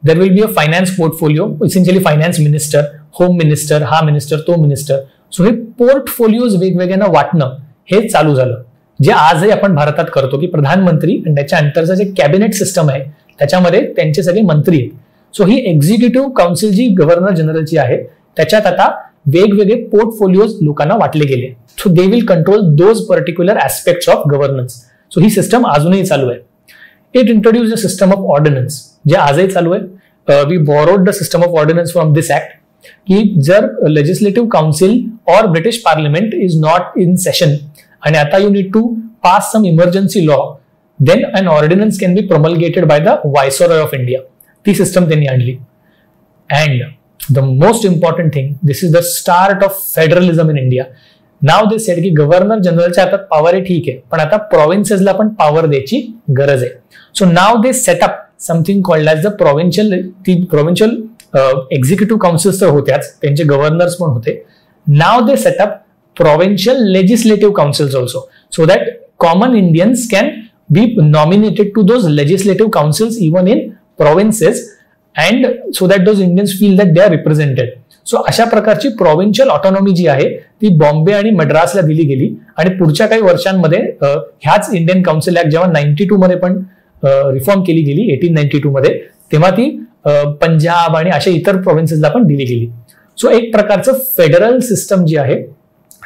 Speaker 1: there will be a finance portfolio, essentially finance minister, home minister, हा minister, तो minister. So, हे portfolios वेगवेगळ्यांना वाटणं हे चालू झालं. जे आजही आपण भारतात करतो की प्रधानमंत्री आणि त्याच्या अंतर्गत जे कॅबिनेट सिस्टम आहे त्याच्यामध्ये त्यांचे सगळे मंत्री आहेत. सो ही एक्झिक्युटिव्ह काउन्सिल जी गव्हर्नर जनरलची आहे त्याच्यात आता वेगवेगळे पोर्टफोलिओज लोकांना वाटले गेले. So they will control those particular aspects of governance. So ही सिस्टम अजूनही चालू आहे. It introduce the system of ordinance जे आजही चालू आहे. We borrowed the system of ordinance from this act की जर legislative council or British parliament is not in session and आता you need to pass some emergency law, then an ordinance can be promulgated by the Viceroy of India. ती system त्यांनी आणली. And the most important thing, this is the start of federalism in India. Now they said की governor जनरलच्या हातात power आहे ठीक आहे, पण आता प्रोव्हिन्सेसला पण पॉवर द्यायची गरज आहे. So now they set up something called as the provincial executive councils तर होत्याच, त्यांचे गव्हर्नर्स पण होते. Now they set up provincial legislative councils also, so that common Indians can be nominated to those legislative councils even in provinces, and so that those Indians feel that they are represented. So अशा प्रकारची provincial autonomy जी आहे ती बॉम्बे आणि मद्रासला दिली गेली आणि पुढच्या काही वर्षांमध्ये ह्याच इंडियन काउन्सिल ऍक्ट जेव्हा 92 मध्ये पण रिफॉर्म केली गेली 1892 मध्ये, तेव्हा ती पंजाब आणि अशा इतर प्रोव्हिन्सेसला पण दिली गेली. सो एक प्रकारचं फेडरल सिस्टम जी आहे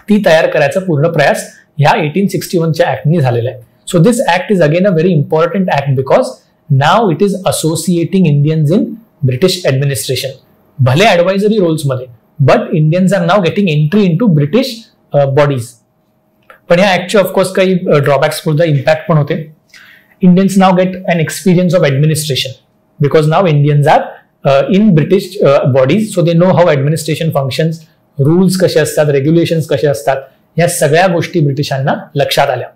Speaker 1: ती तयार करायचा पूर्ण प्रयास ह्या 1861च्या ऍक्टनी झालेला आहे. So this act is again a very important act because now it is associating Indians in British administration. भले ऍडवायझरी रोल्स मध्ये, but Indians are now getting entry into British bodies. पण ह्या ऍक्टचे ऑफकोर्स काही drawbacks पुढे impact पण होते. Indians now get an experience of administration because now Indians are in British bodies, so they know how administration functions, rules कसे असतात, regulations कसे असतात, या सगळ्या गोष्टी ब्रिटिशांना लक्षात आल्या.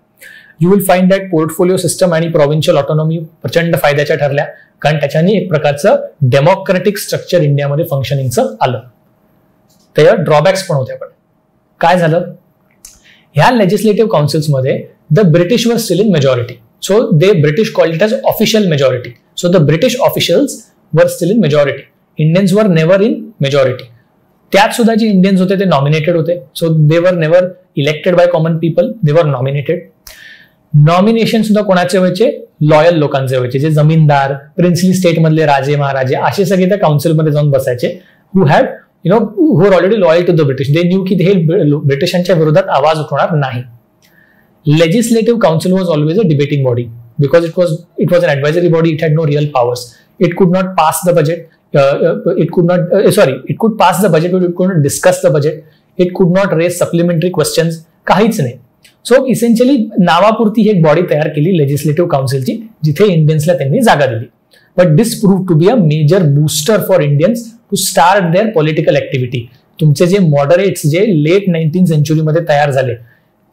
Speaker 1: You will find that portfolio system आणि प्रोव्हिन्शियल ऑटोनॉमी प्रचंड फायद्याच्या ठरल्या, कारण त्याच्याने एक प्रकारचं डेमोक्रेटिक स्ट्रक्चर इंडियामध्ये फंक्शनिंगचं आलं. त्याच्या ड्रॉबॅक्स पण होत्या. पण काय झालं, ह्या लेजिस्लेटिव्ह काउन्सिल्समध्ये the British were still in majority. So the British called it as official majority. So the British officials were still in majority. Indians were never in majority. त्यात सुद्धा जे इंडियन्स होते ते नॉमिनेटेड होते. So they were never elected by common people, they were nominated. Nomination सुद्धा कोणाचे व्हायचे, loyal लोकांचे व्हायचे, जे जमीनदार, प्रिन्सली स्टेट मधले राजे महाराजे असे सगळे त्या काउन्सिलमध्ये जाऊन बसायचे, who had who are already loyal to the British. They knew की हे ब्रिटिशांच्या विरोधात आवाज उठवणार नाही. Legislative council was always a debating body because it was an advisory body. It had no real powers. It could not pass the budget. It could pass the budget, but it could not discuss the budget. It could not raise supplementary questions. काहीच नाही. सो essentially नावापुरती ही एक body तयार केली legislative काउन्सिलची, जिथे इंडियन्सला त्यांनी जागा दिली. But this prove to be a major booster for Indians to start their political activity. तुमचे जे मॉडरेट्स जे लेट 19th सेंचुरीमध्ये तयार झाले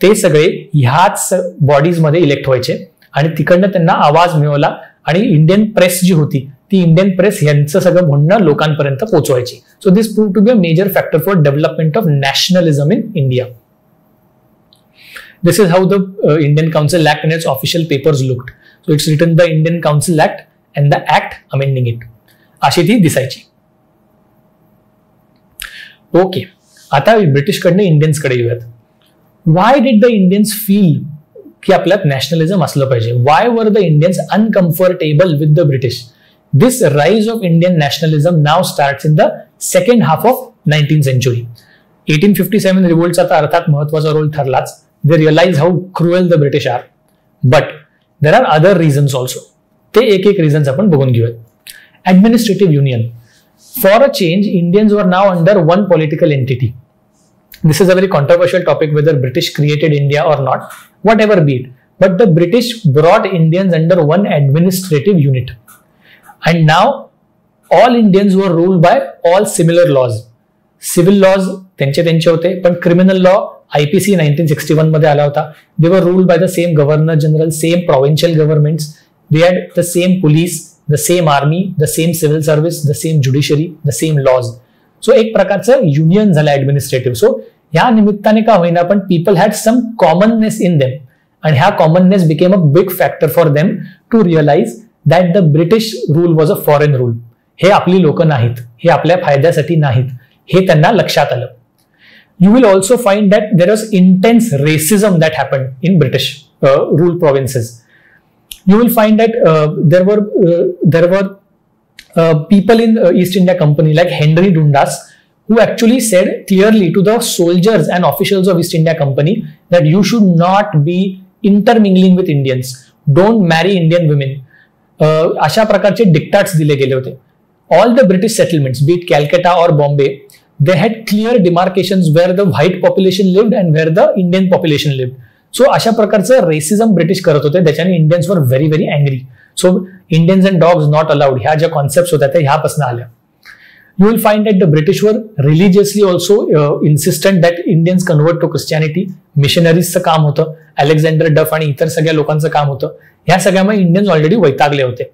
Speaker 1: ते सगळे ह्याच बॉडीजमध्ये इलेक्ट व्हायचे आणि तिकडनं त्यांना आवाज मिळवला आणि इंडियन प्रेस जी होती ती इंडियन प्रेस यांचं सगळं म्हणणं लोकांपर्यंत पोहोचवायची. So this prove to be a major factor for development of nationalism in India. This is how the Indian Council Act and its official papers looked. So it's written the Indian Council Act and the Act amending it. अशी ती दिसायची. Okay, आता ब्रिटिशकडनं इंडियन्सकडे येऊयात. Why did the Indians feel की आपल्यात nationalism असलं पाहिजे? Why were the Indians uncomfortable with the British? This rise of Indian nationalism now starts in the second half of 19th century. 1857 revoltचा तर अर्थात महत्वाचा role ठरलाच. They realize how cruel the British are. But there are other reasons also. ते एक reasons आपण बघून घेऊयात. Administrative union. For a change, Indians were now under one political entity. This is a very controversial topic whether British created India or not. Whatever be it. But the British brought Indians under one administrative unit. And now all Indians were ruled by all similar laws. Civil laws त्यांचे होते, पण criminal law IPC 1961 मध्ये आला होता. They were ruled by the same governor general, same provincial governments. They had the same police, the same army, the same civil service, the same judiciary, the same laws. सो एक प्रकारचं union झालं administrative. सो ह्या निमित्ताने का होईना पण people had some commonness in them, आणि ह्या commonness became a big factor for them to realise that the British rule was a foreign rule. हे आपली लोक नाहीत, हे आपल्या फायद्यासाठी नाहीत, हे त्यांना लक्षात आलं. You will also find that there was intense racism that happened in British ruled provinces. You will find that there were people in East India Company like Henry Dundas who actually said clearly to the soldiers and officials of East India Company that you should not be intermingling with Indians. Don't marry Indian women. अशा प्रकारचे डिक्टाट्स दिले गेले होते. All the British settlements, be it Calcutta or Bombay, they had clear demarcations where the white population lived and where the Indian population lived. So अशा प्रकारचं racism British करत होते, त्याच्याने Indians were very very angry. So Indians and dogs not allowed ह्या ज्या concept होत्या त्या ह्यापासून आल्या. You will find that the British were religiously also insistent that Indians convert to Christianity. मिशनरीजचं काम होतं, अलेक्झांडर डफ आणि इतर सगळ्या लोकांचं काम होतं. ह्या सगळ्यामुळे इंडियन्स ऑलरेडी वैतागले होते.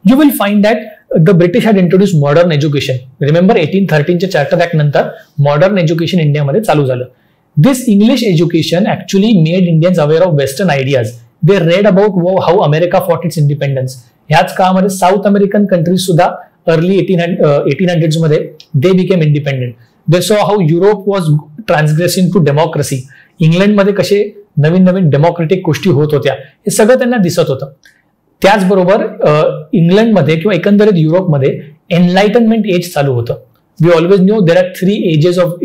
Speaker 1: You will find that the British had introduced modern education. Remember 1813 च्या चार्टर ऍक्ट नंतर मॉडर्न एज्युकेशन इंडियामध्ये चालू झालं. This English education actually made Indians aware of Western ideas. They read about how America fought its independence. ह्याच काळामध्ये south American countries सुद्धा early 1800s मध्ये they became independent. They saw how Europe was transgressing to democracy. इंग्लंडमध्ये कसे नवीन नवीन democratic गोष्टी होत होत्या हे सगळं त्यांना दिसत होतं. त्याचबरोबर इंग्लंडमध्ये किंवा एकंदरीत युरोपमध्ये एनलाइटनमेंट एज चालू होतं. We always knew there are 3 ages of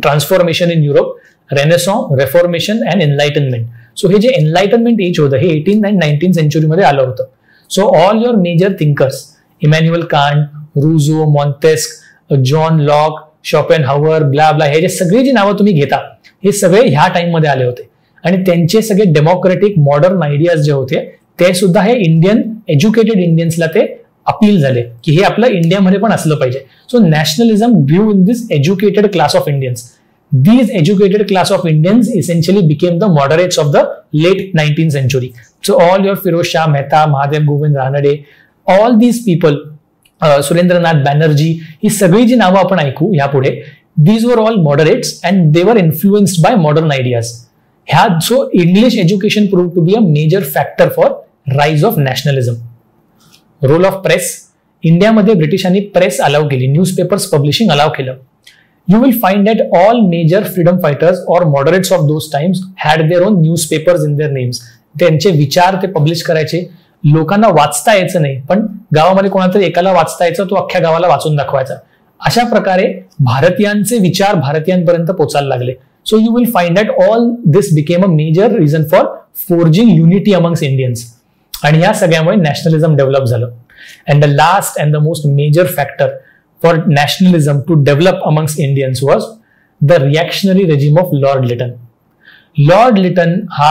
Speaker 1: transformation in Europe: Renaissance, Reformation and Enlightenment. So हे जे एनलाइटनमेंट एज होतं हे 18th and 19th सेंचुरीमध्ये आलं होतं. So all your major thinkers, Immanuel Kant, Rousseau, Montesquieu, John Locke, Schopenhauer, blah blah, हे जे सगळे जी नावं तुम्ही घेता हे सगळे ह्या टाइममध्ये आले होते. आणि त्यांचे सगळे डेमोक्रेटिक मॉडर्न आयडियाज जे होते ते सुद्धा हे इंडियन एज्युकेटेड इंडियन्सला ते अपील झाले की हे आपलं इंडियामध्ये पण असलं पाहिजे. So nationalism grew in this educated class of Indians. These educated class of Indians essentially became the moderates of the late 19th century. So all your Firoz Shah Mehta, Mahadev Govind Ranade, all these people, Surendranath Banerjee, ही सगळी जी नावं आपण ऐकू यापुढे, these were all moderates and they were influenced by modern ideas. So English education proved to be a major factor for rise of nationalism. Role of press. इंडियामध्ये ब्रिटिशांनी press allow केली, newspapers publishing allow केलं. You will find that all major freedom fighters or moderates of those times had their own newspapers in their names. त्यांचे विचार ते publish करायचे. लोकांना वाचता यायचं नाही, पण गावामध्ये कोणातरी एकाला वाचता यायचं, तो अख्ख्या गावाला वाचून दाखवायचा. अशा प्रकारे भारतीयांचे विचार भारतीयांपर्यंत पोचायला लागले. So you will find that all this became a major reason for forging unity amongst Indians. आणि या सगळ्यामुळे नॅशनलिझम डेव्हलप झालं. And the last and the most major factor for nationalism to develop amongst Indians was the reactionary regime of Lord Lytton. Lord Lytton हा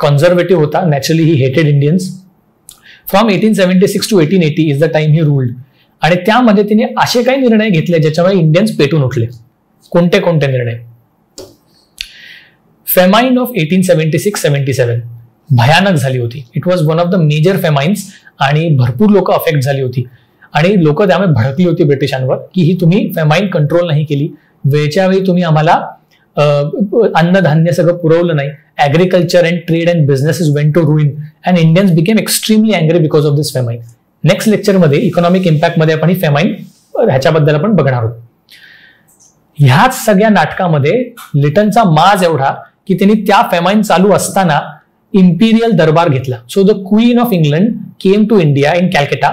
Speaker 1: conservative होता. Naturally he hated Indians. From 1876 to 1880 is the time he ruled. आणि त्यामध्ये तिने असे काही निर्णय घेतले ज्याच्यामुळे इंडियन्स पेटून उठले. कोणते कोणते निर्णय? फेमाइन ऑफ 1876-77 भयानक झाली होती. It was one of the major famines आणि भरपूर लोक अफेक्ट झाली होती आणि लोक त्यामुळे भडकली होती ब्रिटिशांवर की ही तुम्ही फेमाइन कंट्रोल नाही केली, वेळच्या वेळी तुम्ही आम्हाला अन्नधान्य सगळं पुरवलं नाही. Agriculture and trade and businesses went to ruin and Indians became extremely angry because of this famine. Next लेक्चरमध्ये इकॉनॉमिक इम्पॅक्ट मध्ये आपण ही फेमाइन ह्याच्याबद्दल आपण बघणार आहोत. ह्याच सगळ्या नाटकामध्ये लिटनचा माज एवढा की त्यांनी त्या फेमाइन चालू असताना इम्पिरियल दरबार घेतला. So the queen of England came to India in Calcutta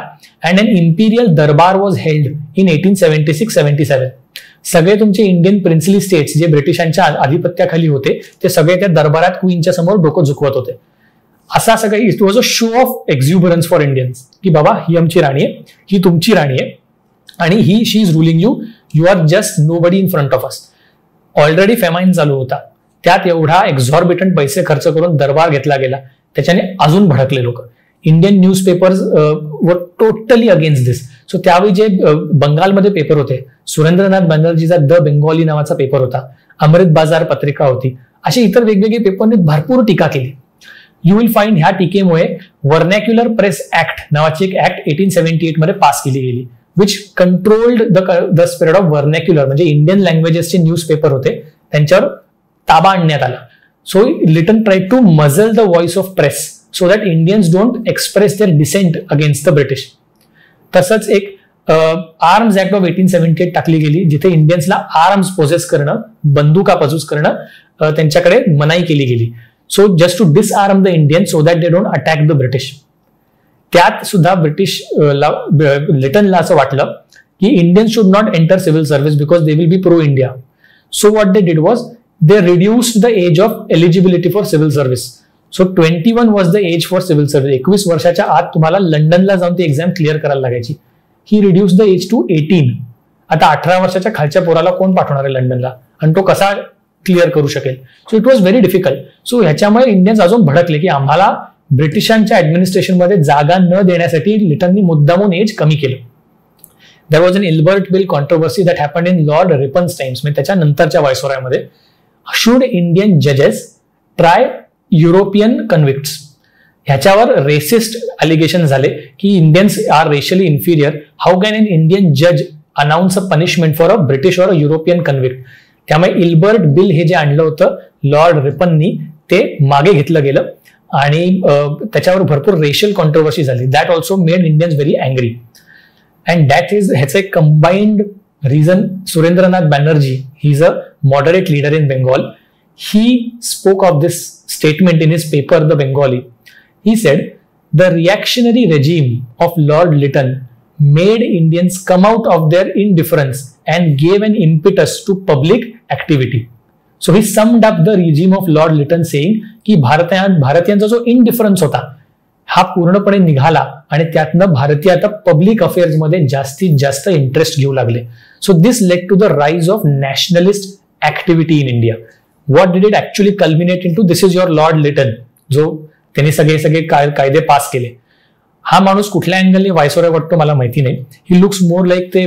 Speaker 1: and an imperial durbar was held in 1876-77. सगळे तुमचे इंडियन प्रिन्सली स्टेट्स जे ब्रिटिशांच्या आधिपत्याखाली होते ते सगळे त्या दरबारात क्वीनच्या समोर डोकं झुकवत होते. असा सगळं it was a show of exuberance for Indians की बाबा ही आमची राणी आहे, ही तुमची राणी आहे आणि ही she is ruling you, you are just nobody in front of us. Already famine चालू होता, त्यात एवढा एक्झॉर्बिटंट पैसे खर्च करून दरबार घेतला गेला, त्याच्याने अजून भडकले लोक. इंडियन न्यूजपेपर्स वर टोटली अगेन्स्ट दिस. सो त्यावेळी जे बंगालमध्ये पेपर होते, सुरेंद्रनाथ बॅनर्जीचा द बेंगॉली नावाचा पेपर होता, अमृत बाजार पत्रिका होती, असे इतर वेगवेगळे पेपरने भरपूर टीका केली. यू विल फाइंड ह्या टीकेमुळे व्हर्नॅक्युलर प्रेस ऍक्ट नावाची एक ऍक्ट 1878 मध्ये पास केली गेली. Which controlled the spread of vernacular, म्हणजे इंडियन लँग्वेजेसचे न्यूजपेपर होते त्यांच्यावर ताबा आणण्यात आला. So Lytton tried to muzzle the voice of press so that Indians don't express their dissent against the British. तसंच एक आर्म्स ऍक्ट ऑफ 1878 टाकली गेली, जिथे इंडियन्सला आर्म्स पोझेस करणं, बंदुका पजूस करणं त्यांच्याकडे मनाई केली गेली. So just to disarm the Indian so that they don't attack the British. त्यात सुद्धा ब्रिटिश लिटनला असं वाटलं की Indian should not enter civil service because they will be pro India. So what they did was they reduced the age of eligibility for civil service. So 21 was the age for civil service. 21 वर्षाच्या आत तुम्हाला लंडनला जाऊन ती exam clear करायला लागायची. ही reduce the age to 18. आता 18 वर्षाच्या खालच्या पोराला कोण पाठवणार आहे लंडनला, आणि तो कसा क्लिअर करू शकेल. So it was very difficult. So ह्याच्यामुळे इंडियन्स अजून भडकले की आम्हाला ब्रिटिशांच्या ऍडमिनिस्ट्रेशनमध्ये जागा न देण्यासाठी लिटननी मुद्दामून एज कमी केलं. There was an Ilbert bill controversy that happened in Lord Ripon's times, म्हणजे त्याच्या नंतरच्या व्हायसरॉयमध्ये. शुड इंडियन जजेस ट्राय युरोपियन कन्व्हिक्ट्स, ह्याच्यावर रेसिस्ट अलिगेशन झाले की Indians are racially inferior. How can an Indian जज announce a punishment for a British or a European convict. त्यामुळे इल्बर्ट बिल हे जे आणलं होतं लॉर्ड रिपननी ते मागे घेतलं गेलं आणि त्याच्यावर भरपूर रेशियल कॉन्ट्रोवर्सी झाली. That also made Indians very angry. And that is ह्याचं एक combined reason. Surendranath Banerjee, he is a moderate leader in Bengal. He spoke of this statement in his paper the Bengali. He said, the reactionary regime of Lord Lytton made Indians come out of their indifference and gave an impetus to public activity. So he summed up the regime of Lord Lytton saying की भारतीयांचा जो इंडिफरन्स होता हा पूर्णपणे निघाला आणि त्यातनं भारतीय आता पब्लिक अफेअर्स मध्ये जास्तीत जास्त इंटरेस्ट घेऊ लागले. So this led to the rise of nationalist activity in India. What did it actually culminate in to? This is your lord Lytton, जो त्यांनी सगळे कायदे पास केले. हा माणूस कुठल्या अँगलने व्हायसरॉय वाटतो मला माहिती नाही. ही लुक्स मोर लाईक ते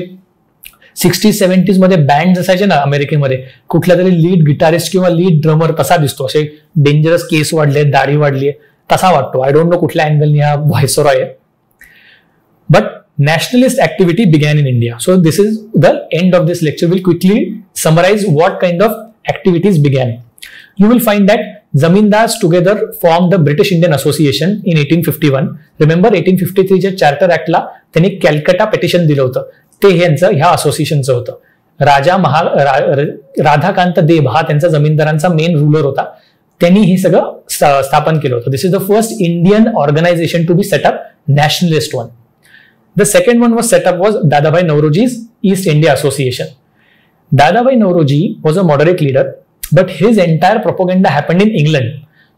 Speaker 1: 60s-70s मध्ये बँड असायचे ना अमेरिकेमध्ये, कुठला तरी लीड गिटारिस्ट किंवा लीड ड्रमर तसा दिसतो. असे डेंजरस केस वाढले, दाढी वाढली, तसा वाटतो. आय डोंट नो कुठल्या अँगलने हा व्हायसरॉय आहे. But nationalist activity began in India. So this is the end of this lecture. We'll quickly summarize what kind of activities began. You will find that Zamindars together formed the British Indian Association in 1851. Remember 1853 च्या charter ऍक्टला त्यांनी Calcutta petition दिलं होतं, ते ह्या असोसिएशनचं होतं. राधाकांत देब हा त्यांचा जमीनदारांचा main ruler होता. त्यांनी हे सगळं स्थापन केलं होतं. This is the first Indian organisation to be set up, nationalist one. The second one was set up was Dadabhai Naoroji's East India Association. Dadabhai Naoroji was a moderate leader, but his entire propaganda happened in England.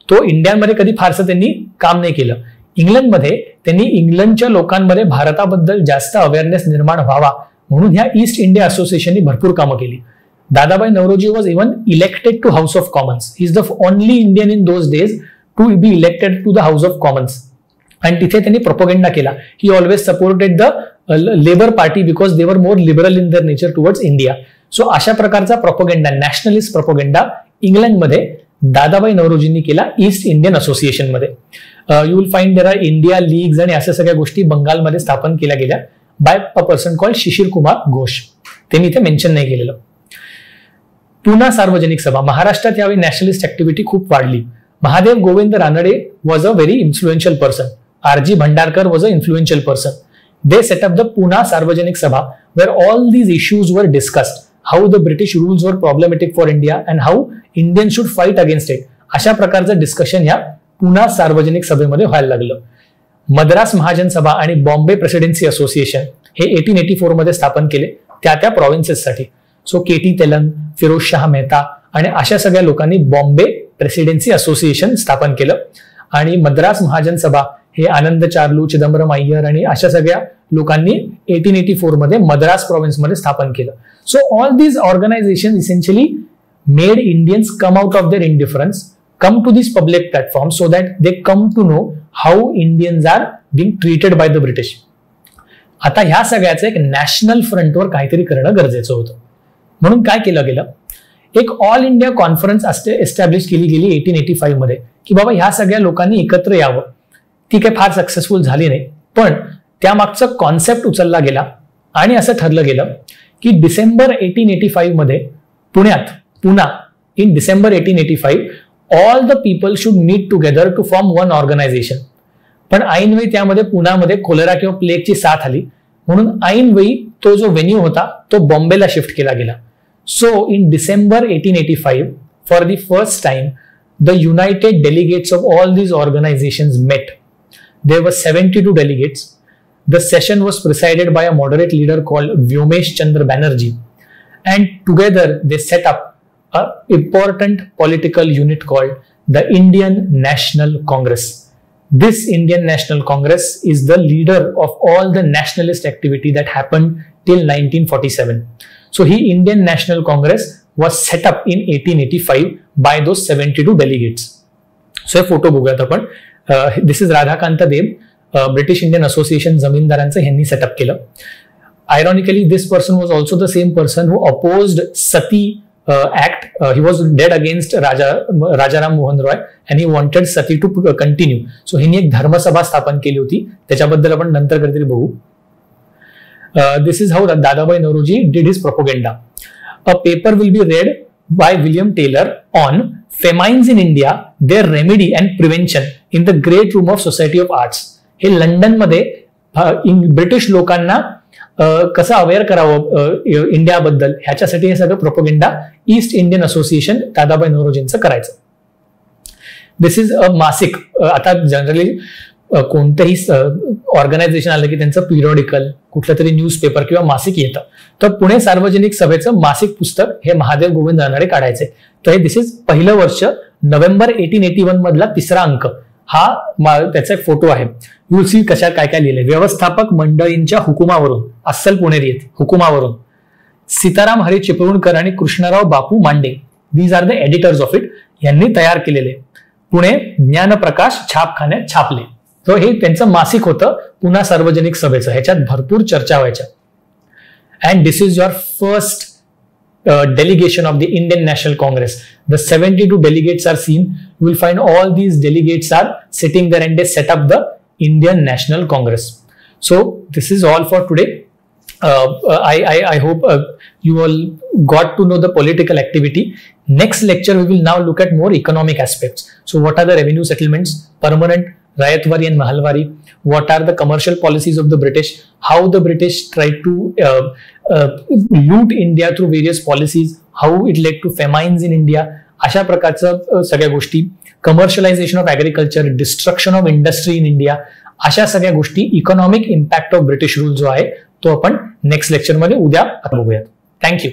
Speaker 1: तो इंडियामध्ये कधी फारसं त्यांनी काम नाही केलं. इंग्लंडमध्ये त्यांनी इंग्लंडच्या लोकांमध्ये भारताबद्दल जास्त अवेअरनेस निर्माण व्हावा म्हणून ह्या ईस्ट इंडिया असोसिएशननी भरपूर कामं केली. Dadabhai Naoroji was even elected to House of Commons. He is the only Indian in those days to be elected to the House of Commons. आणि तिथे त्यांनी प्रोपोगेंडा केला. He always supported the Labour Party because they were more liberal in their nature towards India. So अशा प्रकारचा propaganda, nationalist propaganda इंग्लंडमध्ये दादाभाई नौरोजींनी केला East Indian Association मध्ये. You will find there are India leagues आणि अशा सगळ्या गोष्टी बंगालमध्ये स्थापन केल्या गेल्या bye a person called Shishir Kumar Ghosh. त्यांनी इथे मेन्शन नाही केलेलं. पुना सार्वजनिक सभा, महाराष्ट्रात यावेळी नॅशनलिस्ट ऍक्टिव्हिटी खूप वाढली. Mahadev Govind Ranade was a very influential person. R.G. Bhandarkar was an influential person. They set up the Pune Sarvajanik Sabha where all these issues were discussed. How the British rules were problematic for India and how Indians should fight against it. अशा प्रकारचं discussion ह्या पुना सार्वजनिक सभेमध्ये व्हायला लागलं. मद्रास महाजन सभा आणि Bombay presidency association हे 1884 मध्ये स्थापन केले त्या प्रोव्हिन्सेससाठी. सो के.टी. तेलंग, फिरोज शाह मेहता आणि अशा सगळ्या लोकांनी बॉम्बे प्रेसिडेन्सी असोसिएशन स्थापन केलं. आणि मद्रास महाजन सभा हे आनंद चार्लू, चिदंबरम अय्यर आणि अशा सगळ्या लोकांनी 1884 मध्ये मद्रास प्रोव्हिन्स मध्ये स्थापन केलं. So all these organization essentially made Indians come out of their indifference, come to this public platform so that they come to know how Indians are being treated by the British. आता ह्या सगळ्याचं एक national फ्रंटवर काहीतरी करणं गरजेचं होतं. म्हणून काय केलं गेलं, एक ऑल इंडिया कॉन्फरन्स एस्टॅब्लिश केली गेली 1885 मध्ये की बाबा ह्या सगळ्या लोकांनी एकत्र यावं. ती काही फार सक्सेसफुल झाली नाही, पण त्यामागचा कॉन्सेप्ट उचलला गेला आणि असं ठरलं गेलं की डिसेंबर 1885 मध्ये Poona in December 1885 all the people should meet together to form one organization. पण ऐनवेळी त्यामध्ये पुण्यामध्ये कोलेरा किंवा प्लेगची साथ आली, म्हणून ऐनवेळी तो जो व्हेन्यू होता तो बॉम्बेला शिफ्ट केला गेला. So in December 1885 for the first time the united delegates of all these organizations met. There were 72 delegates. The session was presided by a moderate leader called Vyomesh Chandra Banerjee, and together they set up an important political unit called the Indian National Congress. This Indian National Congress is the leader of all the nationalist activity that happened till 1947. So he Indian National Congress was set up in 1885 by those 72 delegates. So a photo बघूयात आपण. This is Radhakanta Deb, British Indian Association जमीनदारांचं ह्यांनी setup केलं. Ironically this person was also the same person who opposed Sati act. He was dead against Rajaram Mohan Roy and he wanted Sati to continue. So ह्यांनी एक धर्मसभा स्थापन केली होती, त्याच्याबद्दल आपण नंतर कधीतरी बघू. This is how Dadabhai Naoroji did his propaganda. A paper will be read by William Taylor on famines in India, their remedy and prevention in the great room of Society of Arts. हे लंडन मध्ये British लोकांना कसं aware करावं इंडियाबद्दल ह्याच्यासाठी हे सगळं propaganda East Indian Association Dadabhai नौरोजींचं करायचं. दिस इज अ मासिक. आता जनरली कोणतंही ऑर्गनायझेशन आलं की त्यांचं पिरियॉडिकल कुठलं तरी न्यूजपेपर किंवा मासिक येतं. तर पुणे सार्वजनिक सभेचं मासिक पुस्तक हे महादेव गोविंद रानडे काढायचे. तर हे दिस इज पहिलं वर्ष, नोव्हेंबर 1881 मधला 3रा अंक. हा त्याचा एक फोटो आहे. यू सी कशा काय काय लिहिले. व्यवस्थापक मंडळींच्या हुकुमावरून, अस्सल पुणेरी आहेत, हुकुमावरून सीताराम हरी चिपळूणकर आणि Krishnarao Bapu Mande, these are the editors of it, यांनी तयार केलेले. पुणे ज्ञानप्रकाश छापखान्यात छापले. तो हे त्यांचं मासिक होतं पुणा सार्वजनिक सभेचं. ह्याच्यात भरपूर चर्चा व्हायच्या. And this is your first delegation of the Indian National Congress. The 72 delegates are seen. You will find all these delegates are sitting there and they set up the Indian National Congress. So this is all for today. I hope you all got to know the political activity. Next lecture we will now look at more economic aspects. So what are the revenue settlements, permanent, Rayatwari and Mahalwari? What are the commercial policies of the British? How the British tried to loot India through various policies? How it led to famines in India? अशा प्रकारचं सगळ्या गोष्टी. Commercialisation of agriculture, destruction of industry in India, अशा सगळ्या गोष्टी, economic impact of British rule जो आहे तो आपण नेक्स्ट लेक्चरमध्ये उद्या बघूयात. थँक्यू.